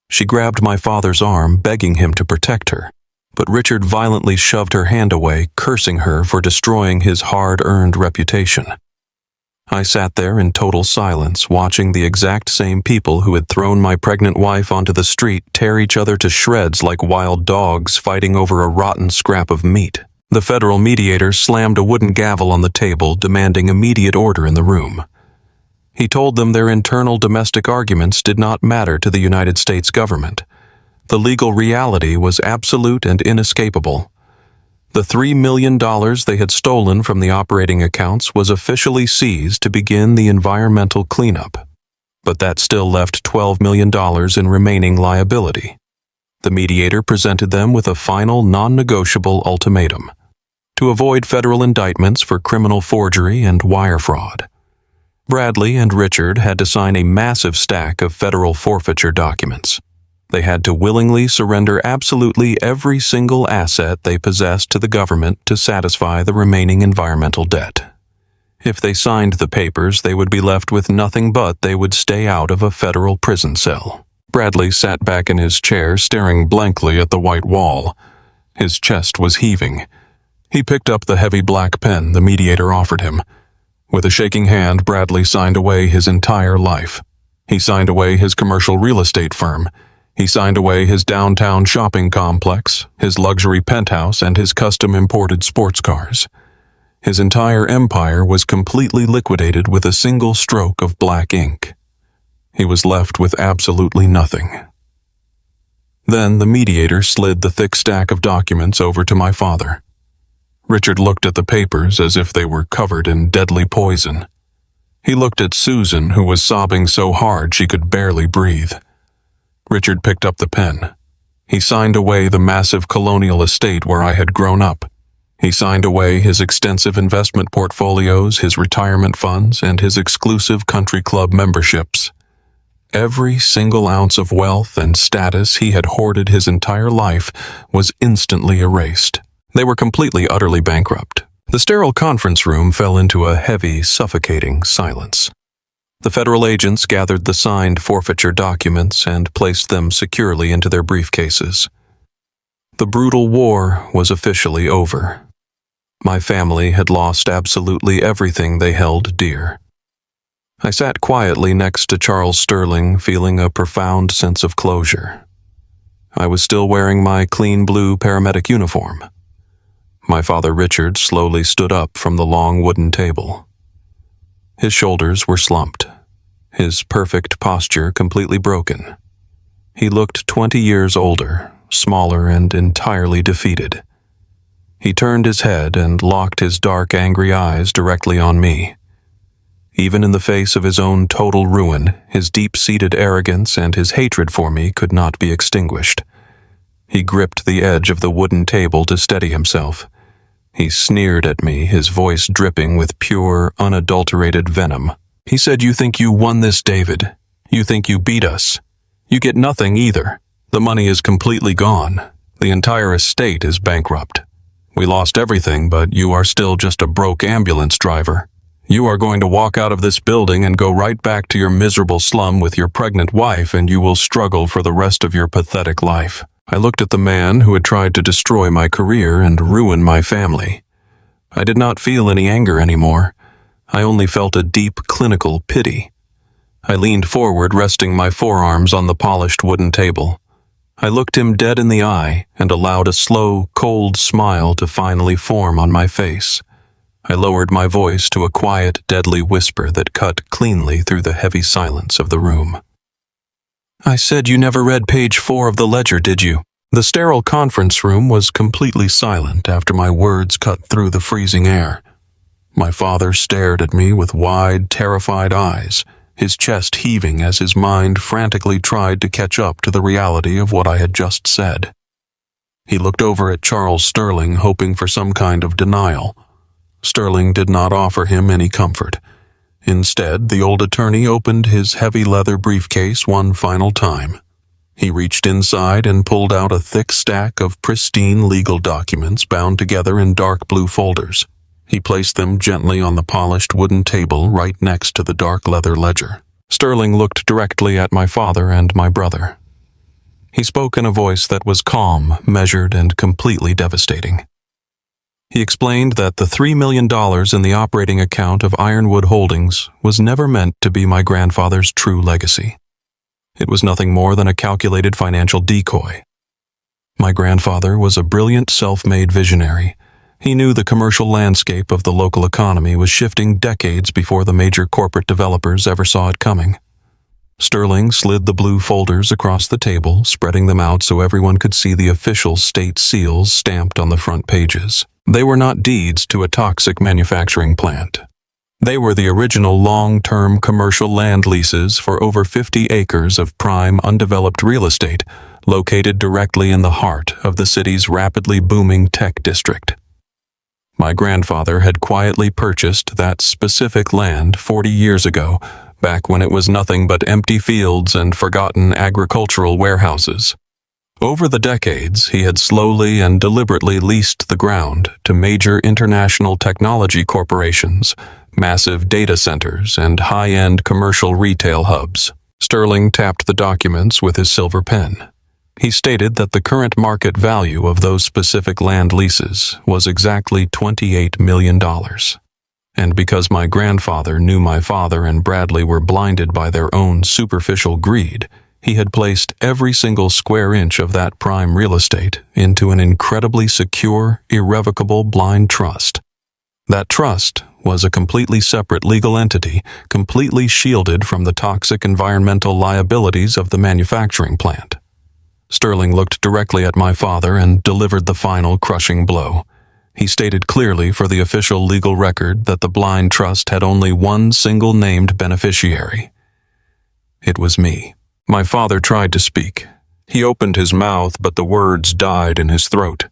[SPEAKER 1] She grabbed my father's arm, begging him to protect her, but Richard violently shoved her hand away, cursing her for destroying his hard-earned reputation. I sat there in total silence, watching the exact same people who had thrown my pregnant wife onto the street tear each other to shreds like wild dogs fighting over a rotten scrap of meat. The federal mediator slammed a wooden gavel on the table, demanding immediate order in the room. He told them their internal domestic arguments did not matter to the United States government. The legal reality was absolute and inescapable. The $3 million they had stolen from the operating accounts was officially seized to begin the environmental cleanup, but that still left $12 million in remaining liability. The mediator presented them with a final non-negotiable ultimatum: to avoid federal indictments for criminal forgery and wire fraud. Bradley and Richard had to sign a massive stack of federal forfeiture documents. They had to willingly surrender absolutely every single asset they possessed to the government to satisfy the remaining environmental debt. If they signed the papers, they would be left with nothing but they would stay out of a federal prison cell. Bradley sat back in his chair, staring blankly at the white wall. His chest was heaving. He picked up the heavy black pen the mediator offered him. With a shaking hand, Bradley signed away his entire life. He signed away his commercial real estate firm. He signed away his downtown shopping complex, his luxury penthouse, and his custom-imported sports cars. His entire empire was completely liquidated with a single stroke of black ink. He was left with absolutely nothing. Then the mediator slid the thick stack of documents over to my father. Richard looked at the papers as if they were covered in deadly poison. He looked at Susan, who was sobbing so hard she could barely breathe. Richard picked up the pen. He signed away the massive colonial estate where I had grown up. He signed away his extensive investment portfolios, his retirement funds, and his exclusive country club memberships. Every single ounce of wealth and status he had hoarded his entire life was instantly erased. They were completely, utterly bankrupt. The sterile conference room fell into a heavy, suffocating silence. The federal agents gathered the signed forfeiture documents and placed them securely into their briefcases. The brutal war was officially over. My family had lost absolutely everything they held dear. I sat quietly next to Charles Sterling, feeling a profound sense of closure. I was still wearing my clean blue paramedic uniform. My father Richard slowly stood up from the long wooden table. His shoulders were slumped, his perfect posture completely broken. He looked 20 years older, smaller, and entirely defeated. He turned his head and locked his dark, angry eyes directly on me. Even in the face of his own total ruin, his deep-seated arrogance and his hatred for me could not be extinguished. He gripped the edge of the wooden table to steady himself. He sneered at me, his voice dripping with pure, unadulterated venom. He said, "You think you won this, David? You think you beat us? You get nothing either. The money is completely gone. The entire estate is bankrupt. We lost everything, but you are still just a broke ambulance driver. You are going to walk out of this building and go right back to your miserable slum with your pregnant wife, and you will struggle for the rest of your pathetic life." I looked at the man who had tried to destroy my career and ruin my family. I did not feel any anger anymore. I only felt a deep, clinical pity. I leaned forward, resting my forearms on the polished wooden table. I looked him dead in the eye and allowed a slow, cold smile to finally form on my face. I lowered my voice to a quiet, deadly whisper that cut cleanly through the heavy silence of the room. "I said you never read page 4 of the ledger, did you?" The sterile conference room was completely silent after my words cut through the freezing air. My father stared at me with wide, terrified eyes, his chest heaving as his mind frantically tried to catch up to the reality of what I had just said. He looked over at Charles Sterling, hoping for some kind of denial. Sterling did not offer him any comfort. Instead, the old attorney opened his heavy leather briefcase one final time. He reached inside and pulled out a thick stack of pristine legal documents bound together in dark blue folders. He placed them gently on the polished wooden table right next to the dark leather ledger. Sterling looked directly at my father and my brother. He spoke in a voice that was calm, measured, and completely devastating. He explained that the $3 million in the operating account of Ironwood Holdings was never meant to be my grandfather's true legacy. It was nothing more than a calculated financial decoy. My grandfather was a brilliant self-made visionary. He knew the commercial landscape of the local economy was shifting decades before the major corporate developers ever saw it coming. Sterling slid the blue folders across the table, spreading them out so everyone could see the official state seals stamped on the front pages. They were not deeds to a toxic manufacturing plant. They were the original long-term commercial land leases for over 50 acres of prime undeveloped real estate located directly in the heart of the city's rapidly booming tech district. My grandfather had quietly purchased that specific land 40 years ago back when it was nothing but empty fields and forgotten agricultural warehouses. Over the decades, he had slowly and deliberately leased the ground to major international technology corporations, massive data centers, and high-end commercial retail hubs. Sterling tapped the documents with his silver pen. He stated that the current market value of those specific land leases was exactly $28 million. And because my grandfather knew my father and Bradley were blinded by their own superficial greed, he had placed every single square inch of that prime real estate into an incredibly secure, irrevocable blind trust. That trust was a completely separate legal entity, completely shielded from the toxic environmental liabilities of the manufacturing plant. Sterling looked directly at my father and delivered the final crushing blow. He stated clearly for the official legal record that the blind trust had only one single named beneficiary. It was me. My father tried to speak. He opened his mouth, but the words died in his throat.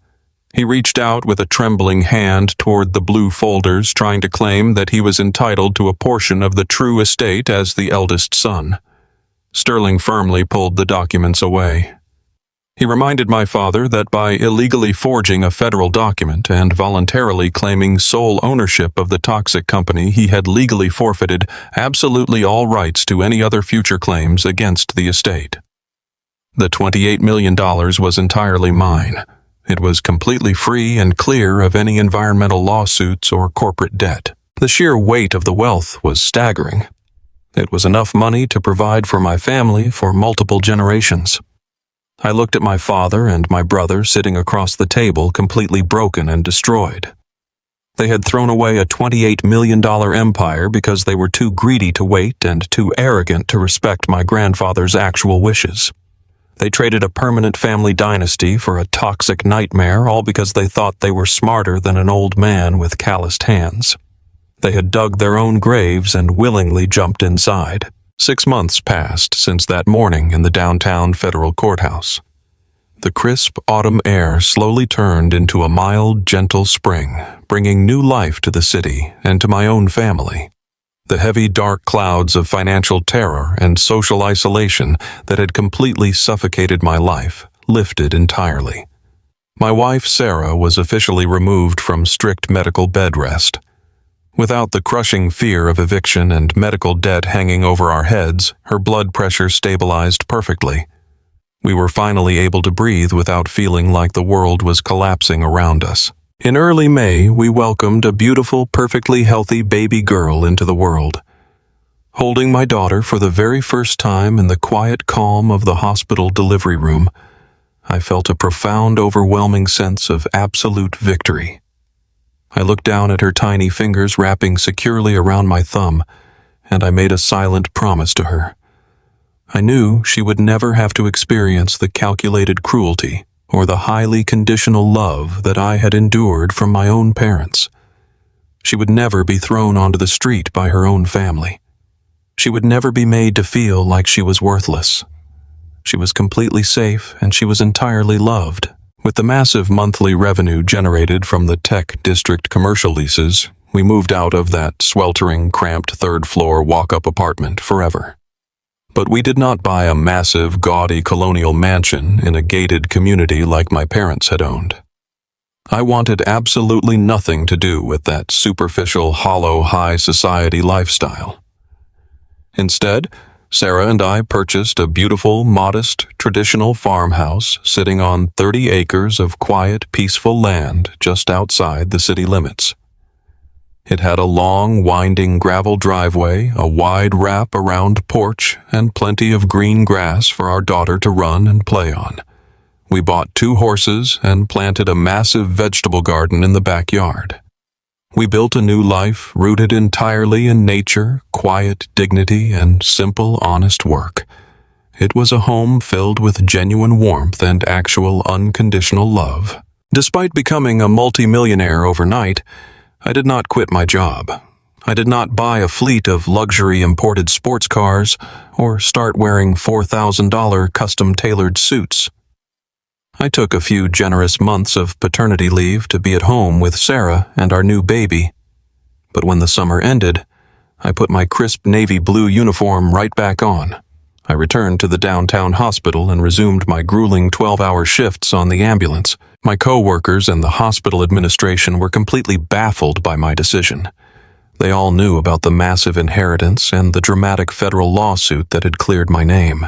[SPEAKER 1] He reached out with a trembling hand toward the blue folders, trying to claim that he was entitled to a portion of the true estate as the eldest son. Sterling firmly pulled the documents away. He reminded my father that by illegally forging a federal document and voluntarily claiming sole ownership of the toxic company, he had legally forfeited absolutely all rights to any other future claims against the estate. The $28 million was entirely mine. It was completely free and clear of any environmental lawsuits or corporate debt. The sheer weight of the wealth was staggering. It was enough money to provide for my family for multiple generations. I looked at my father and my brother sitting across the table, completely broken and destroyed. They had thrown away a $28 million empire because they were too greedy to wait and too arrogant to respect my grandfather's actual wishes. They traded a permanent family dynasty for a toxic nightmare, all because they thought they were smarter than an old man with calloused hands. They had dug their own graves and willingly jumped inside. 6 months passed since that morning in the downtown federal courthouse. The crisp autumn air slowly turned into a mild, gentle spring, bringing new life to the city and to my own family. The heavy, dark clouds of financial terror and social isolation that had completely suffocated my life lifted entirely. My wife, Sarah, was officially removed from strict medical bed rest. Without the crushing fear of eviction and medical debt hanging over our heads, her blood pressure stabilized perfectly. We were finally able to breathe without feeling like the world was collapsing around us. In early May, we welcomed a beautiful, perfectly healthy baby girl into the world. Holding my daughter for the very first time in the quiet calm of the hospital delivery room, I felt a profound, overwhelming sense of absolute victory. I looked down at her tiny fingers wrapping securely around my thumb, and I made a silent promise to her. I knew she would never have to experience the calculated cruelty or the highly conditional love that I had endured from my own parents. She would never be thrown onto the street by her own family. She would never be made to feel like she was worthless. She was completely safe, and she was entirely loved. With the massive monthly revenue generated from the tech district commercial leases, we moved out of that sweltering, cramped third-floor walk-up apartment forever. But we did not buy a massive, gaudy colonial mansion in a gated community like my parents had owned. I wanted absolutely nothing to do with that superficial, hollow, high society lifestyle. Instead, Sarah and I purchased a beautiful, modest, traditional farmhouse sitting on 30 acres of quiet, peaceful land just outside the city limits. It had a long, winding gravel driveway, a wide wrap-around porch, and plenty of green grass for our daughter to run and play on. We bought 2 horses and planted a massive vegetable garden in the backyard. We built a new life rooted entirely in nature, quiet dignity, and simple, honest work. It was a home filled with genuine warmth and actual unconditional love. Despite becoming a multimillionaire overnight, I did not quit my job. I did not buy a fleet of luxury imported sports cars or start wearing $4,000 custom-tailored suits. I took a few generous months of paternity leave to be at home with Sarah and our new baby. But when the summer ended, I put my crisp navy blue uniform right back on. I returned to the downtown hospital and resumed my grueling 12-hour shifts on the ambulance. My co-workers and the hospital administration were completely baffled by my decision. They all knew about the massive inheritance and the dramatic federal lawsuit that had cleared my name.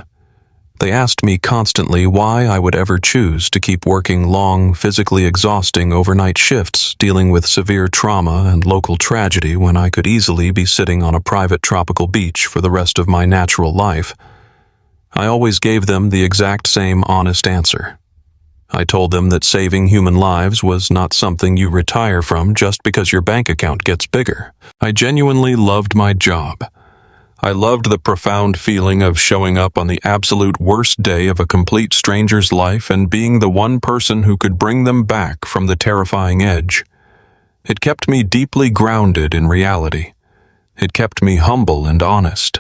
[SPEAKER 1] They asked me constantly why I would ever choose to keep working long, physically exhausting overnight shifts dealing with severe trauma and local tragedy when I could easily be sitting on a private tropical beach for the rest of my natural life. I always gave them the exact same honest answer. I told them that saving human lives was not something you retire from just because your bank account gets bigger. I genuinely loved my job. I loved the profound feeling of showing up on the absolute worst day of a complete stranger's life and being the one person who could bring them back from the terrifying edge. It kept me deeply grounded in reality. It kept me humble and honest.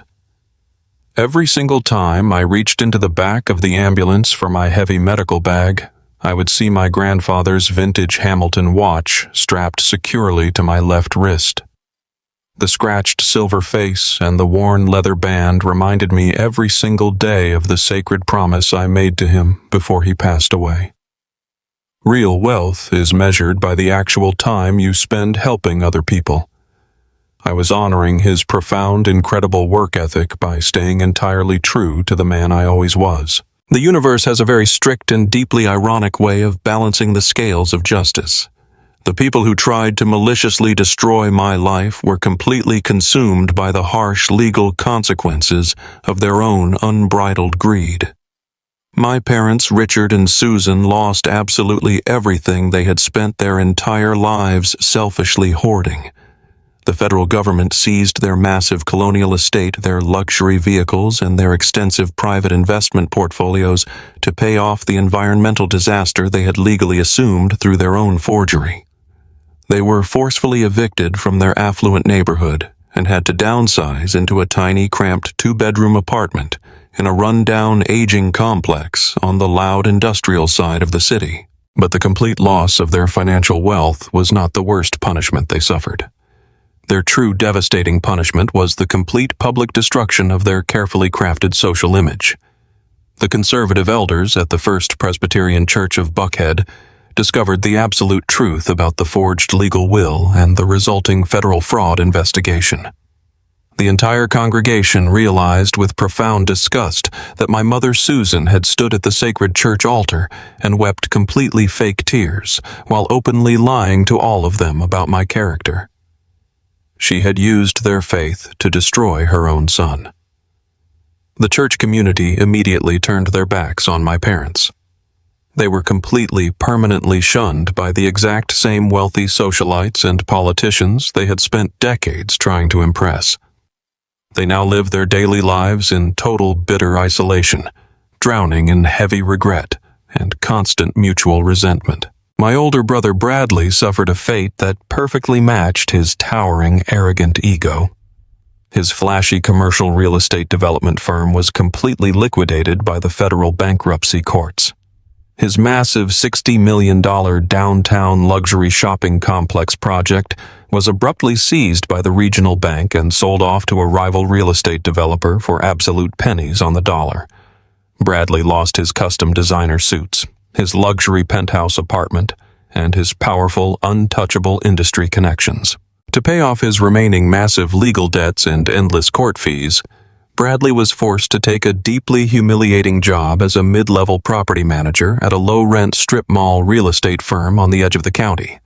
[SPEAKER 1] Every single time I reached into the back of the ambulance for my heavy medical bag, I would see my grandfather's vintage Hamilton watch strapped securely to my left wrist. The scratched silver face and the worn leather band reminded me every single day of the sacred promise I made to him before he passed away. Real wealth is measured by the actual time you spend helping other people. I was honoring his profound, incredible work ethic by staying entirely true to the man I always was. The universe has a very strict and deeply ironic way of balancing the scales of justice. The people who tried to maliciously destroy my life were completely consumed by the harsh legal consequences of their own unbridled greed. My parents, Richard and Susan, lost absolutely everything they had spent their entire lives selfishly hoarding. The federal government seized their massive colonial estate, their luxury vehicles, and their extensive private investment portfolios to pay off the environmental disaster they had legally assumed through their own forgery. They were forcefully evicted from their affluent neighborhood and had to downsize into a tiny, cramped two-bedroom apartment in a run-down, aging complex on the loud industrial side of the city. But the complete loss of their financial wealth was not the worst punishment they suffered. Their true devastating punishment was the complete public destruction of their carefully crafted social image. The conservative elders at the First Presbyterian Church of Buckhead discovered the absolute truth about the forged legal will and the resulting federal fraud investigation. The entire congregation realized with profound disgust that my mother Susan had stood at the sacred church altar and wept completely fake tears while openly lying to all of them about my character. She had used their faith to destroy her own son. The church community immediately turned their backs on my parents. They were completely, permanently shunned by the exact same wealthy socialites and politicians they had spent decades trying to impress. They now lived their daily lives in total bitter isolation, drowning in heavy regret and constant mutual resentment. My older brother Bradley suffered a fate that perfectly matched his towering, arrogant ego. His flashy commercial real estate development firm was completely liquidated by the federal bankruptcy courts. His massive $60 million downtown luxury shopping complex project was abruptly seized by the regional bank and sold off to a rival real estate developer for absolute pennies on the dollar. Bradley lost his custom designer suits, his luxury penthouse apartment, and his powerful, untouchable industry connections. To pay off his remaining massive legal debts and endless court fees, Bradley was forced to take a deeply humiliating job as a mid-level property manager at a low-rent strip mall real estate firm on the edge of the county.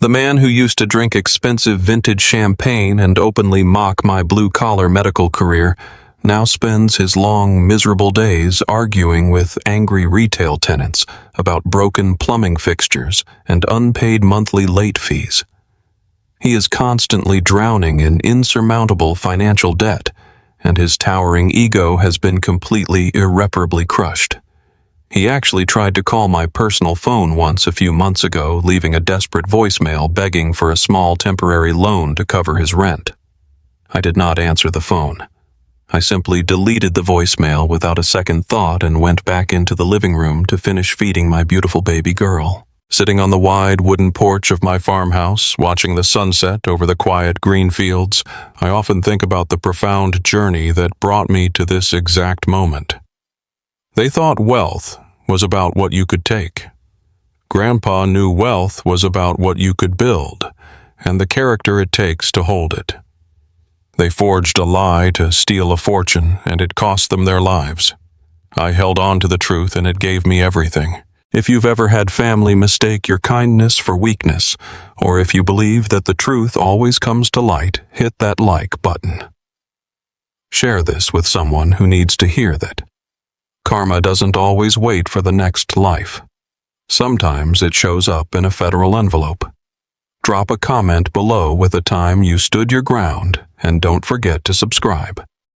[SPEAKER 1] The man who used to drink expensive vintage champagne and openly mock my blue-collar medical career now spends his long, miserable days arguing with angry retail tenants about broken plumbing fixtures and unpaid monthly late fees. He is constantly drowning in insurmountable financial debt, and his towering ego has been completely, irreparably crushed. He actually tried to call my personal phone once a few months ago, leaving a desperate voicemail begging for a small temporary loan to cover his rent. I did not answer the phone. I simply deleted the voicemail without a second thought and went back into the living room to finish feeding my beautiful baby girl. Sitting on the wide wooden porch of my farmhouse, watching the sunset over the quiet green fields, I often think about the profound journey that brought me to this exact moment. They thought wealth was about what you could take. Grandpa knew wealth was about what you could build, and the character it takes to hold it. They forged a lie to steal a fortune, and it cost them their lives. I held on to the truth, and it gave me everything. If you've ever had family mistake your kindness for weakness, or if you believe that the truth always comes to light, hit that like button. Share this with someone who needs to hear that karma doesn't always wait for the next life. Sometimes it shows up in a federal envelope. Drop a comment below with a time you stood your ground, and don't forget to subscribe.